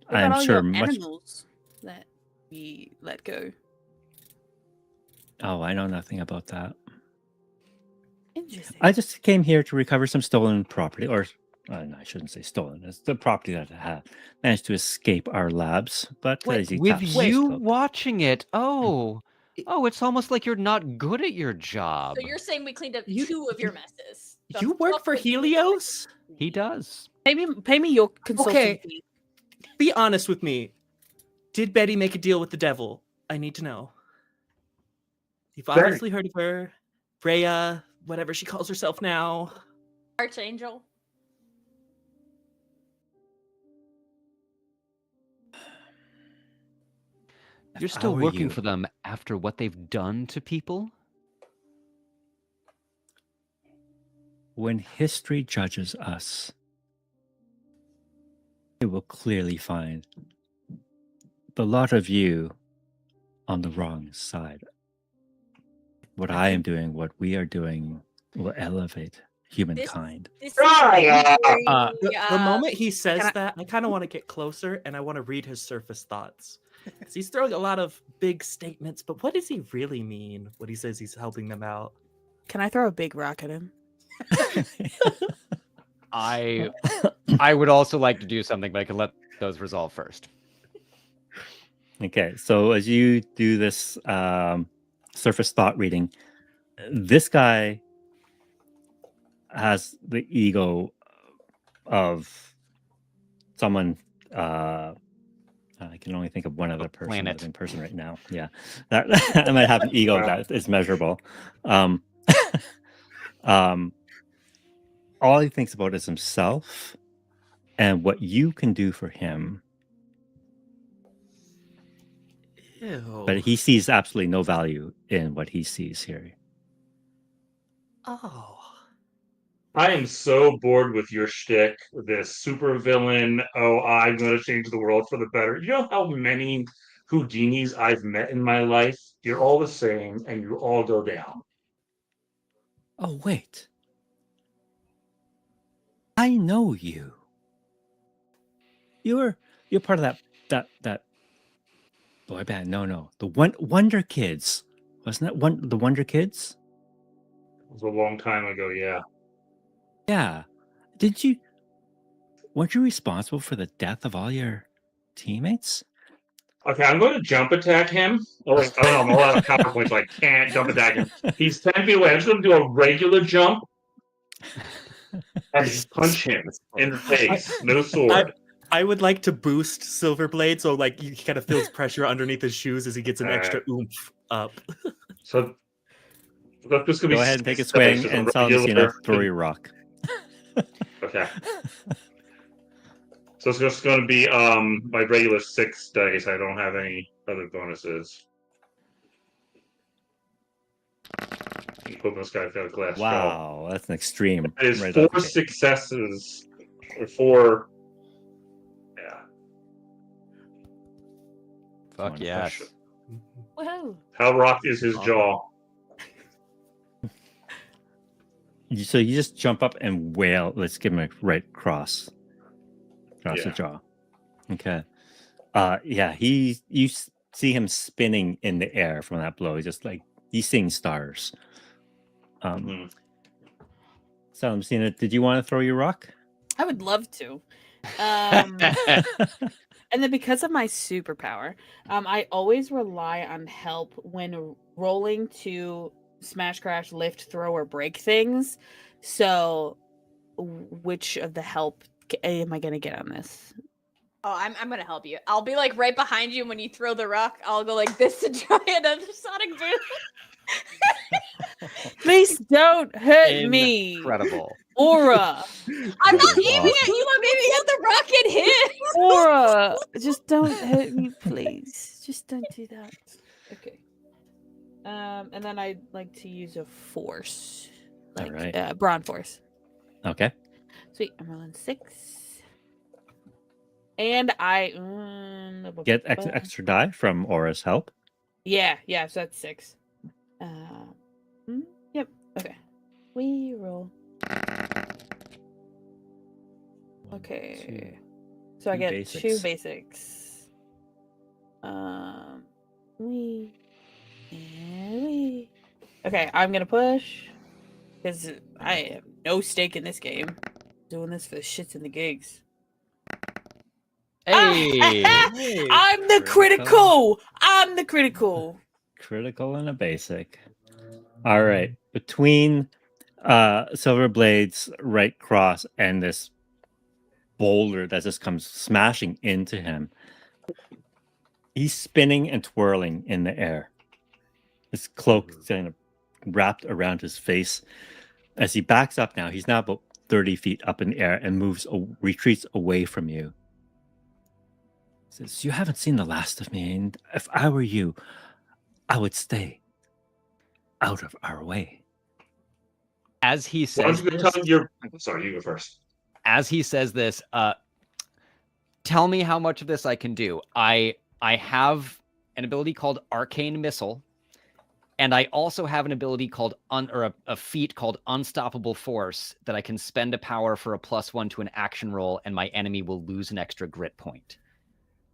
I'm all sure your much. animals that we let go. Oh, I know nothing about that. Interesting. I just came here to recover some stolen property, or no, I shouldn't say stolen. It's the property that had managed to escape our labs. But Wait, as you With tap- you Wait, watching it, oh, it's almost like you're not good at your job. So you're saying we cleaned up You- 2 of your messes. The You work fuck for was you- Helios? He does. Pay me your consulting Okay. fee. Be honest with me. Did Betty make a deal with the devil? I need to know. You've Betty. obviously heard of her. Freya, whatever she calls herself now. Archangel. You're How still are working you? for them after what they've done to people? When history judges us, it will clearly find the lot of you on the wrong side. What I am doing, what we are doing, will elevate humankind. This is Ah, very, The moment he says Can I- that, I kind of want to get closer and I want to read his surface thoughts. 'Cause he's throwing a lot of big statements, but what does he really mean when he says he's helping them out? Can I throw a big rock at him? I would also like to do something, but I can let those resolve first. Okay, so as you do this surface thought reading, this guy has the ego of someone. I can only think of one other person, planet. living person right now. Yeah, that I might have an ego that is measurable. All he thinks about is himself and what you can do for him. Ew. But he sees absolutely no value in what he sees here. Oh. I am so bored with your shtick, this super villain. Oh, I'm going to change the world for the better. You know how many Houdinis I've met in my life? You're all the same, and you all go down. Oh, wait. I know you. You're part of that boy band. No. The Wonder Kids. Wasn't that the Wonder Kids? It was a long time ago, yeah. Yeah. Weren't you responsible for the death of all your teammates? Okay, I'm going to jump attack him. Oh, wait, oh no, I'm all out of power points, so I can't jump attack him. He's 10 feet away. I'm just going to do a regular jump and just punch him in the face. No sword. I would like to boost Silverblade so like he kind of feels pressure underneath his shoes as he gets an Alright. extra oomph up. So that's just going to be Go ahead and take a 6 swing, dice, just a and Salamacina, regular- throw your rock. Okay. So it's just going to be my regular 6 dice. I don't have any other bonuses. I'm hoping this guy got a glass skull. Wow, that's an extreme. It is right 4 off the gate. successes or 4. Yeah. Fuck Wonderful. yes. Whoa. How rocked is his jaw? So you just jump up and wail. Let's give him a right across the Yeah. jaw. Okay. Yeah, see him spinning in the air from that blow. He's just like he's seeing stars. Mhm. So I'm seeing it. Did you want to throw your rock? I would love to. And then because of my superpower, I always rely on help when rolling to smash, crash, lift, throw, or break things. So, which of the help am I gonna get on this? Oh, I'm gonna help you. I'll be like right behind you, and when you throw the rock, I'll go like this to try another sonic boom. Please don't hurt me, Incredible. Aura. I'm not That is aiming at you. I'm aiming at the rock and hit. Aura, just don't hurt me, please. Just don't do that. Okay. And then I'd like to use a force, like Alright. brawn force. Okay. Sweet. I'm rolling 6, and I Get extra die from Aura's help. Yeah. So that's 6. Yep. Okay. We roll. Okay. So I Two get basics. 2 basics. We. Okay, I'm gonna push because I have no stake in this game. Doing this for the shits and the gigs. Hey. I'm the critical. I'm the critical. Critical and a basic. All right. Between Silverblade's right cross and this boulder that just comes smashing into him, he's spinning and twirling in the air. His cloak kind of wrapped around his face. As he backs up now, he's now about 30 feet up in the air and retreats away from you. He says, "You haven't seen the last of me, and if I were you, I would stay out of our way." As he Why don't says you go this, tell your? Sorry, you go first. as he says this, tell me how much of this I can do. I have an ability called Arcane Missile, and I also have an ability called a feat called Unstoppable Force that I can spend a power for a +1 to an action roll, and my enemy will lose an extra grit point.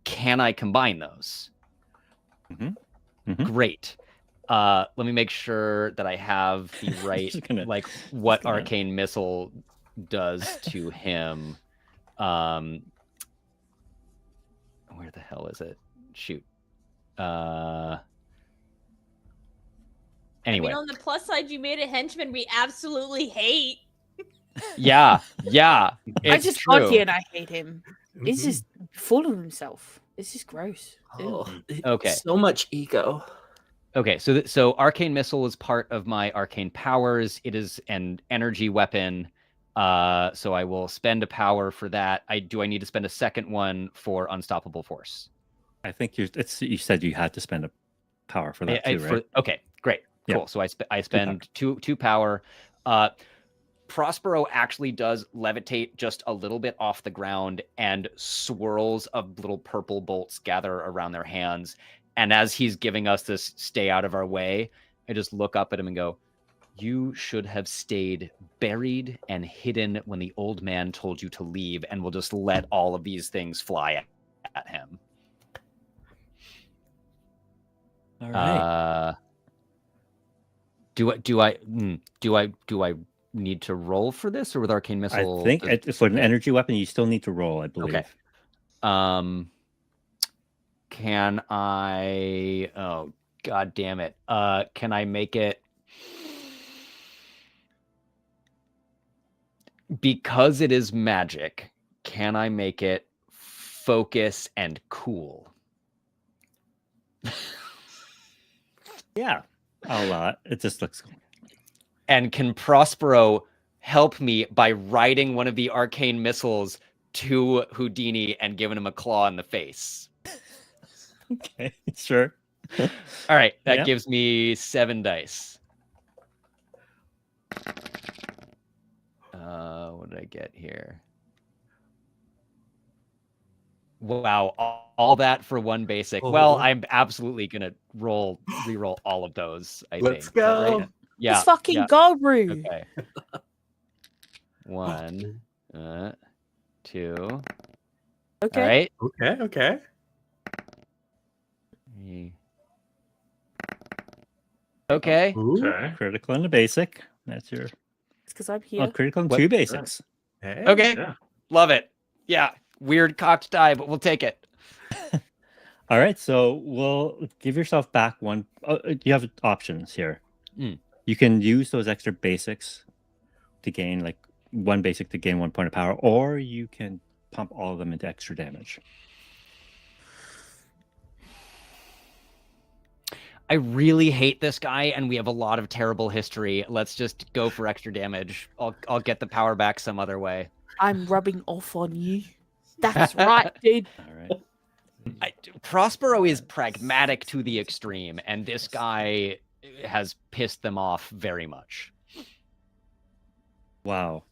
Can I combine those? Great. Let me make sure that I have the right, like what Arcane Missile does to him. Where the hell is it? Shoot. Anyway. I mean, on the plus side, you made a henchman we absolutely hate. Yeah. I just true. talk here and I hate him. He's just full of himself. It's just gross. Okay. So much ego. Okay, so Arcane Missile is part of my arcane powers. It is an energy weapon, so I will spend a power for that. Do I need to spend a second one for Unstoppable Force? I think you said you had to spend a power for that too, right? Okay, great, cool. Yeah. So I spend two power. Prospero actually does levitate just a little bit off the ground, and swirls of little purple bolts gather around their hands. And as he's giving us this stay out of our way, I just look up at him and go, "You should have stayed buried and hidden when the old man told you to leave, and we'll just let all of these things fly at him." All right. Do I need to roll for this, or with Arcane Missile? I think for an energy weapon, you still need to roll, I believe. Okay. Can I? Oh, God damn it! Can I make it? Because it is magic, can I make it focus and cool? Yeah, I'll it just looks cool. And can Prospero help me by riding one of the arcane missiles to Houdini and giving him a claw in the face? Okay, sure. All right, that gives me 7 dice. What did I get here? Wow, all that for 1 basic. Oh. Well, I'm absolutely gonna re-roll all of those. I think. Let's go. Right? Yeah. Let's fucking go, Roo. Okay. 1, 2. Okay. All right. Okay. 3. Okay. Ooh. Okay. Critical and a basic. That's your It's because I'm here. critical and What- 2 basics. Hey. Okay. Yeah. Love it. Yeah. Weird cocked die, but we'll take it. All right, so we'll give yourself back one. You have options here. Mm. You can use those extra basics to gain like 1 basic to gain 1 point of power, or you can pump all of them into extra damage. I really hate this guy, and we have a lot of terrible history. Let's just go for extra damage. I'll get the power back some other way. I'm rubbing off on you. That's right, dude. All right. Prospero is pragmatic to the extreme, and this guy has pissed them off very much. Wow.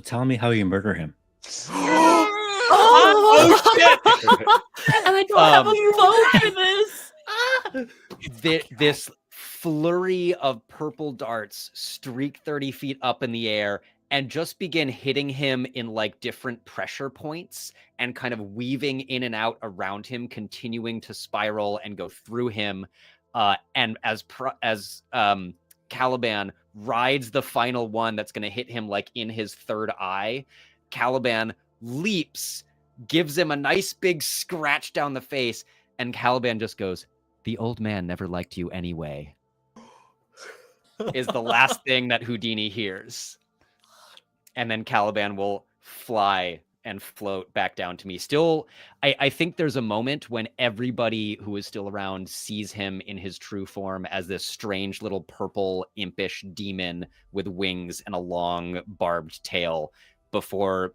Tell me how you murder him. Oh, shit! and I don't have a phone for this. This flurry of purple darts streak 30 feet up in the air and just begin hitting him in like different pressure points and kind of weaving in and out around him, continuing to spiral and go through him. And as Caliban rides the final one that's going to hit him like in his third eye, Caliban leaps, gives him a nice big scratch down the face, and Caliban just goes, "The old man never liked you anyway," is the last thing that Houdini hears. And then Caliban will fly and float back down to me. Still, I think there's a moment when everybody who is still around sees him in his true form as this strange little purple impish demon with wings and a long barbed tail before,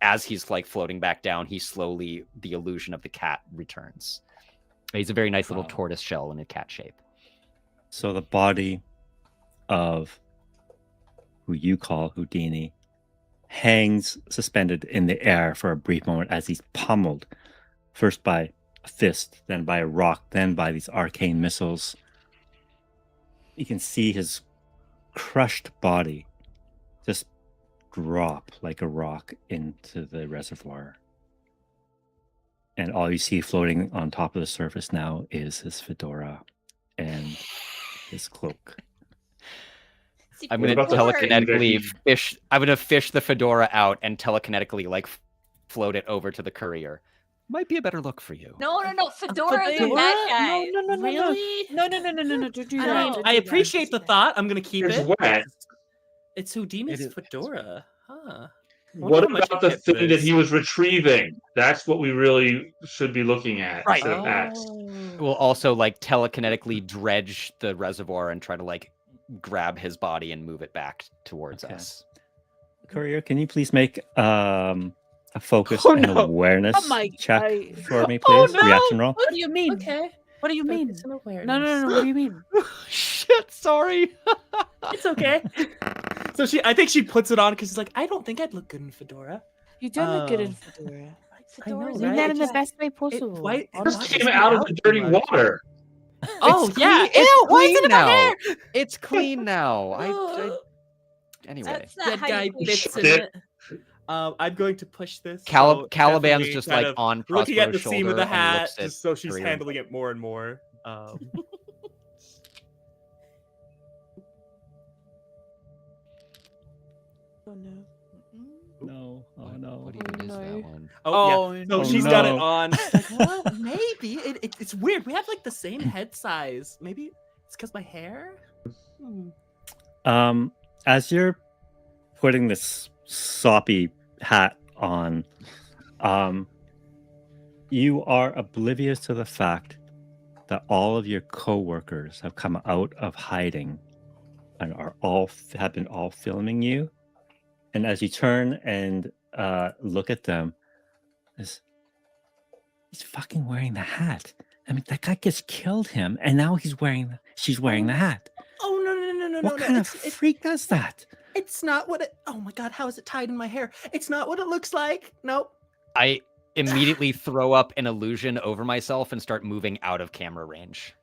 as he's like floating back down, the illusion of the cat returns. He's a very nice little tortoise shell in a cat shape. So the body of who you call Houdini hangs suspended in the air for a brief moment as he's pummeled, first by a fist, then by a rock, then by these arcane missiles. You can see his crushed body just drop like a rock into the reservoir. And all you see floating on top of the surface now is his fedora and his cloak. I'm What going to about the telekinetically thing fish. I'm going to fish the fedora out and telekinetically like float it over to the courier. Might be a better look for you. No. Fedora is a bad guy. No. Really? No. Don't do I that. mean, Don't I do that. appreciate the thought. I'm gonna keep It's it. wet. It's Houdini's It is. fedora. Huh. What How much about you the get for thing that this? he was retrieving? That's what we really should be looking at. Right. Instead of that. We'll also like telekinetically dredge the reservoir and try to like grab his body and move it back towards Okay. us. Courier, can you please make a focus Oh, and no. awareness Oh my- check I- for me, Oh, please? no. Reaction roll. What do you mean? Okay. What do you mean? Focus and awareness. No. What do you mean? Shit, sorry. It's okay. So I think she puts it on because she's like, I don't think I'd look good in fedora. You don't look good in Oh. fedora. I know, Do right? that in the It best way possible. why- it Just Honestly, came it's out of out the too dirty much. water. Oh It's yeah, clean- it's why is it clean in my now. hair? It's clean now. Anyway. That's not Dead how guy you clean bits bits in in it. it. I'm going to push this. Caliban's definitely just kind like of on looking at Prospero's the seam shoulder of the and hat, looks at just so she's Korea. handling it more and more. Oh no. No. Oh no. What even is no. that one? Oh, yeah. So Oh, she's got it no. on. She's like, well, maybe it's weird. We have like the same head size. Maybe it's because my hair. As you're putting this soppy hat on, you are oblivious to the fact that all of your coworkers have come out of hiding and have been all filming you. And as you turn and look at them, he's fucking wearing the hat. I mean, that guy just killed him, and now she's wearing the hat. Oh no. What kind of freak does that? It's not what it. Oh my god, how is it tied in my hair? It's not what it looks like. Nope. I immediately throw up an illusion over myself and start moving out of camera range.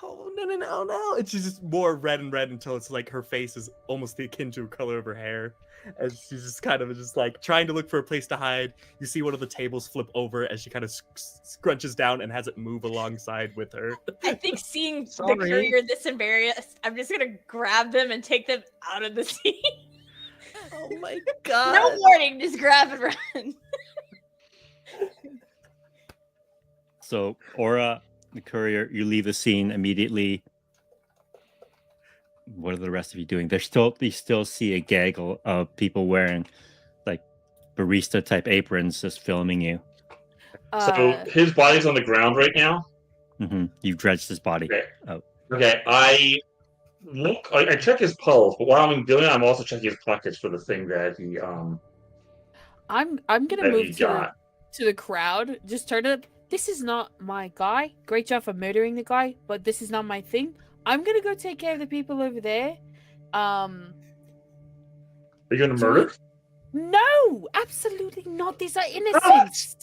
oh no. And she's just more red and red until it's like her face is almost akin to the color of her hair. And she's just kind of just like trying to look for a place to hide. You see one of the tables flip over as she kind of scrunches down and has it move alongside with her. I think seeing the Sorry. courier this embarrassed, I'm just gonna grab them and take them out of the scene. Oh my god. No warning, just grab and run. So, Aura, the courier, you leave the scene immediately. What are the rest of you doing? You still see a gaggle of people wearing like barista type aprons just filming you. So his body's on the ground right now. You've dredged his body. Okay. Oh. Okay. I check his pulse, but while I'm doing it, I'm also checking his pockets for the thing that he I'm gonna that he move got. to the crowd. Just turn it. This is not my guy. Great job for murdering the guy, but this is not my thing. I'm gonna go take care of the people over there. Are you gonna murder? No, absolutely not. These are innocents.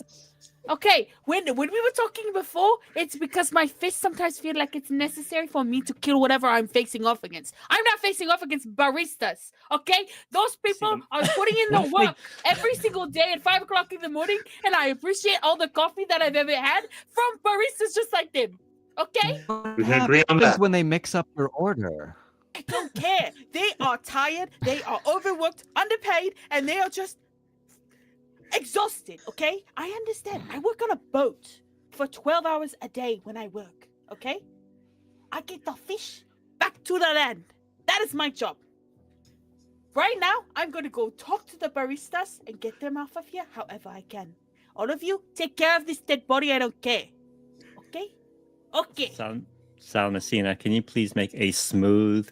Okay, when we were talking before, it's because my fists sometimes feel like it's necessary for me to kill whatever I'm facing off against. I'm not facing off against baristas, okay? Those people are putting in the work every single day at 5 o'clock in the morning, and I appreciate all the coffee that I've ever had from baristas just like them, okay? We can agree on that. When they mix up your order. I don't care. They are tired, they are overworked, underpaid, and they are just exhausted, okay? I understand. I work on a boat for 12 hours a day when I work, okay? I get the fish back to the land. That is my job. Right now, I'm going to go talk to the baristas and get them off of here however I can. All of you, take care of this dead body. I don't care. Okay? Okay. Sal Messina, can you please make a smooth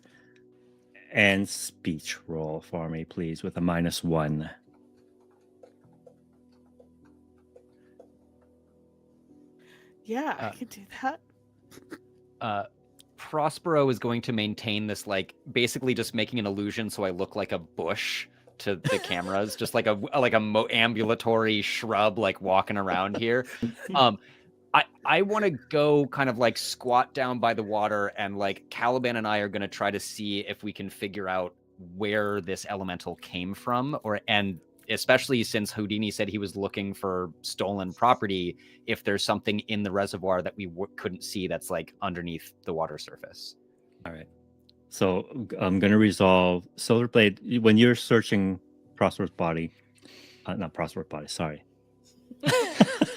and speech roll for me, please, with a -1? Yeah, I can do that. Prospero is going to maintain this, like, basically just making an illusion so I look like a bush to the cameras, just like a ambulatory shrub, like walking around here. I want to go kind of like squat down by the water, and like Caliban and I are going to try to see if we can figure out where this elemental came from, and especially since Houdini said he was looking for stolen property, if there's something in the reservoir that we couldn't see that's like underneath the water surface. All right. So I'm going to resolve Silverblade. When you're searching Prospero's body, not Prospero's body, sorry.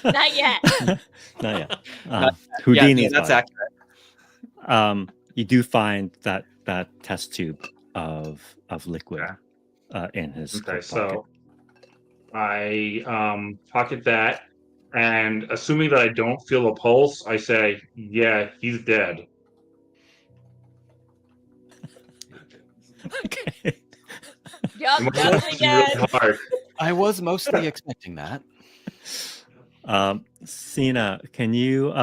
Not yet. Not yet. Houdini's that's body. accurate. You do find that test tube of liquid in his Okay, pocket. so I pocket that, and assuming that I don't feel a pulse, I say, "Yeah, he's dead." Okay. Yup, You must definitely have really dead. hard. I was mostly expecting that. Sina, can you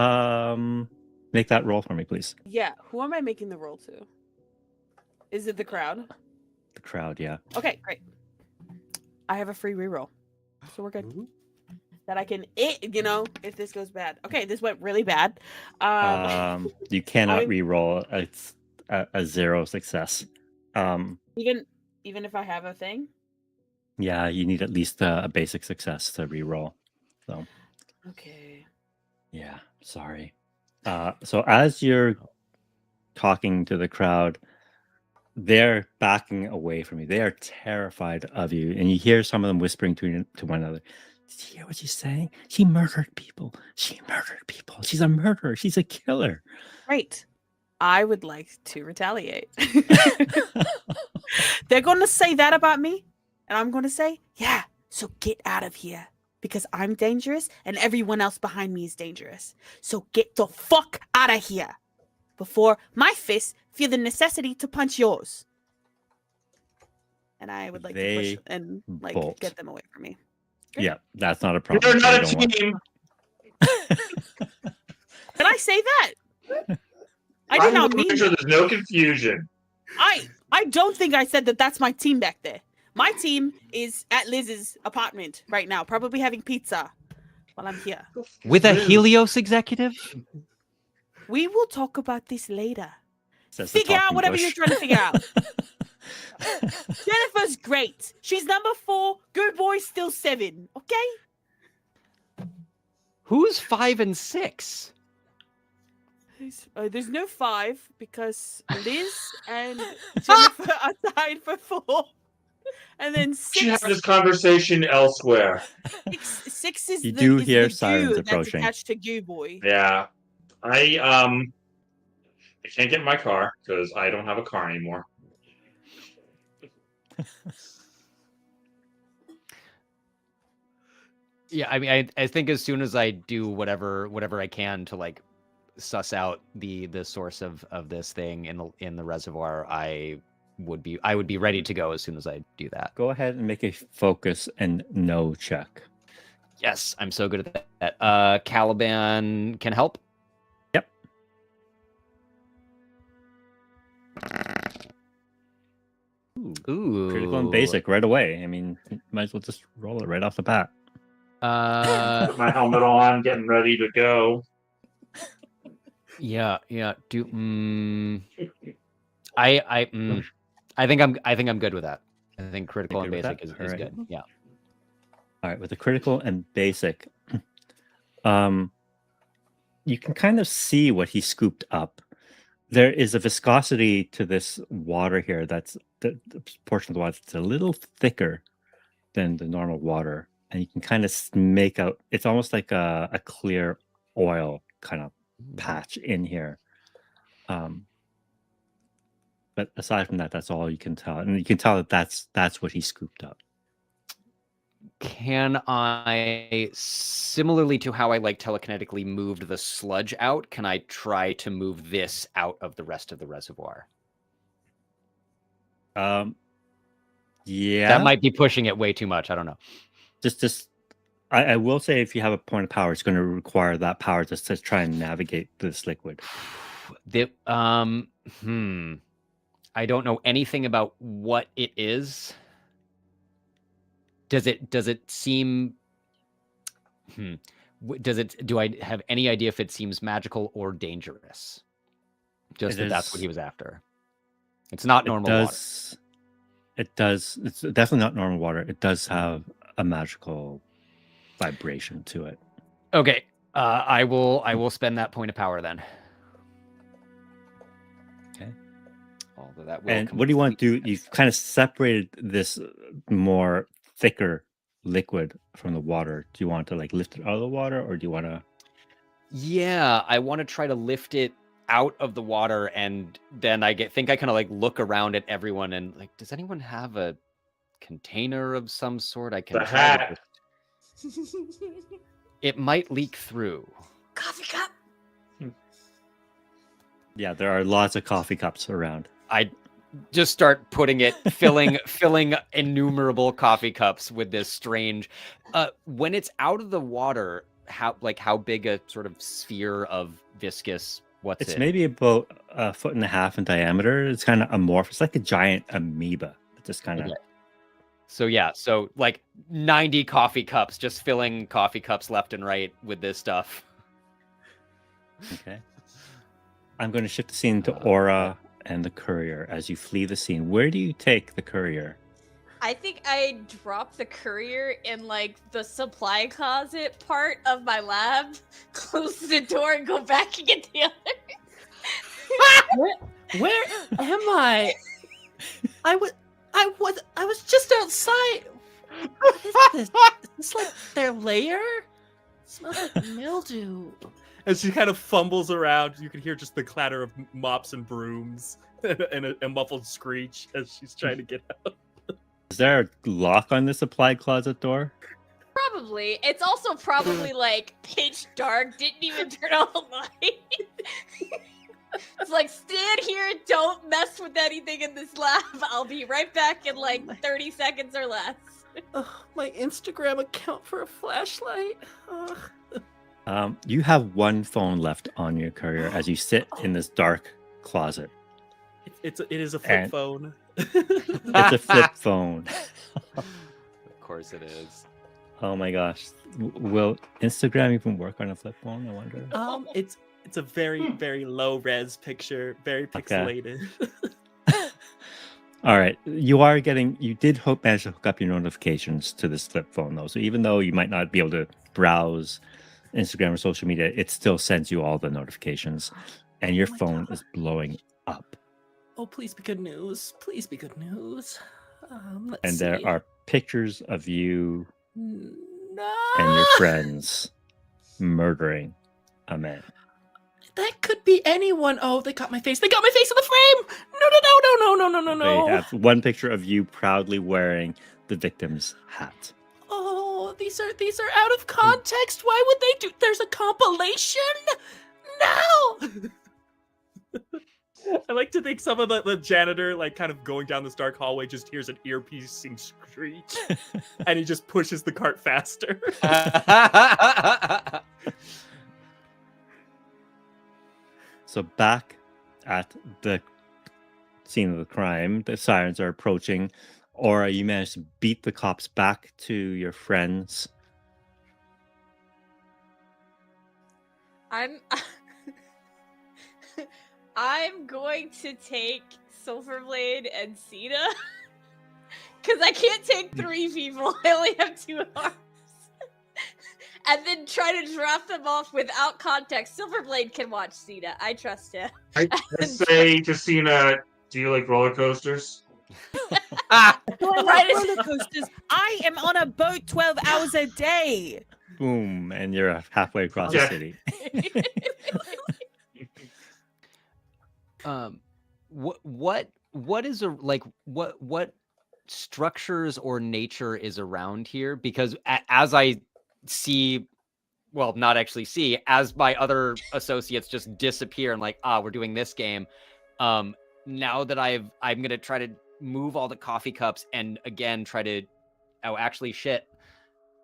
make that roll for me, please? Yeah, who am I making the roll to? Is it the crowd? The crowd, yeah. Okay, great. I have a free reroll, so we're good. That I can, if this goes bad. Okay, this went really bad. You cannot I'm- re-roll. It's a 0 success. Even if I have a thing. Yeah, you need at least a basic success to re-roll. So Okay. yeah, sorry. So as you're talking to the crowd, they're backing away from you. They are terrified of you, and you hear some of them whispering to one another. Did you hear what she's saying? She murdered people. She murdered people. She's a murderer. She's a killer. Great. I would like to retaliate. They're going to say that about me, and I'm going to say, yeah, so get out of here. Because I'm dangerous, and everyone else behind me is dangerous. So get the fuck out of here before my fists feel the necessity to punch yours. And I would like to push and like bolt. get them away from me. Yeah, that's not a problem. You're not They a don't want- team. Did I say that? I did I'm not gonna mean make sure that. there's no confusion. I don't think I said that that's my team back there. My team is at Liz's apartment right now, probably having pizza while I'm here. With a Helios executive? We will talk about this later. Says the Figure out talking whatever bush. you're trying to figure out. Jennifer's great. She's number 4. Good boy's still 7. Okay. Who's 5 and 6? There's no 5 because Liz and Jennifer are tied for 4. And then Should have 6, this conversation elsewhere. 6 is You the, do is hear the sirens goo that's approaching. attached to Goo Boy. Yeah. I can't get in my car because I don't have a car anymore. Yeah, I mean, I think as soon as I do whatever I can to like suss out the source of this thing in the reservoir, I would be ready to go as soon as I do that. Go ahead and make a focus and no check. Yes, I'm so good at that. Caliban can help. Yep. Ooh. Critical and basic right away. I mean, might as well just roll it right off the bat. Put my helmet on, getting ready to go. Yeah. I think I'm good with that. I think critical and good with basic that? is Alright. good. Yeah. All right, with the critical and basic, you can kind of see what he scooped up. There is a viscosity to this water here that's the portion of the water that's a little thicker than the normal water. And you can kind of make out, it's almost like a clear oil kind of patch in here. But aside from that, that's all you can tell. And you can tell that that's what he scooped up. Can I, similarly to how I like telekinetically moved the sludge out, can I try to move this out of the rest of the reservoir? Yeah. That might be pushing it way too much. I don't know. Just I will say if you have a point of power, it's going to require that power just to try and navigate this liquid. I don't know anything about what it is. Does it seem do I have any idea if it seems magical or dangerous? Just that's what he was after. It's not normal water. It does. It's definitely not normal water. It does have a magical vibration to it. Okay. I will spend that point of power then. Okay. Although that will And what do you want to do? You've kind of separated this more thicker liquid from the water. Do you want to like lift it out of the water, or do you want to? Yeah, I want to try to lift it out of the water, and then I think I kind of like look around at everyone and like, does anyone have a container of some sort? I can The try hat. it might leak through. Coffee cup. Yeah, there are lots of coffee cups around. I just start putting it, filling innumerable coffee cups with this strange. When it's out of the water, how big a sort of sphere of viscous? What's It's it? maybe about 1.5 feet in diameter. It's kind of amorphous, like a giant amoeba. It just kind of. Okay. So yeah, so like 90 coffee cups, just filling coffee cups left and right with this stuff. Okay. I'm going to shift the scene to Aura and the courier as you flee the scene. Where do you take the courier? I think I drop the courier in like the supply closet part of my lab, close the door, and go back and get the other. Where am I? I was just outside. What is this? Is this like their lair? It smells like mildew. As she kind of fumbles around, you can hear just the clatter of mops and brooms and a muffled screech as she's trying to get out. Is there a lock on the supply closet door? Probably. It's also probably like pitch dark. Didn't even turn on the light. It's like, stand here, don't mess with anything in this lab. I'll be right back in like 30 seconds or less. My Instagram account for a flashlight. You have one phone left on your courier as you sit in this dark closet. It is a flip And- phone. It's a flip phone. Of course it is. Oh my gosh. Will Instagram even work on a flip phone? I wonder. It's a very, very low res picture, very Okay. pixelated. All right. You did manage to hook up your notifications to this flip phone, though. So even though you might not be able to browse Instagram or social media, it still sends you all the notifications. And your Oh my phone God. is blowing up. Oh, please be good news. Please be good news. Let's And see. there are pictures of you No. and your friends murdering a man. That could be anyone. Oh, they got my face. They got my face in the frame. No. They have one picture of you proudly wearing the victim's hat. Oh, these are out of context. Why would they do? There's a compilation. No. I like to think some of the janitor, like, kind of going down this dark hallway, just hears an ear-piercing screech, and he just pushes the cart faster. So back at the scene of the crime, the sirens are approaching. Aura, you managed to beat the cops back to your friends. I'm going to take Silverblade and Sita because I can't take 3 people. I only have 2 arms. And then try to drop them off without context. Silverblade can watch Sita. I trust him. I say to Cena, do you like roller coasters? Do I like Right. roller coasters? I am on a boat 12 hours a day. Boom, and you're halfway across Yeah. the city. What is what structures or nature is around here? Because as I see, well, not actually see, as my other associates just disappear and like, we're doing this game. Now that I'm gonna try to move all the coffee cups and again try to, actually shit,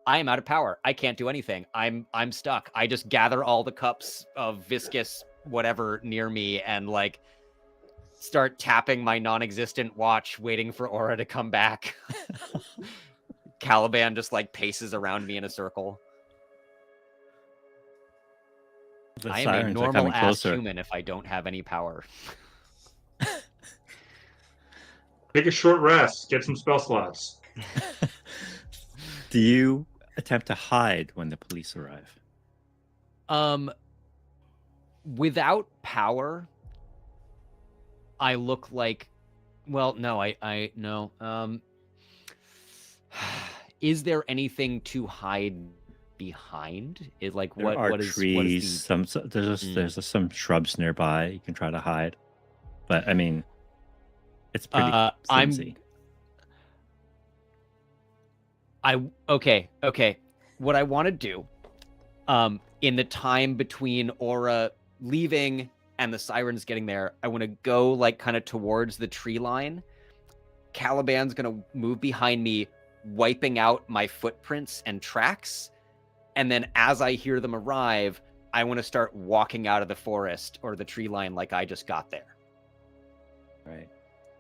I am out of power. I can't do anything. I'm stuck. I just gather all the cups of viscous whatever near me and like start tapping my non-existent watch, waiting for Aura to come back. Caliban just like paces around me in a circle. The I am a sirens are normal coming ass closer. human if I don't have any power. Take a short rest. Get some spell slots. Do you attempt to hide when the police arrive? Without power, I look like, well, no, I no. Is there anything to hide behind? Is like There are what is trees. There's some shrubs nearby. You can try to hide, but I mean, it's pretty flimsy. Okay. What I want to do, in the time between Aura leaving and the sirens getting there, I want to go like kind of towards the tree line. Caliban's gonna move behind me, wiping out my footprints and tracks. And then as I hear them arrive, I want to start walking out of the forest or the tree line like I just got there. Right.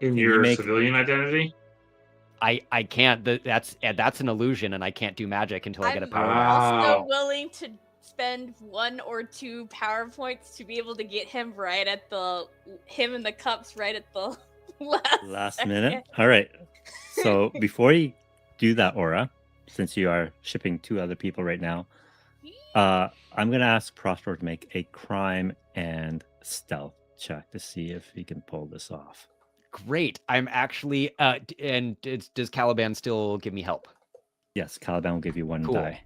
In you your make- civilian identity? I can't. That's an illusion, and I can't do magic until I get a I'm power. also Wow. willing to spend 1 or 2 power points to be able to get him him and the cups right at the Last second. minute. All right. So before you do that, Aura, since you are shipping 2 other people right now, I'm gonna ask Prospero to make a crime and stealth check to see if he can pull this off. Great. I'm actually. Does Caliban still give me help? Yes, Caliban will give you 1 Cool. die.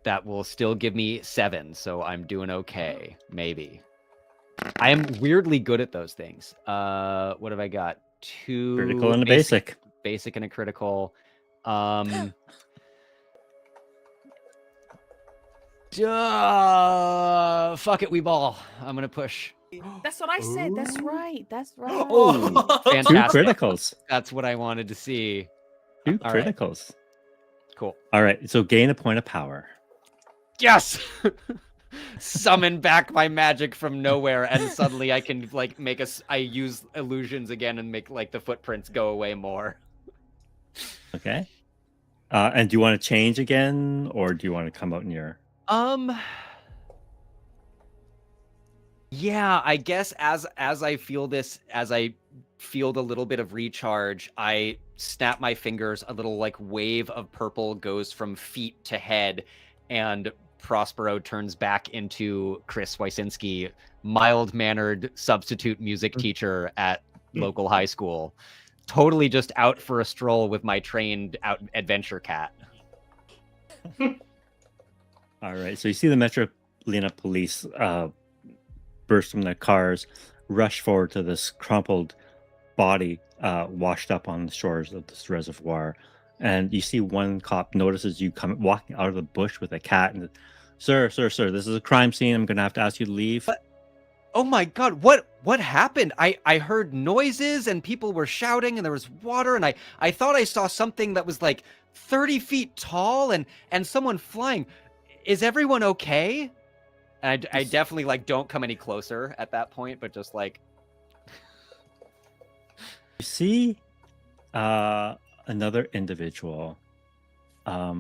That will still give me 7, so I'm doing okay. Maybe. I am weirdly good at those things. What have I got? 2 Critical and a basic. Basic and a critical. Fuck it, we ball. I'm gonna push. That's what I said. That's right. That's right. Oh, 2 fantastic. criticals. That's what I wanted to see. 2 All right. criticals. Cool. All right. So gain a point of power. Yes. Summon back my magic from nowhere, and suddenly I can like I use illusions again and make like the footprints go away more. Okay. And do you want to change again, or do you want to come out in your? Yeah, I guess as I feel this, as I feel the little bit of recharge, I snap my fingers. A little like wave of purple goes from feet to head, and Prospero turns back into Chris Wysinski, mild-mannered substitute music teacher at local high school. Totally just out for a stroll with my trained out adventure cat. All right. So you see the Metrolina police burst from their cars, rush forward to this crumpled body washed up on the shores of this reservoir. And you see one cop notices you come walking out of the bush with a cat and, sir, this is a crime scene. I'm going to have to ask you to leave. But- Oh my god, what happened? I heard noises and people were shouting and there was water and I thought I saw something that was like 30 feet tall and someone flying. Is everyone okay? And I definitely like don't come any closer at that point, but just like You see another individual, a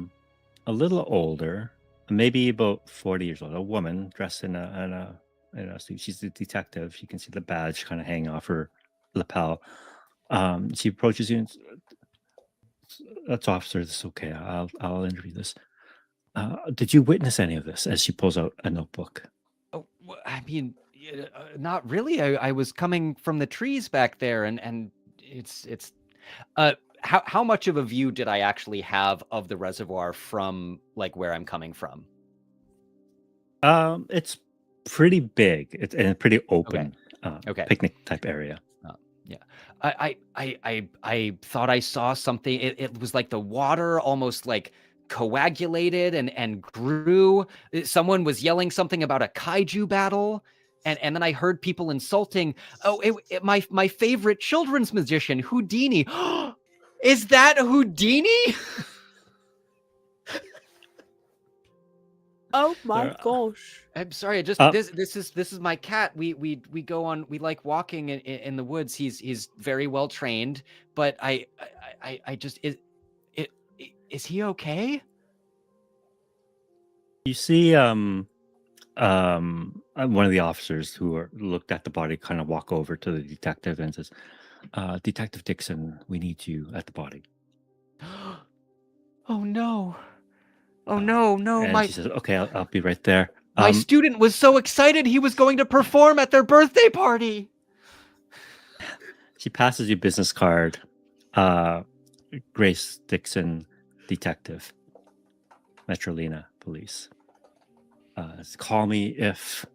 little older, maybe about 40 years old, a woman dressed in a suit. She's a detective. You can see the badge kind of hanging off her lapel. She approaches you and that's officer, this is okay. I'll interview this. Did you witness any of this? As she pulls out a notebook. oh, I mean, not really. I was coming from the trees back there and it's how much of a view did I actually have of the reservoir from like where I'm coming from? It's pretty big. It's and pretty open. Okay. Picnic type area. Yeah. I thought I saw something. It was like the water almost like coagulated and grew. Someone was yelling something about a kaiju battle. And then I heard people insulting. Oh, my favorite children's magician, Houdini. Is that Houdini? Oh my There- gosh. I'm sorry. I just this is my cat. We go on. We like walking in the woods. He's very well trained. But I just is he okay? You see, one of the officers who looked at the body kind of walk over to the detective and says, "Detective Dixon, we need you at the body." Oh no! Oh no! And My she says, "Okay, I'll be right there." my student was so excited he was going to perform at their birthday party. She passes you business card. Grace Dixon, detective, Metrolina Police. Call me if.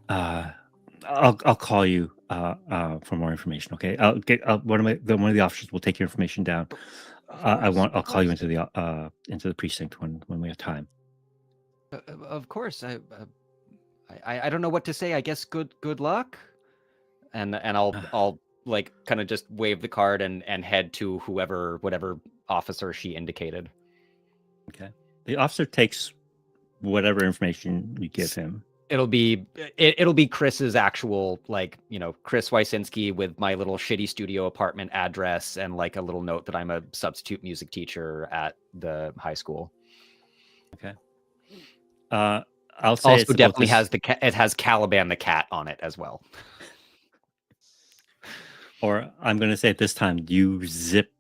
I'll call you for more information. Okay, I'll get one of the officers will take your information down. I'll call you into the precinct when we have time. Of course, I don't know what to say. I guess good luck, and I'll like kind of just wave the card and head to whatever officer she indicated. Okay, the officer takes whatever information you give him. It'll be Chris's actual Chris Wysinski with my little shitty studio apartment address and like a little note that I'm a substitute music teacher at the high school. Okay. I'll say Also it's about definitely this- has it has Caliban the cat on it as well. Or I'm going to say at this time, you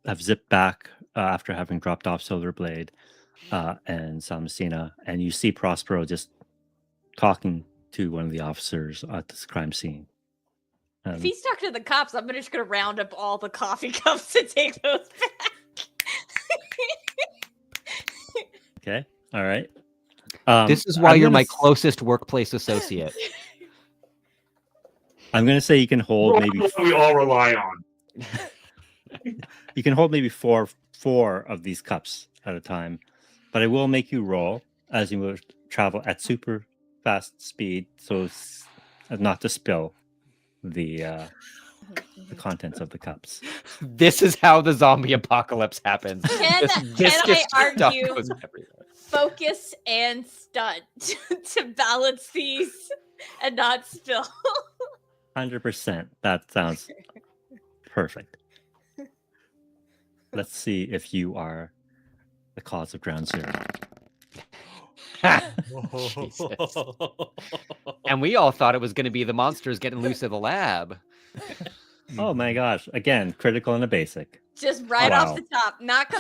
have zipped back after having dropped off Silverblade and Samasina, and you see Prospero just talking to one of the officers at this crime scene. If he's talking to the cops, I'm just gonna round up all the coffee cups and take those back. Okay, all right. This is why I'm you're gonna my s- closest workplace associate. I'm going to say you can hold maybe we all rely on. you can hold maybe four of these cups at a time, but I will make you roll as you will travel at super fast speed, so as not to spill the contents of the cups. This is how the zombie apocalypse happens. Can This I viscous stuff argue goes everywhere. focus and stunt to balance these and not spill? 100%. That sounds perfect. Let's see if you are the cause of ground zero. Jesus. And we all thought it was going to be the monsters getting loose of the lab. Oh my gosh! Again, critical and a basic. Just right Wow. off the top. Not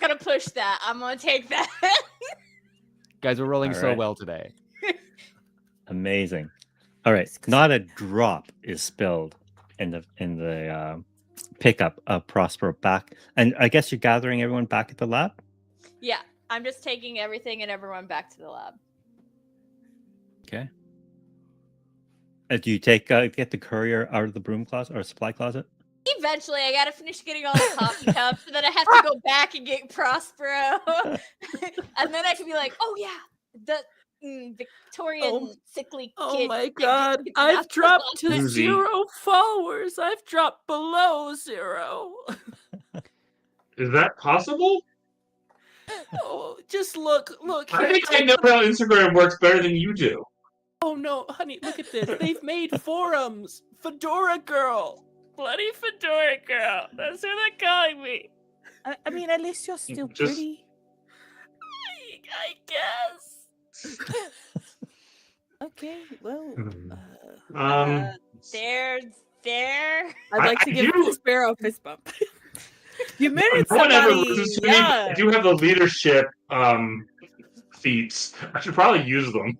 gonna push that. I'm gonna take that. Guys, we're rolling All so right. well today. Amazing. All right, not a drop is spilled in the pickup of Prospero back, and I guess you're gathering everyone back at the lab. Yeah, I'm just taking everything and everyone back to the lab. Okay. Do you get the courier out of the broom closet or supply closet? Eventually, I gotta finish getting all the coffee cups, and then I have to go back and get Prospero, and then I can be like, "Oh yeah, the Victorian sickly kid." Oh my that god, gets I've out the dropped to closet." Susie. 0 followers. I've dropped below 0. Is that possible? Oh, just look. I here, think I take know a- how Instagram works better than you do. Oh no, honey, look at this. They've made forums. Fedora girl. Bloody Fedora girl. That's who they're calling me. I mean, at least you're still Just- pretty. I guess. Okay, well, There. I'd like to I give do- Sparrow a fist bump. you married no one ever somebody. listens to me. Yeah. I do have the leadership feats. I should probably use them.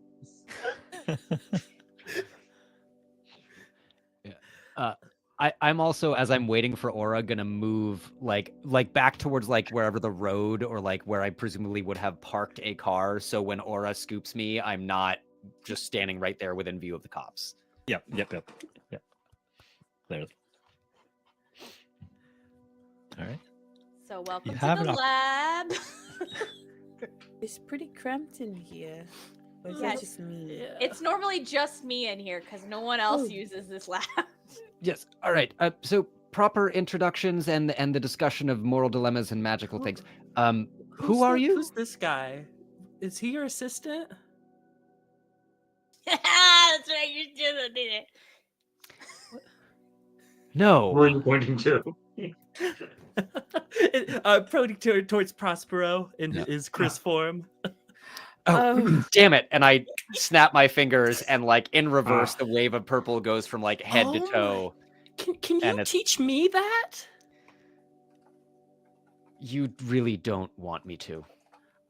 I'm also, as I'm waiting for Aura, gonna move like back towards like wherever the road or like where I presumably would have parked a car. So when Aura scoops me, I'm not just standing right there within view of the cops. Yep. Clearly. All right. So welcome You to have the it up. lab. It's pretty cramped in here. Or is Yeah, that just me? It's normally just me in here because no one else Oh. uses this lab. Yes. All right. So proper introductions and the discussion of moral dilemmas and magical things. Who are you? Who's this guy? Is he your assistant? That's right, you're doing it. No. Where are you pointing to? Pointing towards Prospero in Yeah. his Chris form. Oh, damn it. And I snap my fingers and like in reverse, the wave of purple goes from like head to Oh my- toe. Can And you it's- teach me that? You really don't want me to.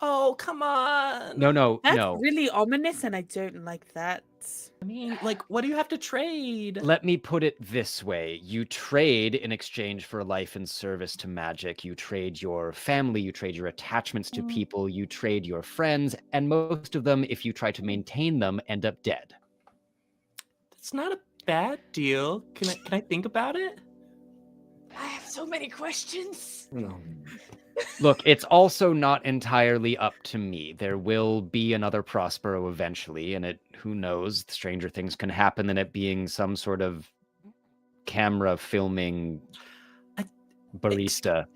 Oh, come on. No. That's really ominous, and I don't like that. I mean, like, what do you have to trade? Let me put it this way. You trade in exchange for life and service to magic. You trade your family, you trade your attachments to people, you trade your friends, and most of them, if you try to maintain them, end up dead. It's not a bad deal. Can I think about it? I have so many questions. Look, it's also not entirely up to me. There will be another Prospero eventually, and who knows, stranger things can happen than it being some sort of camera filming barista.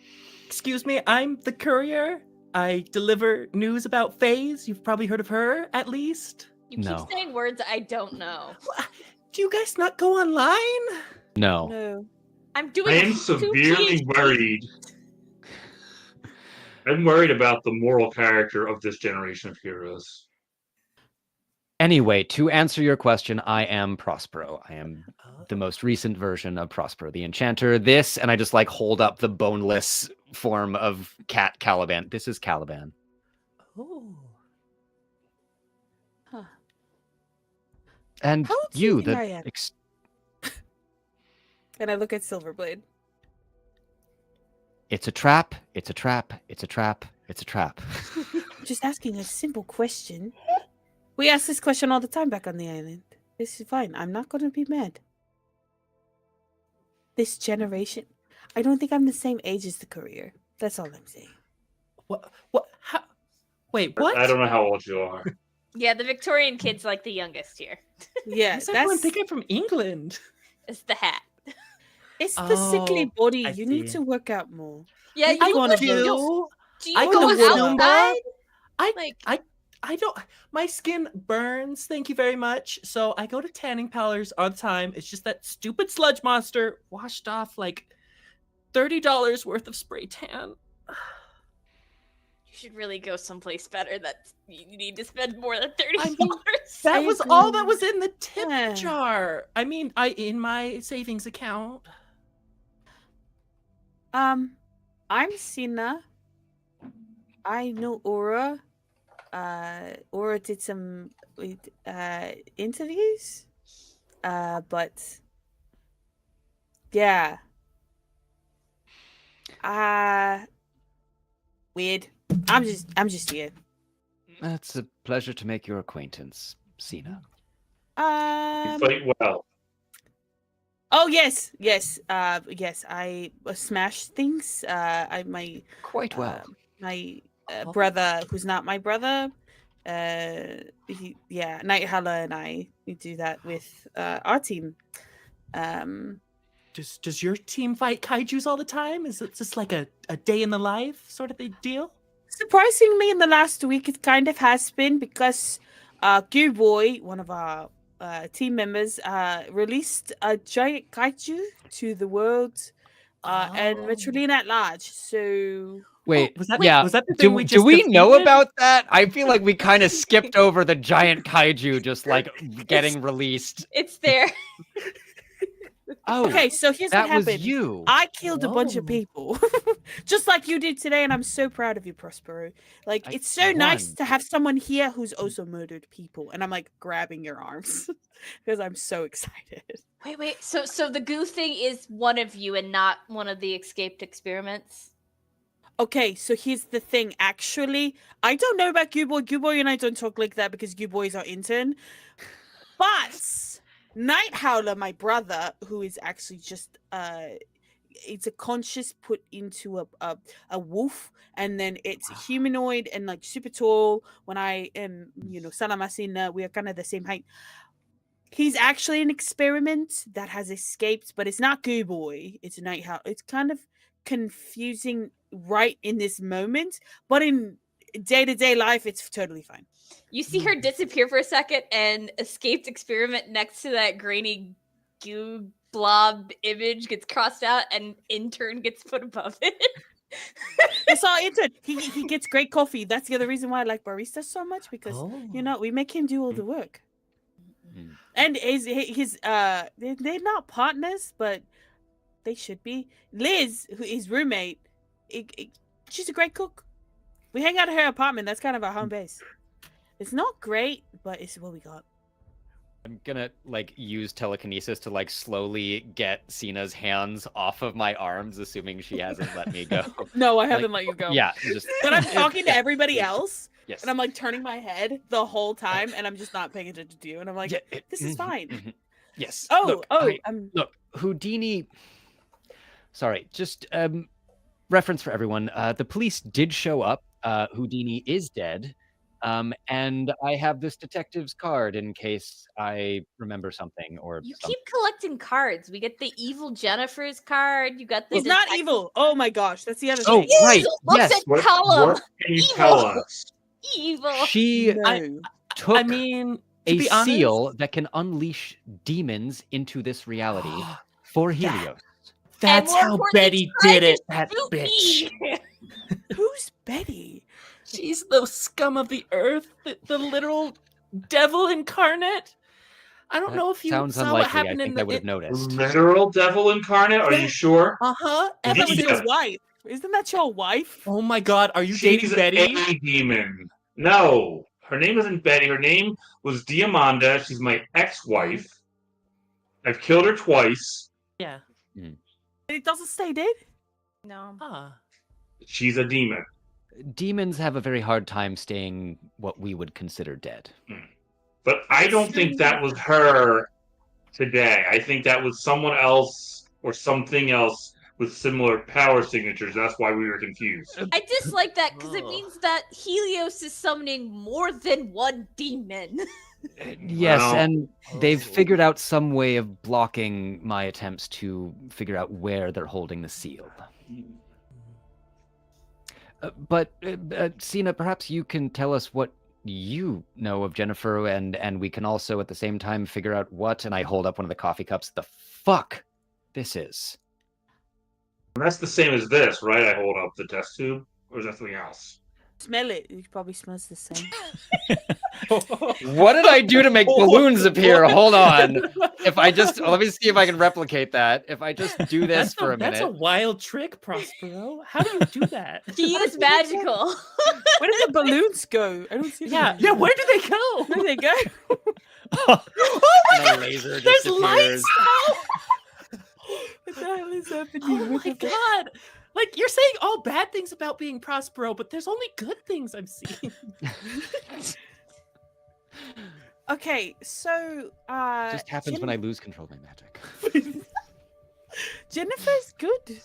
Excuse me, I'm the courier. I deliver news about FaZe. You've probably heard of her, at least. You No. keep saying words I don't know. Do you guys not go online? No. No. I'm doing. I am two severely PhDs. worried. I'm worried about the moral character of this generation of heroes. Anyway, to answer your question, I am Prospero. I am the most recent version of Prospero the Enchanter. This, and I just like hold up the boneless form of Cat Caliban. This is Caliban. Oh. And How old do you, you think I the am? And I look at Silverblade. it's a trap, it's a trap, it's a trap, it's a trap. Just asking a simple question. We ask this question all the time back on the island. This is fine. I'm not going to be mad. This generation, I don't think I'm the same age as the courier. That's all I'm saying. What? How? Wait, what? I don't know how old you are. Yeah, the Victorian kid's like the youngest here. Yeah, Why does everyone that's think I'm from England? It's the hat. it's the sickly Oh, body. I You need see. to work out more. Yeah, I you wanna do. do- Do you I go go to outside? Zumba. I don't. My skin burns. Thank you very much. So I go to tanning parlors all the time. It's just that stupid sludge monster washed off like $30 worth of spray tan. You should really go someplace better. That you need to spend more than $30. I mean, That I was all that agree. was in the tip Yeah. jar. I mean, in my savings account. I'm Sina. I know Aura. Aura did some interviews. But yeah. Weird. I'm just here. It's a pleasure to make your acquaintance, Sina. You fight well. Oh yes. Yes, I smash things. Quite well. My brother, who's not my brother, Night Howler and I we do that with our team. Does your team fight kaijus all the time? Is it just like a day in the life sort of a deal? Surprisingly, in the last week, it kind of has been because Goo Boy, one of our team members, released a giant kaiju to the world and Metrolina at large. So Wait, was that yeah. was that the thing Do we do just we know defeated? about that? I feel like we kind of skipped over the giant kaiju just like getting released. It's there. Oh, okay, so here's that what was happened. you. I killed a bunch of Oh. people, just like you did today, and I'm so proud of you, Prospero. Like, I it's so nice won. to have someone here who's also murdered people, and I'm like grabbing your arms because I'm so excited. Wait. So the goo thing is one of you and not one of the escaped experiments? Okay, so here's the thing. Actually, I don't know about Goo Boy. Goo Boy and I don't talk like that because Goo Boy is our intern. But Night Howler, my brother, who is actually just it's a conscious put into a wolf, and then it's humanoid and like super tall. When I am, Salamasin, we are kind of the same height. He's actually an experiment that has escaped, but it's not Goo Boy. It's Night Howler. It's kind of confusing right in this moment, but in day-to-day life, it's totally fine. You see her disappear for a second, and escaped experiment next to that grainy goo blob image gets crossed out, and intern gets put above it. That's our intern. He gets great coffee. That's the other reason why I like baristas so much, because we make him do all the work. Mm. And they're not partners, but they should be. Liz, who his roommate, she's a great cook. We hang out at her apartment. That's kind of our home base. It's not great, but it's what we got. I'm gonna like use telekinesis to like slowly get Sina's hands off of my arms, assuming she hasn't let me go. No, I haven't let you go. Yeah, just But I'm talking to everybody else, yes. and I'm like turning my head the whole time, and I'm just not paying attention to you. And I'm like, Yeah, this is fine. Yes. Oh, Look, I'm look, Houdini. Sorry, just reference for everyone. The police did show up. Houdini is dead. And I have this detective's card in case I remember something or You something. keep collecting cards. We get the evil Jennifer's card. You got the He's not detective- evil. Oh my gosh, that's the other Oh, thing. right. Look Yes. at What, Callum. what can you tell Evil. us? Evil. She No. took I mean, to a be honest, seal that can unleash demons into this reality for Helios. that's more how importantly, Betty tried did to it. That shoot bitch. me. Who's Betty? She's the scum of the earth, the literal devil incarnate. I don't That know if you sounds saw what unlikely. I happened in think I would have the. noticed. Literal devil incarnate? Are you sure? Uh-huh. That was Yeah. your wife. Isn't that your wife? Oh my god, are you She's dating Betty? a demon. No, her name isn't Betty. Her name was Diamanda. She's my ex-wife. I've killed her twice. Yeah. It doesn't stay dead. No. Ah. She's a demon. Demons have a very hard time staying what we would consider dead. But I don't think that was her today. I think that was someone else or something else with similar power signatures. That's why we were confused. I dislike that because it Ugh. means that Helios is summoning more than one demon. Yes, Well- and they've Oh. figured out some way of blocking my attempts to figure out where they're holding the seal. But Sina, perhaps you can tell us what you know of Jennifer, and we can also at the same time figure out what, and I hold up one of the coffee cups, the fuck this is. And that's the same as this, right? I hold up the test tube, or is that something else? Smell it. It probably smells the same. What did I do to make balloons appear? Hold on. If I just let me see if I can replicate that. If I just do this for a That's a minute. wild trick, Prospero. How do you do that? He is magical. Where did the balloons go? I don't see them. Yeah. Where do they go? Where did they go? And a laser just There's lights appears. now. What the hell is happening? Oh What my the fuck? god! Like you're saying all bad things about being Prospero, but there's only good things I'm seeing. Okay, so Just happens when I lose control of my magic. Jennifer's good.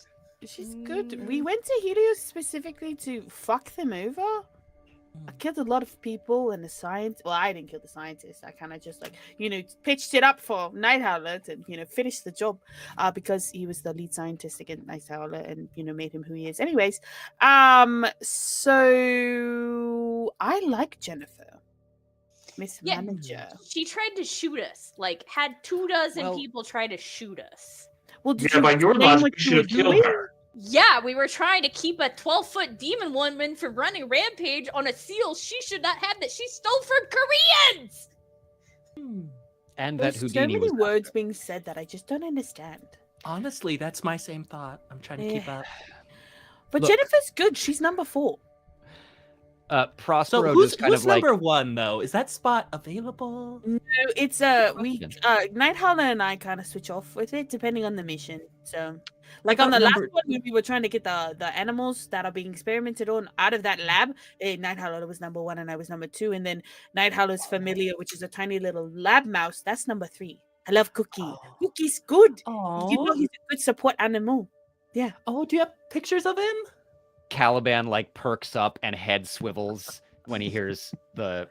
She's good. We went to Helios specifically to fuck them over. I killed a lot of people and the science. Well, I didn't kill the scientist. I kind of just like, pitched it up for Night Howler to, finish the job because he was the lead scientist against Night Howler and, made him who he is. Anyways, so I like Jennifer, Miss Yeah. Manager. She tried to shoot us. Like, had 24 Well- people try to shoot us. Well, did Yeah, you by your explain logic, what you you should were have killed doing? her. Yeah, we were trying to keep a 12-foot demon woman from running rampage on a seal she should not have that she stole from Koreans. And that There's so Houdini many was words being said that I just don't understand. Honestly, that's my same thought. I'm trying to keep up. But Look. Jennifer's good. She's number 4. So Prospero who's just kind of like number 1 though? Is that spot available? No, it's Night Howler and I kind of switch off with it depending on the mission. So, like on the last number- one, when we were trying to get the animals that are being experimented on out of that lab, Night Howler was number 1 and I was number 2, and then Night Howler's familiar, which is a tiny little lab mouse, that's number 3. I love Cookie. Oh. Cookie's good. Oh, He's a good support animal. oh, do you have pictures of him? Caliban like perks up and head swivels when he hears the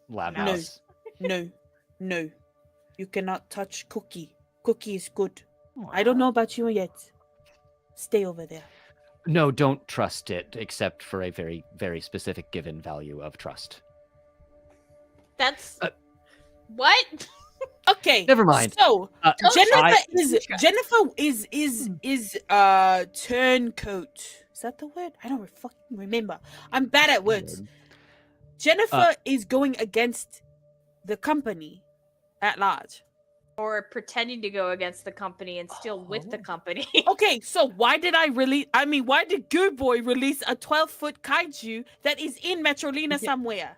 lab No. mouse. No, you cannot touch Cookie. Cookie is good. I don't know about you yet. Stay over there. No, don't trust it, except for a very, very specific given value of trust. That's Uh, what? Okay, Never mind. So Don't Jennifer is turncoat. Is that the word? I don't fucking remember. I'm bad at words. Jennifer is going against the company at large. Or pretending to go against the company and still with the company. Okay, so why did why did Goo Boy release a 12-foot kaiju that is in Metrolina somewhere?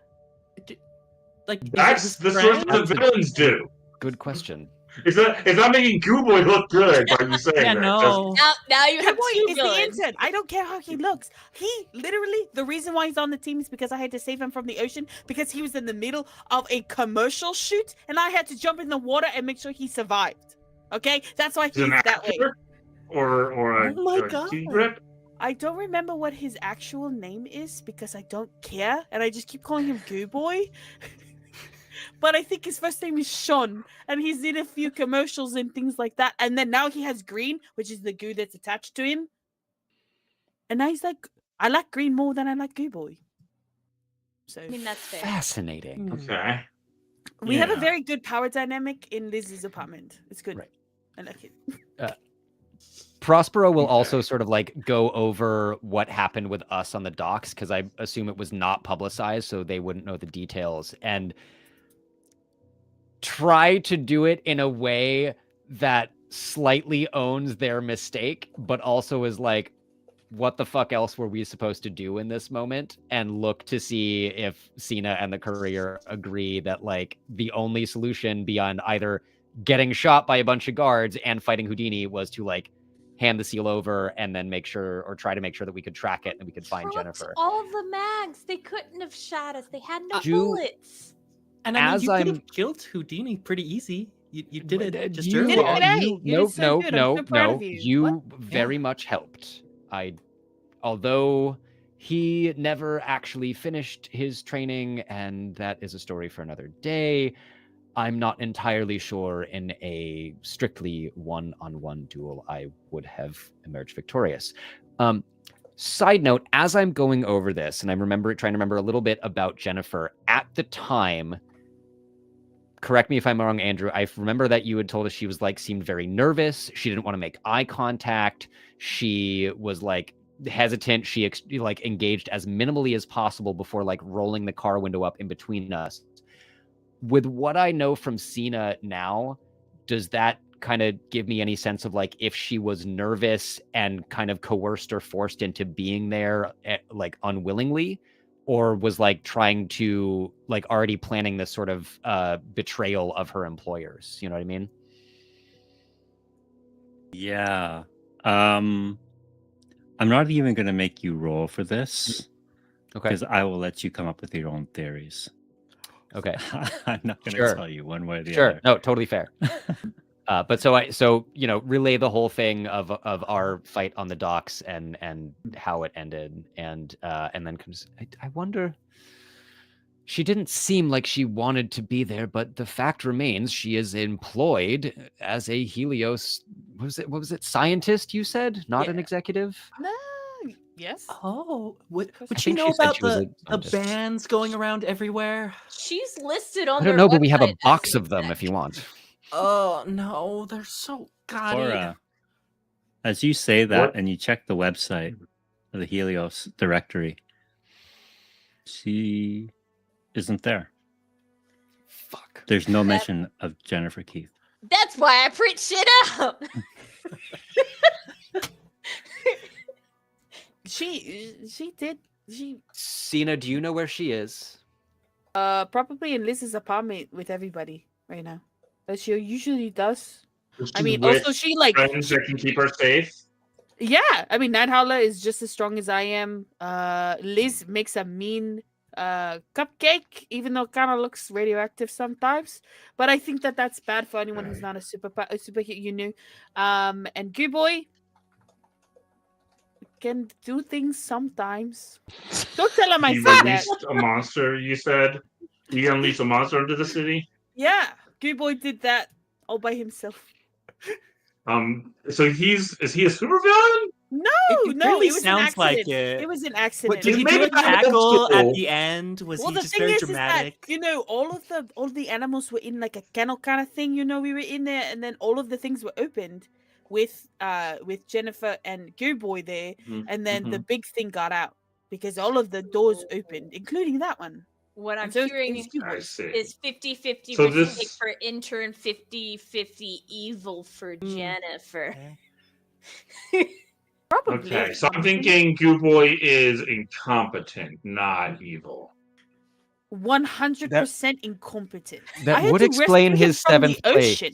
Like is it That's his the friend? sort of the villains do. Good question. It's not making Goo Boy look good by you saying Yeah, that. no. now you Goo have Boy 2 is the villains. intern. I don't care how he looks. He literally, the reason why he's on the team is because I had to save him from the ocean because he was in the middle of a commercial shoot and I had to jump in the water and make sure he survived. Okay? That's why Is he's it an that way. actor? Or a, Oh my a God. secret? I don't remember what his actual name is because I don't care and I just keep calling him Goo Boy. But I think his first name is Sean, and he's in a few commercials and things like that. And then now he has Green, which is the goo that's attached to him. And now he's like, I like Green more than I like Goo Boy. So I mean, that's fair. Fascinating. Okay. we have a Yeah. very good power dynamic in Liz's apartment. It's good. Right. I like it. Prospero will Okay. also sort of like go over what happened with us on the docks because I assume it was not publicized, so they wouldn't know the details, and try to do it in a way that slightly owns their mistake, but also is like, what the fuck else were we supposed to do in this moment? And look to see if Cena and the courier agree that like the only solution beyond either getting shot by a bunch of guards and fighting Houdini was to like hand the seal over and then make sure or try to make sure that we could track it and we could find Dropped Jennifer. all the mags. They couldn't have shot us. They had no Ju- bullets. And I mean, As you could I'm- have killed Houdini pretty easy. You did it just you, did it earlier. today. you- You no, did so no, good. I'm no, so proud no. of you. You What? very much helped. Although he never actually finished his training, and that is a story for another day. I'm not entirely sure in a strictly one-on-one duel I would have emerged victorious. Side note, as I'm going over this, and I'm trying to remember a little bit about Jennifer, at the time, correct me if I'm wrong, Andrew, I remember that you had told us she was like, seemed very nervous. She didn't want to make eye contact. She was like hesitant. She like engaged as minimally as possible before like rolling the car window up in between us. With what I know from Cena now, does that kind of give me any sense of like if she was nervous and kind of coerced or forced into being there like unwillingly, or was like trying to like already planning this sort of betrayal of her employers? You know what I mean? Yeah. I'm not even going to make you roll for this Okay. because I will let you come up with your own theories. Okay. I'm not going to Sure. tell you one way or the Sure. other. No, totally fair. But so you know, relay the whole thing of our fight on the docks and how it ended, and then comes. I wonder. She didn't seem like she wanted to be there, but the fact remains she is employed as a Helios. What was it? Scientist? You said, not an Yeah. executive. No. Yes. Oh, would I she think know she said about she was a the scientist. bands going around everywhere? She's listed on I their don't know, but we have a website as box an of them if you exec. want. Oh no, they're so gaudy. Cora, as you say that What? and you check the website of the Helios directory, she isn't there. Fuck. There's no mention of Jennifer Keith. That's why I print shit out. She did. She Cena, do you know where she is? probably in Liz's apartment with everybody right now. As she usually does. She's I mean, with also she like friends that can keep her safe. yeah. I mean, Night Howler is just as strong as I am. Liz makes a mean cupcake, even though it kind of looks radioactive sometimes. But I think that that's bad for anyone who's not a superhero, you know. And Goo Boy can do things sometimes. Don't tell him I He said that. released a monster. You said he unleashed a monster into the city. Yeah, Goo Boy did that all by himself. So is he a supervillain? No, It no, really it was sounds an like accident. it. It was an What, accident. did he Maybe do a not old cackle at school. the end? Was Well, he the just thing very is dramatic? that, you know, all the animals were in like a kennel kind of thing. You know, we were in there, and then all of the things were opened with Jennifer and Goo Boy there, and then the big thing got out because all of the doors opened, including that one. What I'm And so it hearing was Goo Boy. I see. is 50-50 So mistake this- for intern, 50-50 evil for Jennifer. Probably. Okay, so I'm thinking Goo Boy is incompetent, not evil. 100% incompetent. That I had would to explain rescue him his from the 7th place. ocean.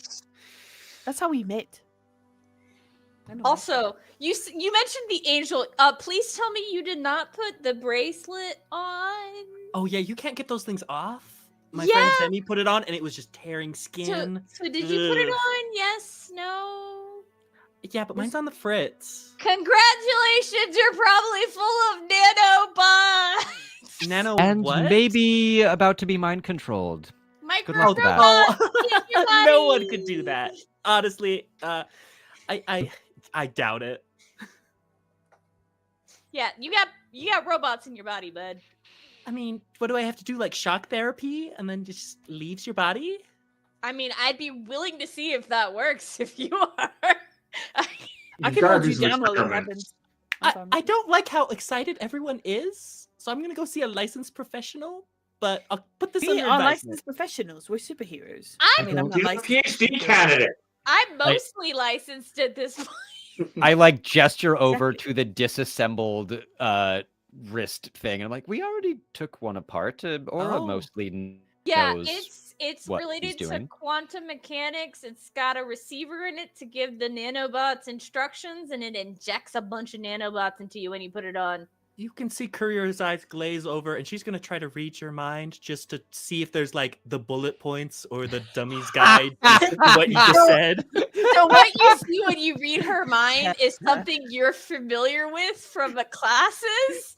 That's how we met. I know. Also, you mentioned the angel. Please tell me you did not put the bracelet on. Oh yeah, you can't get those things off. My Yeah. friend Demi put it on, and it was just tearing skin. So did you put it Ugh. on? Yes, no. Yeah, but mine's on the fritz. Congratulations, you're probably full of nanobots. Nano And what? maybe about to be mind controlled. Good luck with that. Microbots in your No one body. could do that. Honestly, I doubt it. Yeah, you got robots in your body, bud. I mean, what do I have to do? Like shock therapy, and then just leaves your body? I mean, I'd be willing to see if that works if you are. I can hold you down while it happens. I don't like how excited everyone is, so I'm gonna go see a licensed professional. But I'll put this We under are advisement. licensed professionals. We're superheroes. I'm- I'm not He's a licensed. PhD candidate. I'm mostly licensed at this point. I like gesture over to the disassembled wrist thing, and I'm like, we already took one apart. Aura Oh. mostly Yeah, knows it's what he's related to doing. quantum mechanics. It's got a receiver in it to give the nanobots instructions, and it injects a bunch of nanobots into you when you put it on. You can see Courier's eyes glaze over, and she's gonna try to read your mind just to see if there's like the bullet points or the dummy's guide to what you just said. So what you see when you read her mind is something you're familiar with from the classes.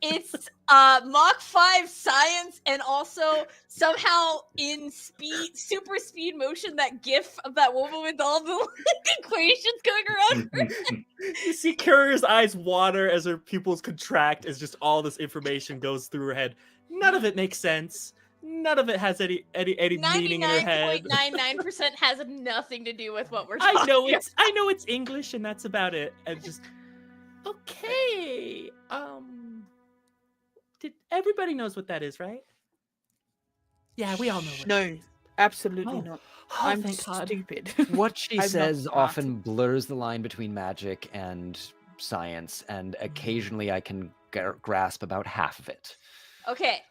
It's Mach 5 science, and also somehow in super speed motion, that gif of that woman with all the equations going around her. You see Courier's eyes water as her pupils contract as just all this information goes through her head. None of it makes sense. None of it has any meaning in her head. 99.99% has nothing to do with what we're talking I know it's English, and that's about it. And just Okay. Did everybody knows what that is, right? Yeah, we all know what. No, absolutely Oh. not. Oh, I'm thank God. stupid. What she I'm not says smart. often blurs the line between magic and science, and occasionally I can grasp about half of it. Okay.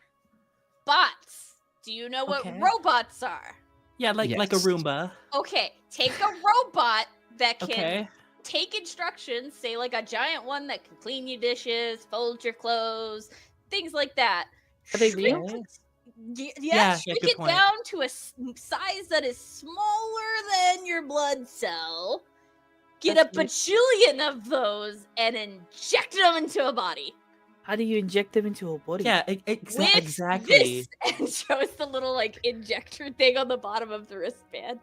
Bots. Do you know what Okay. robots are? Yeah, like a Yes. Roomba. Okay, take a robot that can Okay. take instructions, say like a giant one that can clean your dishes, fold your clothes, things like that. Are they Shrink real? it- Yeah, Yes, yeah, shrink good it point. down to a size that is smaller than your blood cell. Get That's a bajillion of those and inject them into a body. How do you inject them into a body? Yeah, With exactly. this, and shows the little like injector thing on the bottom of the wristband.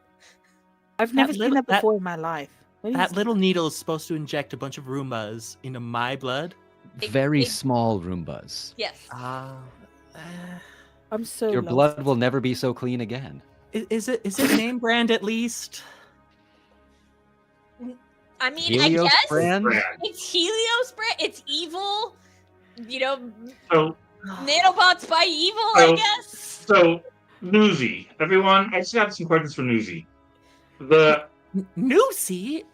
I've never little- seen that that- before in my life. What is That little needle is supposed to inject a bunch of Roombas into my blood. Very They- small Roombas. Yes. I'm so Your lost. blood will never be so clean again. Is it name brand at least? I mean, Helios I guess brand? Brand. it's Helios brand. It's evil. You know, So, nanobots by evil, I Oh. guess. so Newsy, everyone. I just have some questions for Newsy. The Newsy?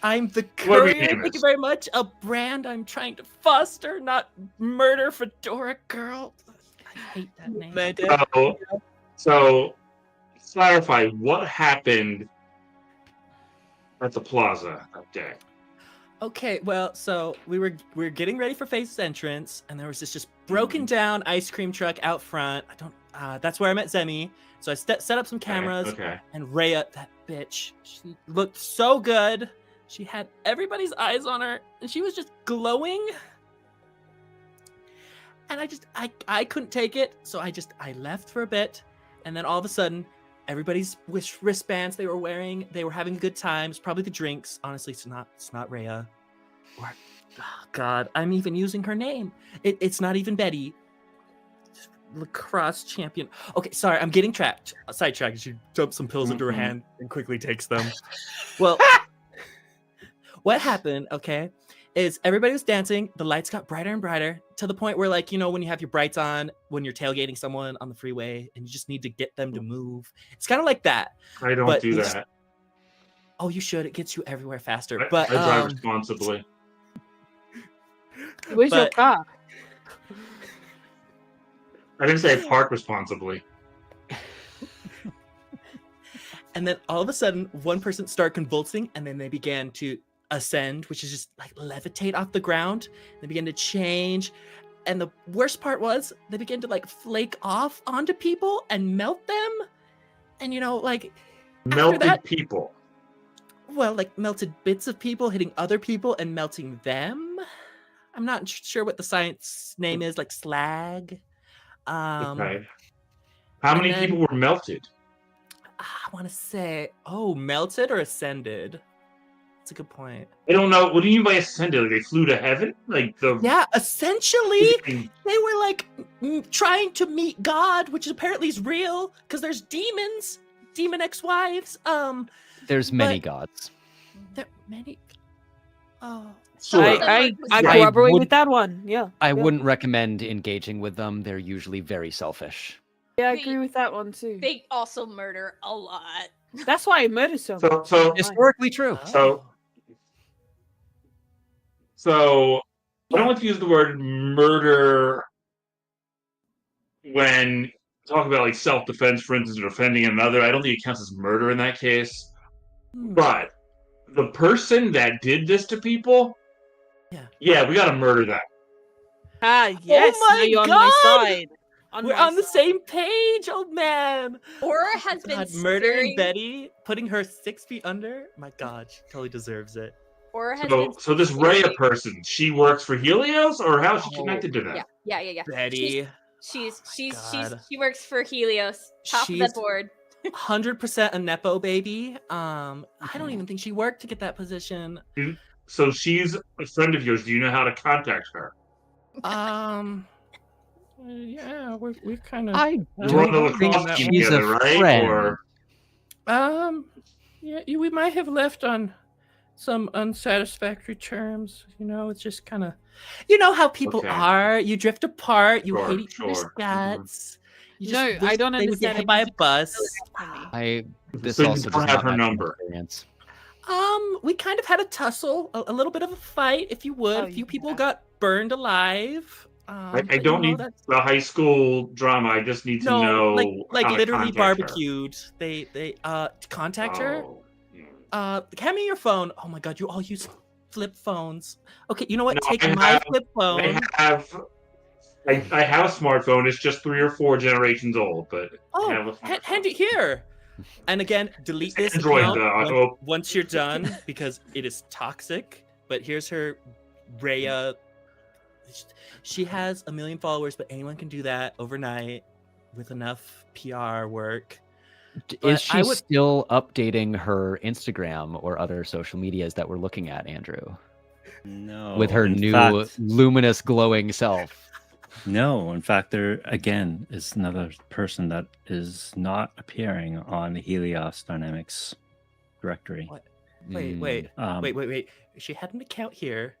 I'm the Whatever your courier. name Thank you is. very much. A brand I'm trying to foster, not murder Fedora girl. I hate that name. so clarify what happened at the plaza that day. Okay, well, so we were getting ready for Face's entrance, and there was this just broken down ice cream truck out front. That's where I met Zemi. So I set up some cameras, Okay. and Rhea, that bitch, she looked so good. She had everybody's eyes on her, and she was just glowing. And I couldn't take it, so I left for a bit, and then all of a sudden, everybody's wristbands they were wearing, they were having a good time. It's probably the drinks. Honestly, it's not Rhea. Or, oh God, I'm even using her name. It's not even Betty. Lacrosse champion. Okay, sorry, I'm getting sidetracked. She dumps some pills into her hand and quickly takes them. Well, what happened, okay, is everybody was dancing. The lights got brighter and brighter to the point where, like, you know, when you have your brights on, when you're tailgating someone on the freeway and you just need to get them to move. It's kind of like that. I don't But do it's- that. Oh, you should. It gets you everywhere faster. I But drive responsibly. Where's your but- car? I didn't say park responsibly. and then all of a sudden, one person started convulsing, and then they began to ascend, which is just like levitate off the ground. They began to change. And the worst part was they began to like flake off onto people and melt them. And you know, like Melted that- people. well, like melted bits of people hitting other people and melting them. I'm not sure what the science name is, like slag. Okay. How and many then- people were melted? I want to say, melted or ascended? That's a good point. I don't know. What do you mean by ascended? Like they flew to heaven? Like the Yeah, essentially, freaking- they were like trying to meet God, which apparently is real because there's demons, demon ex-wives. There's many But- gods. There many. Oh, Sure. I I corroborate would- with that one. Yeah. I yeah. wouldn't recommend engaging with them. They're usually very selfish. Yeah, I They- agree with that one too. They also murder a lot. That's why I murder so So- much. so- Fine. Historically true. So- So I don't want to use the word murder when talk about like self-defense, for instance, or defending another. I don't think it counts as murder in that case. But the person that did this to people, yeah, we gotta murder them. Yes, my now you're on my God! side. we're my on the side. same page, old man. Aura has been God, murdering staring- Betty, putting her 6 feet under. My God, she totally deserves it. Aura has So, been so this staring- Rhea person, she works for Helios, or how is she Oh, connected to that? Yeah. Betty, She God. works for Helios, top of She's- the board. 100% a nepo baby. I don't even think she worked to get that position. So she's a friend of yours. Do you know how to contact her? Yeah, we've kind I You run the don't think lacrosse team she's a together, right? friend. Or yeah, we might have left on some unsatisfactory terms. You know, it's just kind of, you know how people Okay. are. You drift apart. You Sure, hate each other's sure. guts. You No, just I wish don't they would get understand. hit It by a needs to be bus. spelled out for me. This So you also don't does have not her match my number. experience. We kind of had a tussle, a little bit of a fight, if you would. Oh, A few people yeah. got burned alive. I But, don't you know, need that's the high school drama. I just need to no, know like how to literally contact her. barbecued. They contact her. Oh. Hand me your phone. Oh my god, you all use flip phones. Okay, you know what? No, Take I my have- flip phone. I have a smartphone. It's just 3 or 4 generations old, but I have a smartphone. Hand it here. And again, delete It's this Android, account though, I hope. once you're done because it is toxic. But here's her Rhea. She has 1 million followers, but anyone can do that overnight with enough PR work. But Is she I would- still updating her Instagram or other social medias that we're looking at, Andrew? No. With her in new fact- luminous glowing self. No, in fact, there again is another person that is not appearing on the Helios Dynamics directory. What? Mm. Wait. Um, Wait. She had an account here.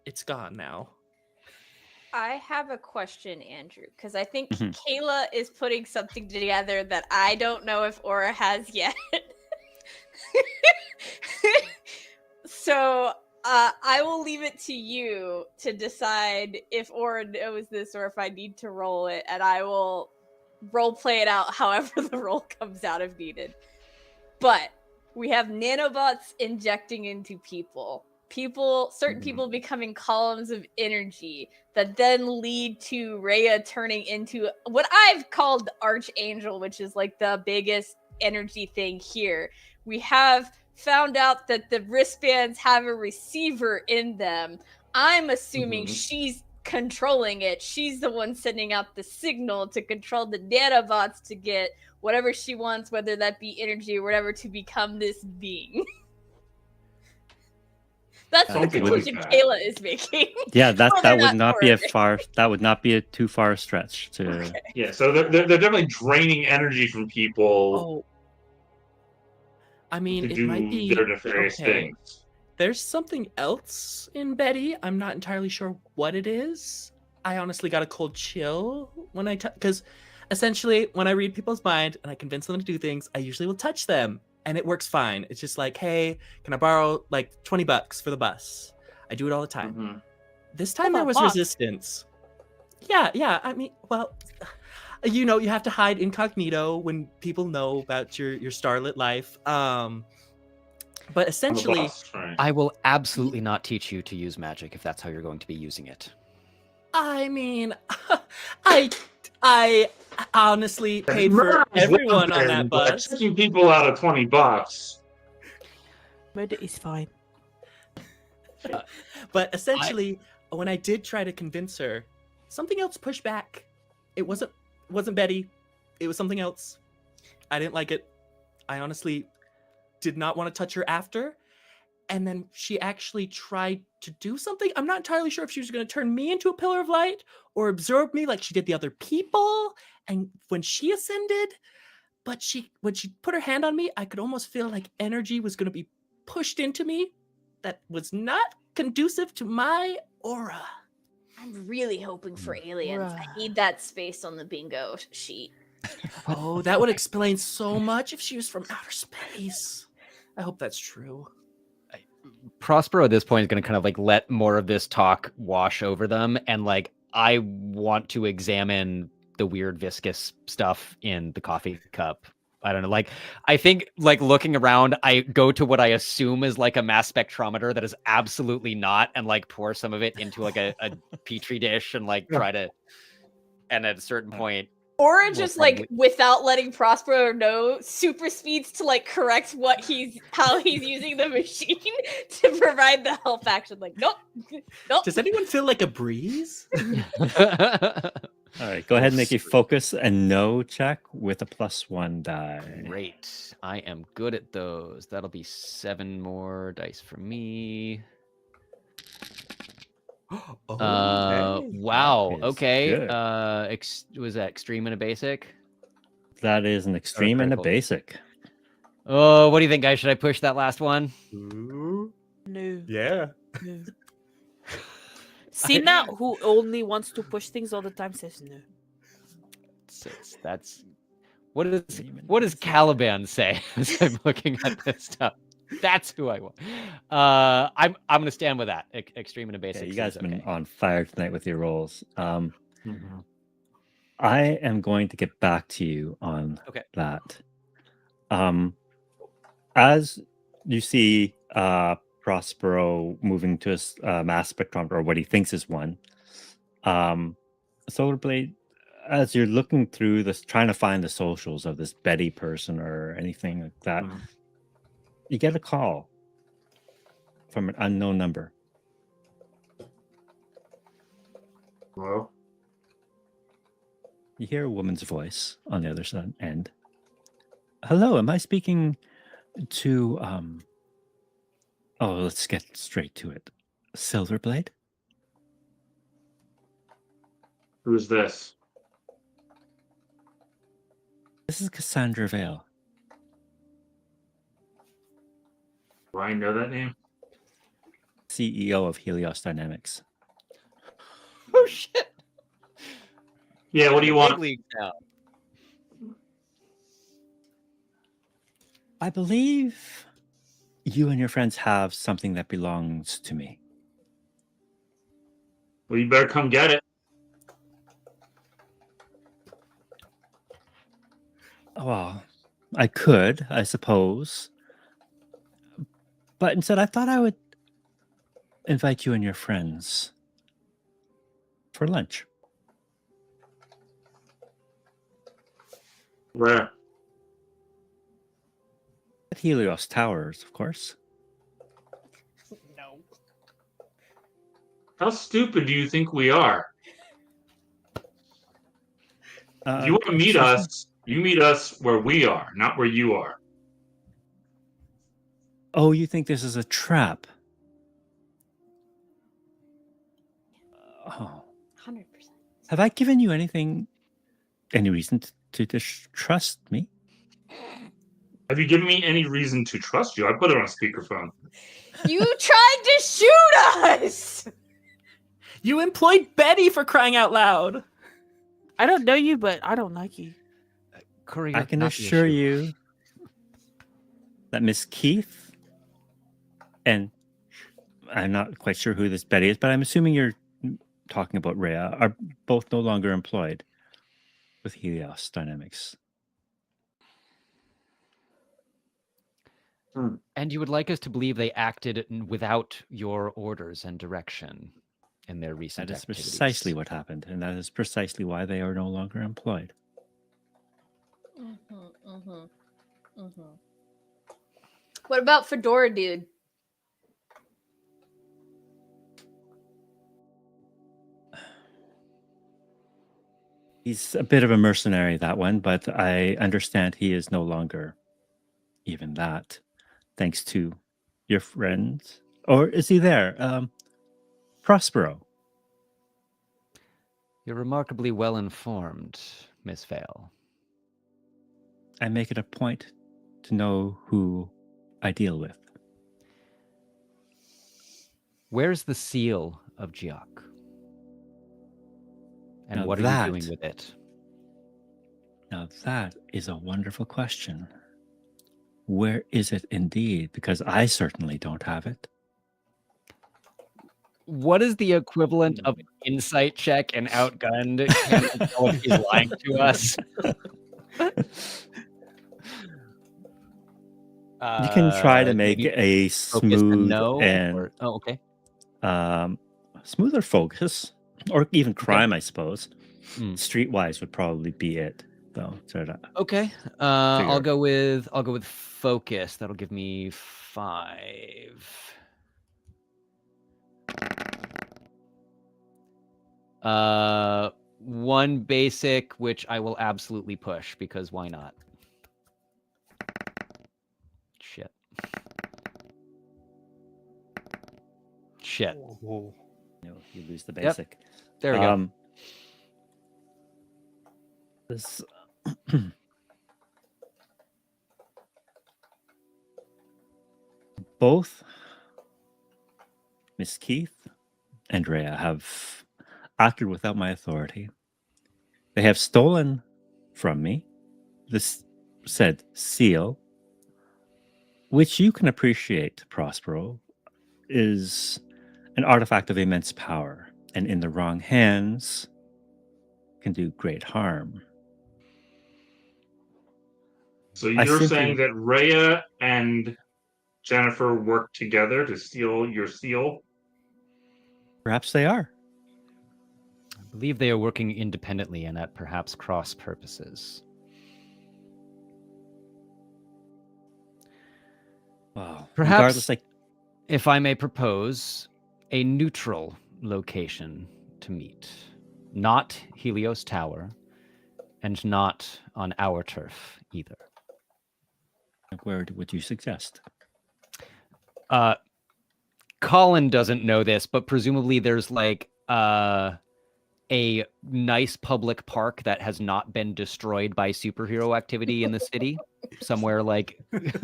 It's gone now. I have a question, Andrew, because I think Mhm. Kayla is putting something together that I don't know if Aura has yet. So I will leave it to you to decide if Aura knows this or if I need to roll it, and I will role play it out however the roll comes out if needed. But we have nanobots injecting into people. Certain people becoming columns of energy that then lead to Rhea turning into what I've called the Archangel, which is like the biggest energy thing here. We have found out that the wristbands have a receiver in them. I'm assuming she's controlling it. She's the one sending out the signal to control the nanobots to get whatever she wants, whether that be energy or whatever, to become this being. That's the Something like conclusion that. Kayla is making. Yeah, that They're would not be a forward. too far a stretch to. Yeah, so they're definitely draining energy from people I mean, to it might do be their nefarious okay. things. There's something else in Betty. I'm not entirely sure what it is. I honestly got a cold chill when because essentially when I read people's mind and I convince them to do things, I usually will touch them and it works fine. It's just like, hey, can I borrow like $20 for the bus? I do it all the time. Mhm. This time For there a was bus? resistance. Yeah. I mean, well, you know, you have to hide incognito when people know about your starlit life. But On the essentially, bus, right. I will absolutely not teach you to use magic if that's how you're going to be using it. I mean, I honestly paid for Murder is everyone one on thing, that but bus. taking people out of $20. Murder is fine. But essentially, when I did try to convince her, something else pushed back. It wasn't Betty. It was something else. I didn't like it. I honestly did not want to touch her after. And then she actually tried to do something. I'm not entirely sure if she was going to turn me into a pillar of light or absorb me like she did the other people. And when she ascended, but when she put her hand on me, I could almost feel like energy was going to be pushed into me that was not conducive to my aura. I'm really hoping for aliens. I Bruh. need that space on the bingo sheet. Oh, that would explain so much if she was from outer space. I hope that's true. Prospero at this point is going to kind of like let more of this talk wash over them. And like, I want to examine the weird viscous stuff in the coffee cup. I don't know. Like, I think like looking around, I go to what I assume is like a mass spectrometer that is absolutely not, and like pour some of it into like a petri dish and like try to, and at a certain point, Or Well, just probably- like without letting Prospero know, super speeds to like correct how he's using the machine to provide the health action. Like, nope. Does anyone feel like a breeze? All right, go ahead and make a focus and no check with a +1 die. Great. I am good at those. That'll be 7 more dice for me. Wow. That is Okay. good. Was that extreme and a basic? That is an extreme and a critical. basic. Oh, what do you think, guys? Should I push that last one? No. No. Yeah. No. Sina, who only wants to push things all the time, says no. That's what does Caliban say as I'm looking at this stuff? That's who I want. I'm gonna stand with that. Extreme and a basic. Okay, you guys is have been okay. on fire tonight with your rolls. Mhm. I am going to get back to you on Okay. that. As you see Prospero moving to a mass spectrometer, or what he thinks is one, Solar Blade, as you're looking through this, trying to find the socials of this Betty person or anything like that, Mhm. you get a call from an unknown number. Well, You hear a woman's voice on the other side end. Hello, am I speaking to oh, let's get straight to it. Silverblade? who's this? This is Cassandra Vale. Do I know that name? CEO of Helios Dynamics. Oh shit! Yeah, what do you Big want? league now. I believe you and your friends have something that belongs to me. Well, you better come get it. Well, I could, I suppose. But instead, I thought I would invite you and your friends for lunch. Where? At Helios Towers, of course. No. How stupid do you think we are? If you want to meet excuse me? us, you meet us where we are, not where you are. Oh, you think this is a trap? Oh. 100%. Have I given you any reason to distrust me? Have you given me any reason to trust you? I put it on speakerphone. You tried to shoot us! You employed Betty for crying out loud. I don't know you, but I don't like you. Courier, I can not the assure issue. you that Miss Keith, and I'm not quite sure who this Betty is, but I'm assuming you're talking about Rhea, are both no longer employed with Helios Dynamics. And you would like us to believe they acted without your orders and direction in their recent That is activities. precisely what happened, and that is precisely why they are no longer employed. What about Fedora Dude? He's a bit of a mercenary, that one, but I understand he is no longer even that, thanks to your friends. Or is he there? Prospero. You're remarkably well informed, Miss Vale. I make it a point to know who I deal with. Where's the seal of Giok? And Now what are you doing with it? Now that is a wonderful question. Where is it indeed? Because I certainly don't have it. What is the equivalent of an insight check and Outgunned? Can't tell if he's lying to us. You can try to make maybe a focus smooth no, and or, oh, okay. Smoother focus, or even crime, I suppose. Mm. Streetwise would probably be it, though. Okay. I'll Figure. go with focus. That'll give me 5. One basic, which I will absolutely push because why not? Shit. Shit. Oh. You lose the basic. There we go. This both Miss Keith and Rhea have acted without my authority. They have stolen from me this said seal, which you can appreciate, Prospero, is an artifact of immense power, and in the wrong hands can do great harm. So I you're simply- saying that Rhea and Jennifer worked together to steal your seal? Perhaps they are. I believe they are working independently and at perhaps cross purposes. Wow. Perhaps, Regardless, like, if I may propose, a neutral location to meet. Not Helios Tower, and not on our turf either. where would you suggest? Colin doesn't know this, but presumably there's like a nice public park that has not been destroyed by superhero activity in the city. Somewhere like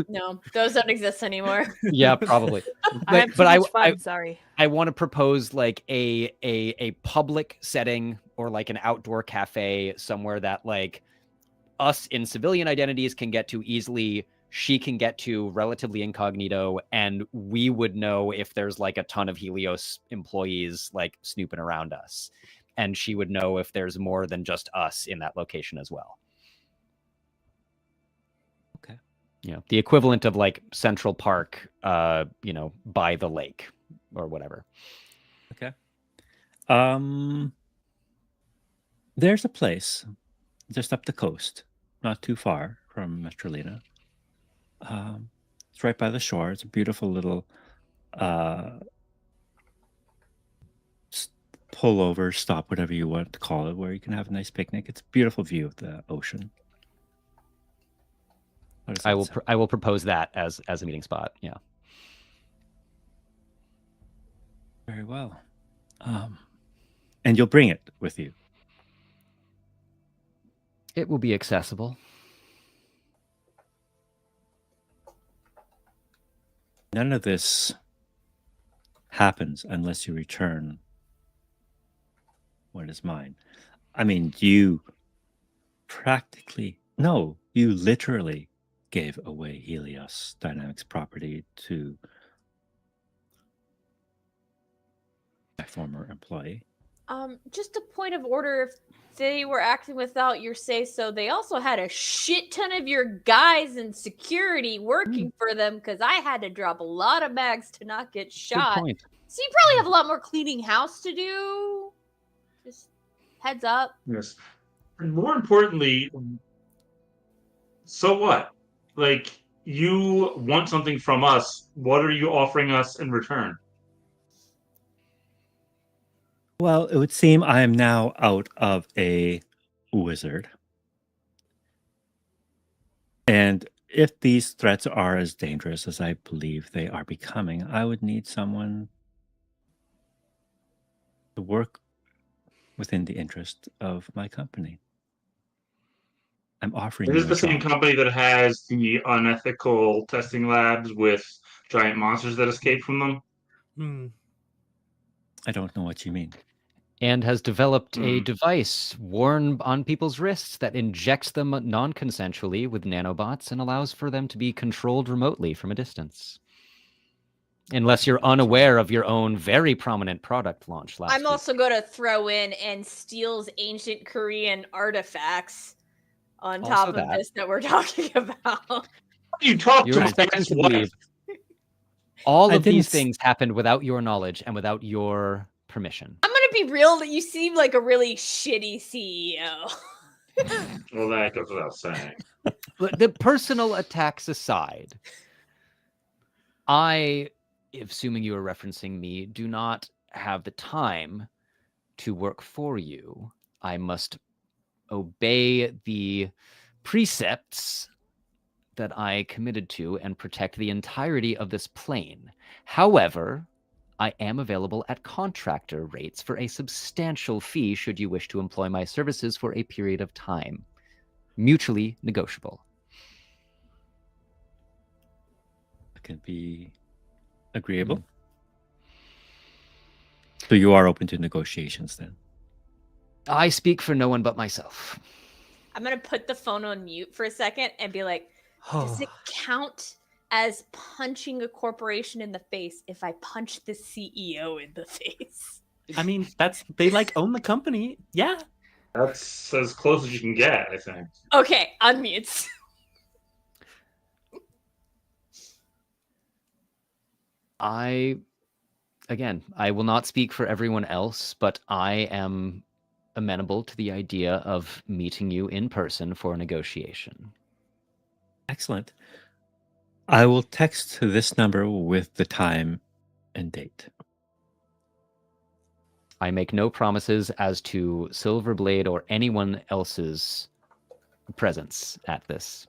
No, those don't exist anymore. yeah, probably. I have too much fun. Sorry. I want to propose like a public setting or like an outdoor cafe somewhere that like us in civilian identities can get to easily, she can get to relatively incognito, and we would know if there's like a ton of Helios employees like snooping around us. And she would know if there's more than just us in that location as well. Okay. You know, the equivalent of like Central Park, you know, by the lake or whatever. Okay. There's a place just up the coast, not too far from Metrolina. It's right by the shore. It's a beautiful little pullover, stop, whatever you want to call it, where you can have a nice picnic. It's a beautiful view of the ocean. How does that sound? I will propose that as a meeting spot. Yeah. Very well. And you'll bring it with you. It will be accessible. None of this happens unless you return what is mine. I mean, you literally gave away Helios Dynamics property to my former employee. Just a point of order. If they were acting without your say-so, they also had a shit ton of your guys in security working for them, because I had to drop a lot of bags to not get shot. Good point. So you probably have a lot more cleaning house to do. Just heads up. Yes. And more importantly, so what? Like, you want something from us. What are you offering us in return? Well, it would seem I am now out of a wizard. And if these threats are as dangerous as I believe they are becoming, I would need someone to work within the interest of my company. I'm offering It you is a the same job. company that has the unethical testing labs with giant monsters that escape from them. I don't know what you mean. And has developed a device worn on people's wrists that injects them non-consensually with nanobots and allows for them to be controlled remotely from a distance. Unless you're unaware of your own very prominent product launch last I'm week. also going to throw in and steals ancient Korean artifacts on Also top of that. this that we're talking about. You talk You're to expecting to what? believe all I of these didn't things happened without your knowledge and without your permission. I'm going to be real that you seem like a really shitty CEO. Well, that goes without saying. But the personal attacks aside, I, assuming you are referencing me, do not have the time to work for you. I must obey the precepts that I committed to and protect the entirety of this plane. However, I am available at contractor rates for a substantial fee should you wish to employ my services for a period of time. Mutually negotiable. It can be agreeable. So you are open to negotiations then? I speak for no one but myself. I'm gonna put the phone on mute for a second and be like, does it count as punching a corporation in the face if I punch the CEO in the face? I mean, they like own the company. Yeah. That's as close as you can get, I think. Okay, unmutes. I will not speak for everyone else, but I am amenable to the idea of meeting you in person for a negotiation. Excellent. I will text to this number with the time and date. I make no promises as to Silverblade or anyone else's presence at this.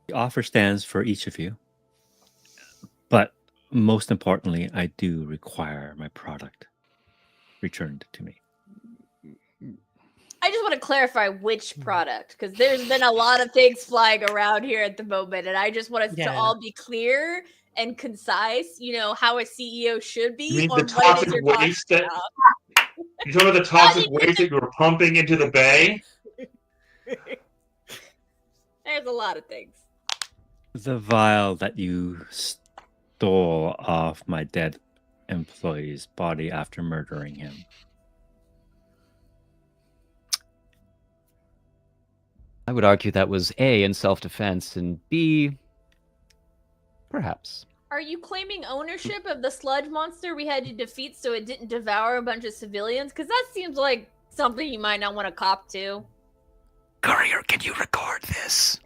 The offer stands for each of you. But most importantly, I do require my product returned to me. I just want to clarify which product, because there's been a lot of things flying around here at the moment, and I just want us to all be clear and concise, you know, how a CEO should be. You mean on the what it is toxic you're talking waste that about. you talking about the toxic waste that you were pumping into the bay? There's a lot of things. The vial that you stole off my dead employee's body after murdering him. I would argue that was A, in self-defense, and B, perhaps. Are you claiming ownership of the sludge monster we had to defeat so it didn't devour a bunch of civilians? Because that seems like something you might not want to cop to. Courier, can you record this?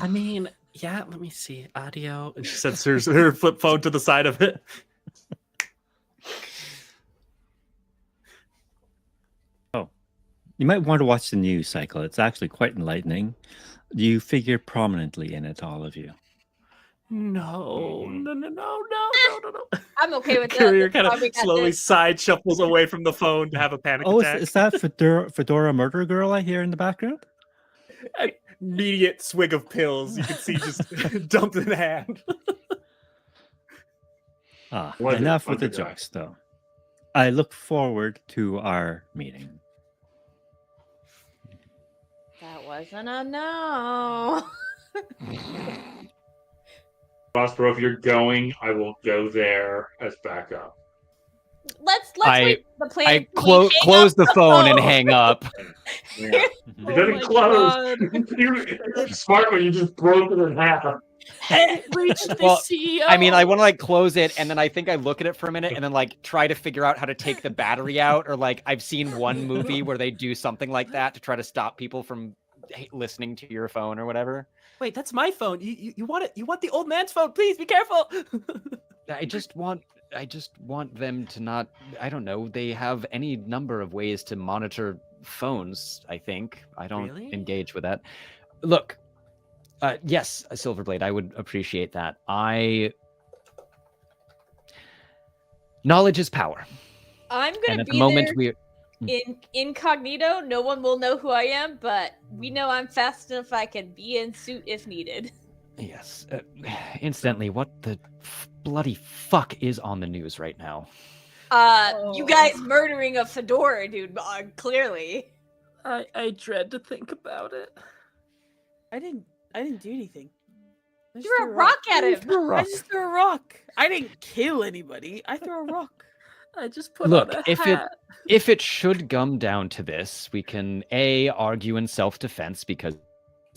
I mean, yeah, let me see. Audio. And she sets her flip phone to the side of it. You might want to watch the news cycle. It's actually quite enlightening. You figure prominently in it, all of you. No. I'm okay with that. Courier kind of Probably got slowly this. side shuffles away from the phone to have a panic Oh, attack. is that Fedora murder girl I hear in the background? An immediate swig of pills. You can see just dumped in hand. Was it Enough with the Wonder Guy? jokes, though. I look forward to our meeting. That wasn't a no. Prospero, if you're going, I will go there as backup. Let's wait for the plan. I till we hang close up the phone and hang up. Yeah. Oh It doesn't my close. God. You're smart when you just broke it in half. Reach the Well, CEO. I mean, I want to like close it, and then I think I look at it for a minute, and then like try to figure out how to take the battery out, or like I've seen one movie where they do something like that to try to stop people from listening to your phone or whatever. Wait, that's my phone. You want it? You want the old man's phone? Please be careful. I just want them to not. I don't know. They have any number of ways to monitor phones. I think I don't Really? engage with that. Look, yes, Silverblade. I would appreciate that. Knowledge is power. I'm And gonna at the be moment there we incognito. No one will know who I am, but we know I'm fast enough I can be in suit if needed. yes. Incidentally, what the bloody fuck is on the news right now? You guys murdering a fedora dude, clearly. I dread to think about it. I didn't do anything. I just Threw a threw rock at him. I just threw a rock. I didn't kill anybody. I threw a rock. I just put Look, on a hat. if it should come down to this, we can argue in self-defense because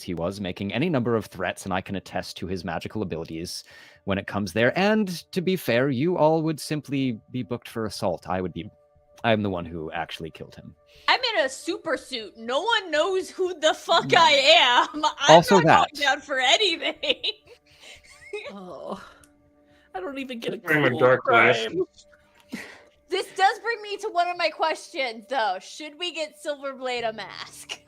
he was making any number of threats, and I can attest to his magical abilities when it comes there. And to be fair, you all would simply be booked for assault. I'm the one who actually killed him. I'm in a super suit. No one knows who the fuck I am. I'm Also not that. going down for anything. Oh, I don't even get a Wearing my cool dark crime. glasses. This does bring me to one of my questions, though. Should we get Silverblade a mask?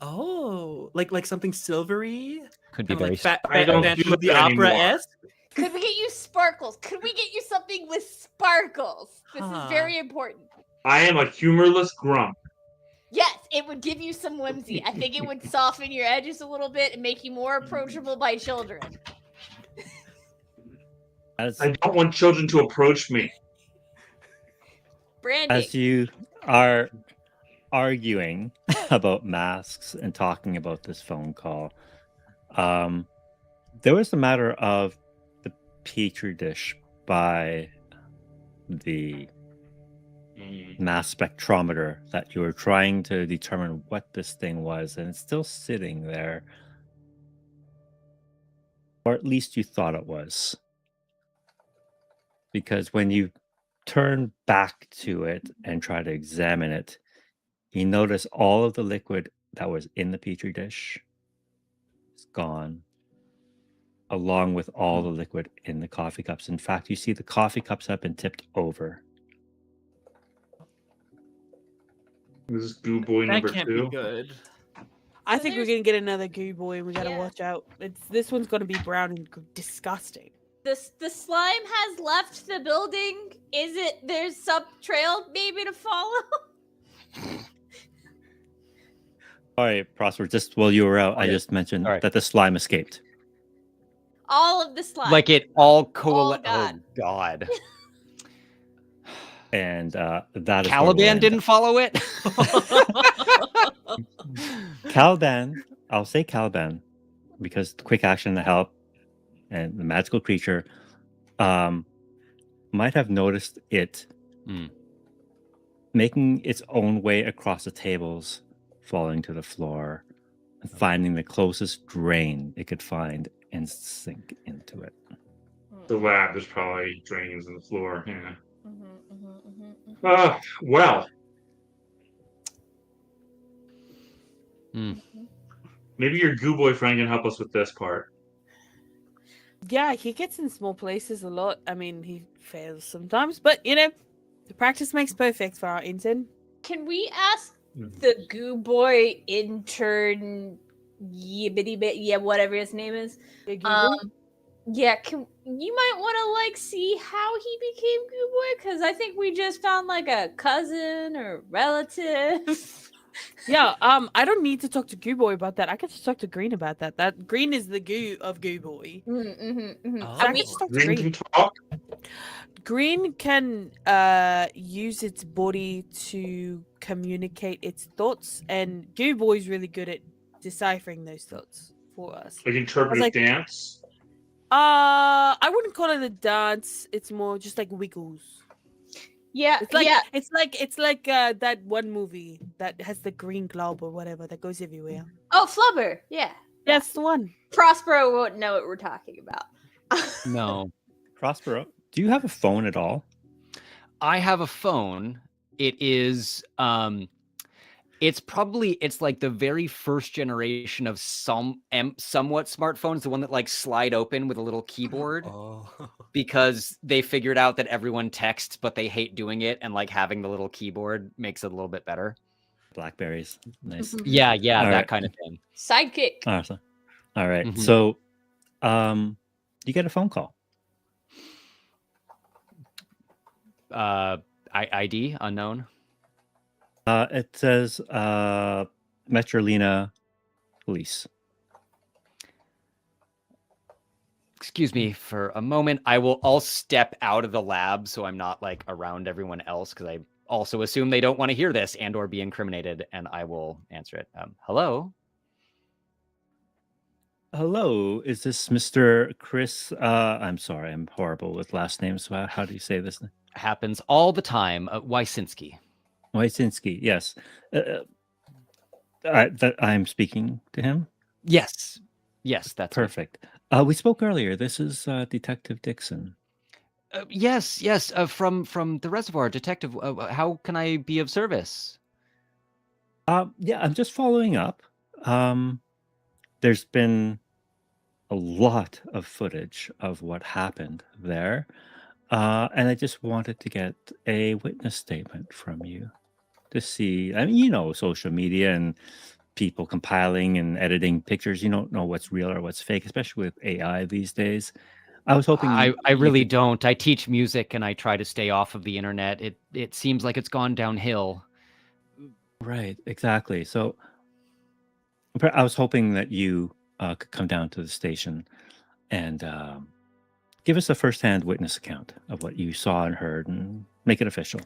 Oh, like something silvery? Could be Kinda very. like I don't Phantom do of the that Opera anymore. esque. Could we get you sparkles? Could we get you something with sparkles? This Huh. is very important. I am a humorless grump. Yes, it would give you some whimsy. I think it would soften your edges a little bit and make you more approachable by children. As I don't want children to approach me. Branding. as you are arguing about masks and talking about this phone call, there was the matter of the petri dish by the mass spectrometer that you were trying to determine what this thing was, and it's still sitting there, or at least you thought it was, because when you turn back to it and try to examine it, you notice all of the liquid that was in the petri dish is gone, along with all the liquid in the coffee cups. In fact, you see the coffee cups have been tipped over. This is Goo Boy That number can't 2. be good. I So think we're there's- gonna get another goo boy, and we gotta Yeah. watch out. This one's gonna be brown and disgusting. The slime has left the building. Is it? There's some trail maybe to follow. All right, Prosper, just while you were out, I Okay. just mentioned All right. that the slime escaped. All of the slime. Like it all coalesced. God. Oh God. And that is where we'll Caliban end didn't up. follow it. Caliban, I'll say Caliban, because quick action to help and the magical creature might have noticed it Hmm. making its own way across the tables, falling to the floor, and finding the closest drain it could find and sink into it. The lab, there's probably drains in the floor. Yeah. Mhm. Well, Hmm. maybe your Goo Boy friend can help us with this part. Yeah, he gets in small places a lot. I mean, he fails sometimes, but you know, the practice makes perfect for our intern. Can we ask the Goo Boy intern, yibbity bit, yeah, whatever his name is? Yeah, Goo Boy? Yeah, you might want to like see how he became Goo Boy, because I think we just found like a cousin or relative. Yeah, I don't need to talk to Goo Boy about that. I can just talk to Green about that. That Green is the goo of Goo Boy. Oh. So I can just talk to Green Green. can talk. Green can use its body to communicate its thoughts, and Goo Boy's really good at deciphering those thoughts for us. Like interpretive like- dance. I wouldn't call it a dance. It's more just like wiggles. Yeah, It's like yeah. it's like that one movie that has the green globe or whatever that goes everywhere. Oh, Flubber. Yeah. That's the one. Prospero won't know what we're talking about. No. Prospero, do you have a phone at all? I have a phone. It is it's like the very first generation of somewhat smartphones, the one that like slide open with a little keyboard, Oh. because they figured out that everyone texts but they hate doing it, and like having the little keyboard makes it a little bit better. Blackberries. Nice. Yeah, All that right. kind of thing. Sidekick. Awesome. All right. Mhm. So you get a phone call. ID unknown. It says Metrolina police. Excuse me for a moment. I'll step out of the lab so I'm not like around everyone else, because I also assume they don't want to hear this and or be incriminated, and I will answer it. Hello? Hello, is this Mr. Chris? I'm sorry, I'm horrible with last names. So how do you say this? Happens all the time. Wysinski. Wysinski, yes. I'm speaking to him. Yes. Yes, that's me. Perfect. We spoke earlier. This is Detective Dixon. Yes, from the reservoir, detective. How can I be of service? Yeah, I'm just following up. There's been a lot of footage of what happened there, and I just wanted to get a witness statement from you to see. I mean, you know, social media and people compiling and editing pictures. You don't know what's real or what's fake, especially with AI these days. I was hoping I you really could- don't. I teach music and I try to stay off of the internet. It seems like it's gone downhill. Right, exactly. So I was hoping that you could come down to the station and give us a first-hand witness account of what you saw and heard, and make it official.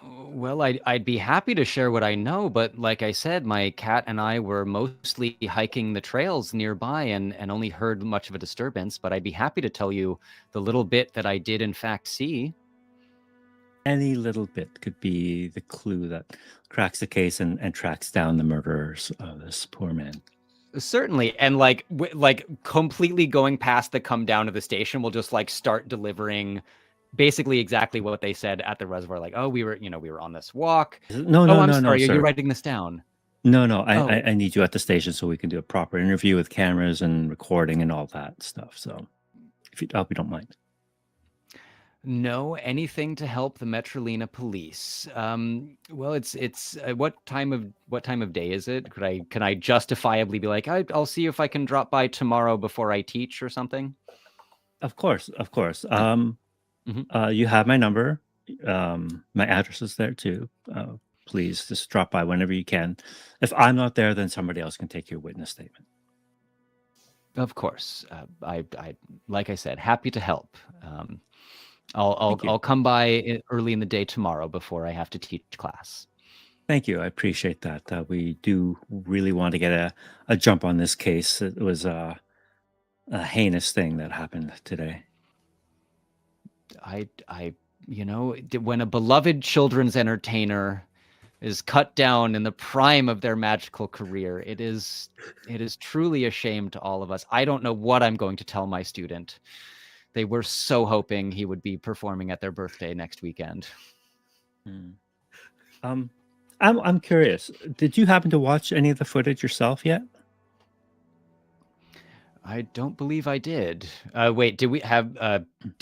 Well, I'd be happy to share what I know, but like I said, my cat and I were mostly hiking the trails nearby and only heard much of a disturbance, but I'd be happy to tell you the little bit that I did in fact see. Any little bit could be the clue that cracks the case and tracks down the murderers of this poor man. Certainly, and like completely going past the come down to the station, we'll just like start delivering basically exactly what they said at the reservoir. Like, oh, we were on this walk. No, Oh, I'm no, sorry. Are sir. you writing this down? No, Oh. I need you at the station so we can do a proper interview with cameras and recording and all that stuff. So, if you hope you don't mind. No, anything to help the Metrolina police. Well, it's what time of day is it? Can I justifiably be like, I'll see if I can drop by tomorrow before I teach or something? Of course. Mhm. You have my number. My address is there too. Please just drop by whenever you can. If I'm not there, then somebody else can take your witness statement. Of course. I like I said, happy to help. Thank you. I'll come by early in the day tomorrow before I have to teach class. Thank you. I appreciate that. We do really want to get a jump on this case. It was a heinous thing that happened today. When a beloved children's entertainer is cut down in the prime of their magical career, it is truly a shame to all of us. I don't know what I'm going to tell my student. They were so hoping he would be performing at their birthday next weekend. I'm curious. Did you happen to watch any of the footage yourself yet? I don't believe I did. Wait, did we have?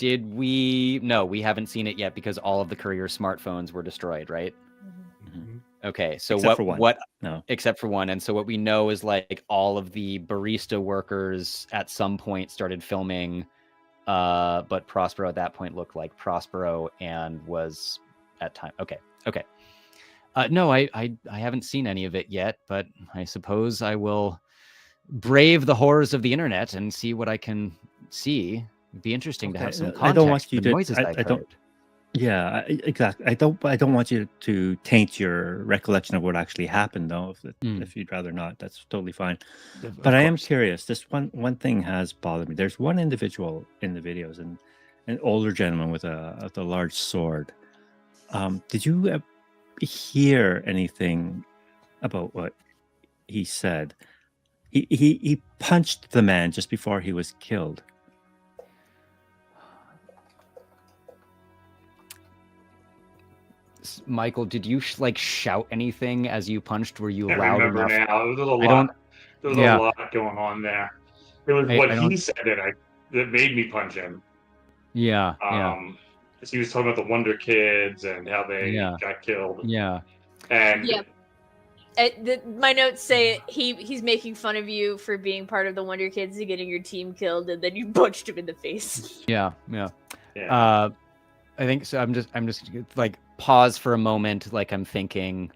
No, we haven't seen it yet because all of the courier smartphones were destroyed, right? Mm-hmm. Okay, so Except for one. what? No. Except for one, and so what we know is like all of the barista workers at some point started filming, but Prospero at that point looked like Prospero and was at time. Okay. No, I haven't seen any of it yet, but I suppose I will brave the horrors of the internet and see what I can see. It'd be interesting to have some context. I don't want you for the to. noises I've heard. Yeah, exactly. I don't want you to taint your recollection of what actually happened, though. If you'd rather not, that's totally fine. But I am curious. This one thing has bothered me. There's one individual in the videos, and an older gentleman with a large sword. Did you hear anything about what he said? He punched the man just before he was killed. Michael, did you shout anything as you punched? Were you I loud remember enough? now. There was a I don't- lot. There was yeah. a lot going on there. It was I what don't- he said that made me punch him. Yeah. He was talking about the Wonder Kids and how they got killed. Yeah. And Yeah. My notes say he's making fun of you for being part of the Wonder Kids and getting your team killed, and then you punched him in the face. Yeah. yeah. I think so. I'm just like pause for a moment, like I'm thinking.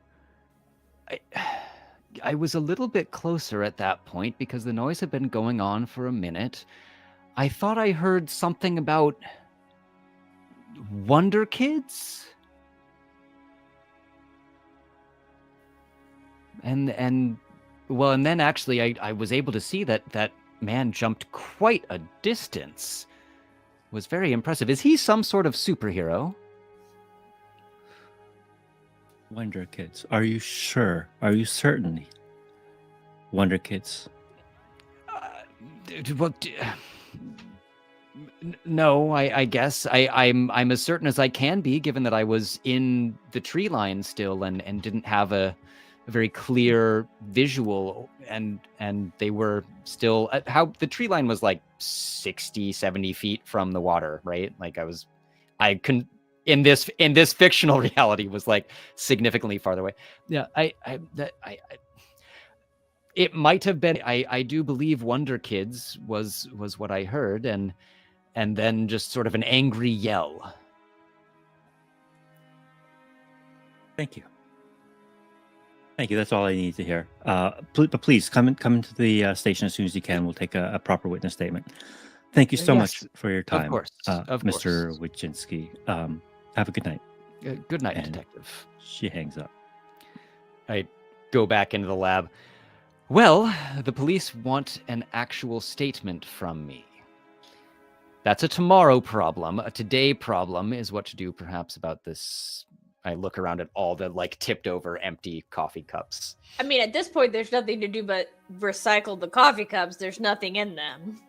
I was a little bit closer at that point because the noise had been going on for a minute. I thought I heard something about Wonder Kids. And then actually I was able to see that man jumped quite a distance. It was very impressive. Is he some sort of superhero? Wonder Kids. Are you sure? Are you certain? Wonder Kids. No, I guess I'm as certain as I can be, given that I was in the tree line still and didn't have a very clear visual, and they were still how the tree line was like 60, 70 feet from the water, right? Like I couldn't in this fictional reality was like significantly farther away. Yeah, it might have been. I do believe Wonder Kids was what I heard, and then just sort of an angry yell. Thank you. That's all I need to hear. But please come into the station as soon as you can. We'll take a proper witness statement. thank you so Yes, much for your time, course, of Mr. course. Wojcinski. Have a good night. Good night, And- detective. She hangs up. I go back into the lab. Well, the police want an actual statement from me. That's a tomorrow problem. A today problem is what to do perhaps about this. I look around at all the like tipped over empty coffee cups. I mean, at this point, there's nothing to do but recycle the coffee cups. There's nothing in them.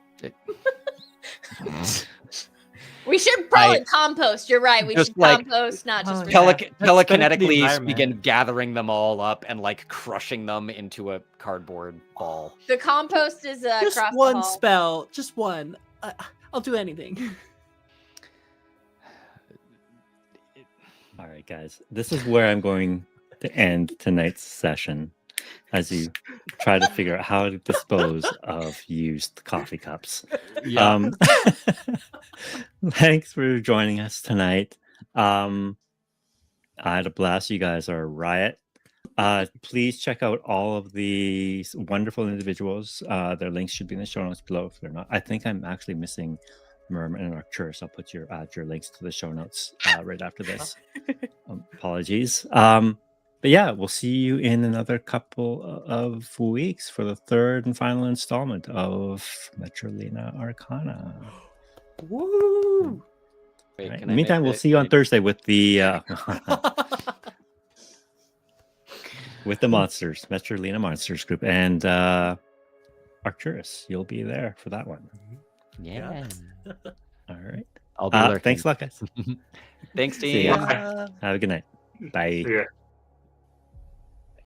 We should probably compost. You're right. We Just should like- compost, not just Oh, recycle. yeah. That's better for the Telekinetically environment. begin gathering them all up and like crushing them into a cardboard ball. The compost is Just across the one hall. spell. Just one. I'll do anything. All right, guys. This is where I'm going to end tonight's session as you try to figure out how to dispose of used coffee cups. Thanks for joining us tonight. I had a blast. You guys are a riot. Please check out all of these wonderful individuals. Their links should be in the show notes below if they're not. I think I'm actually missing Merman and Arcturus. I'll put your links to the show notes right after this. Apologies. But yeah, we'll see you in another couple of weeks for the third and final installment of Metrolina Arcana. Woo! Wait, Right. can In the I meantime, make we'll it- see you on Thursday with the with the monsters, Metrolina Monsters group, and Arcturus. You'll be there for that one. Yeah. All right. I'll be lurking. Thanks a lot, guys. Thanks, See team. ya. Have a good night. Bye. Yeah.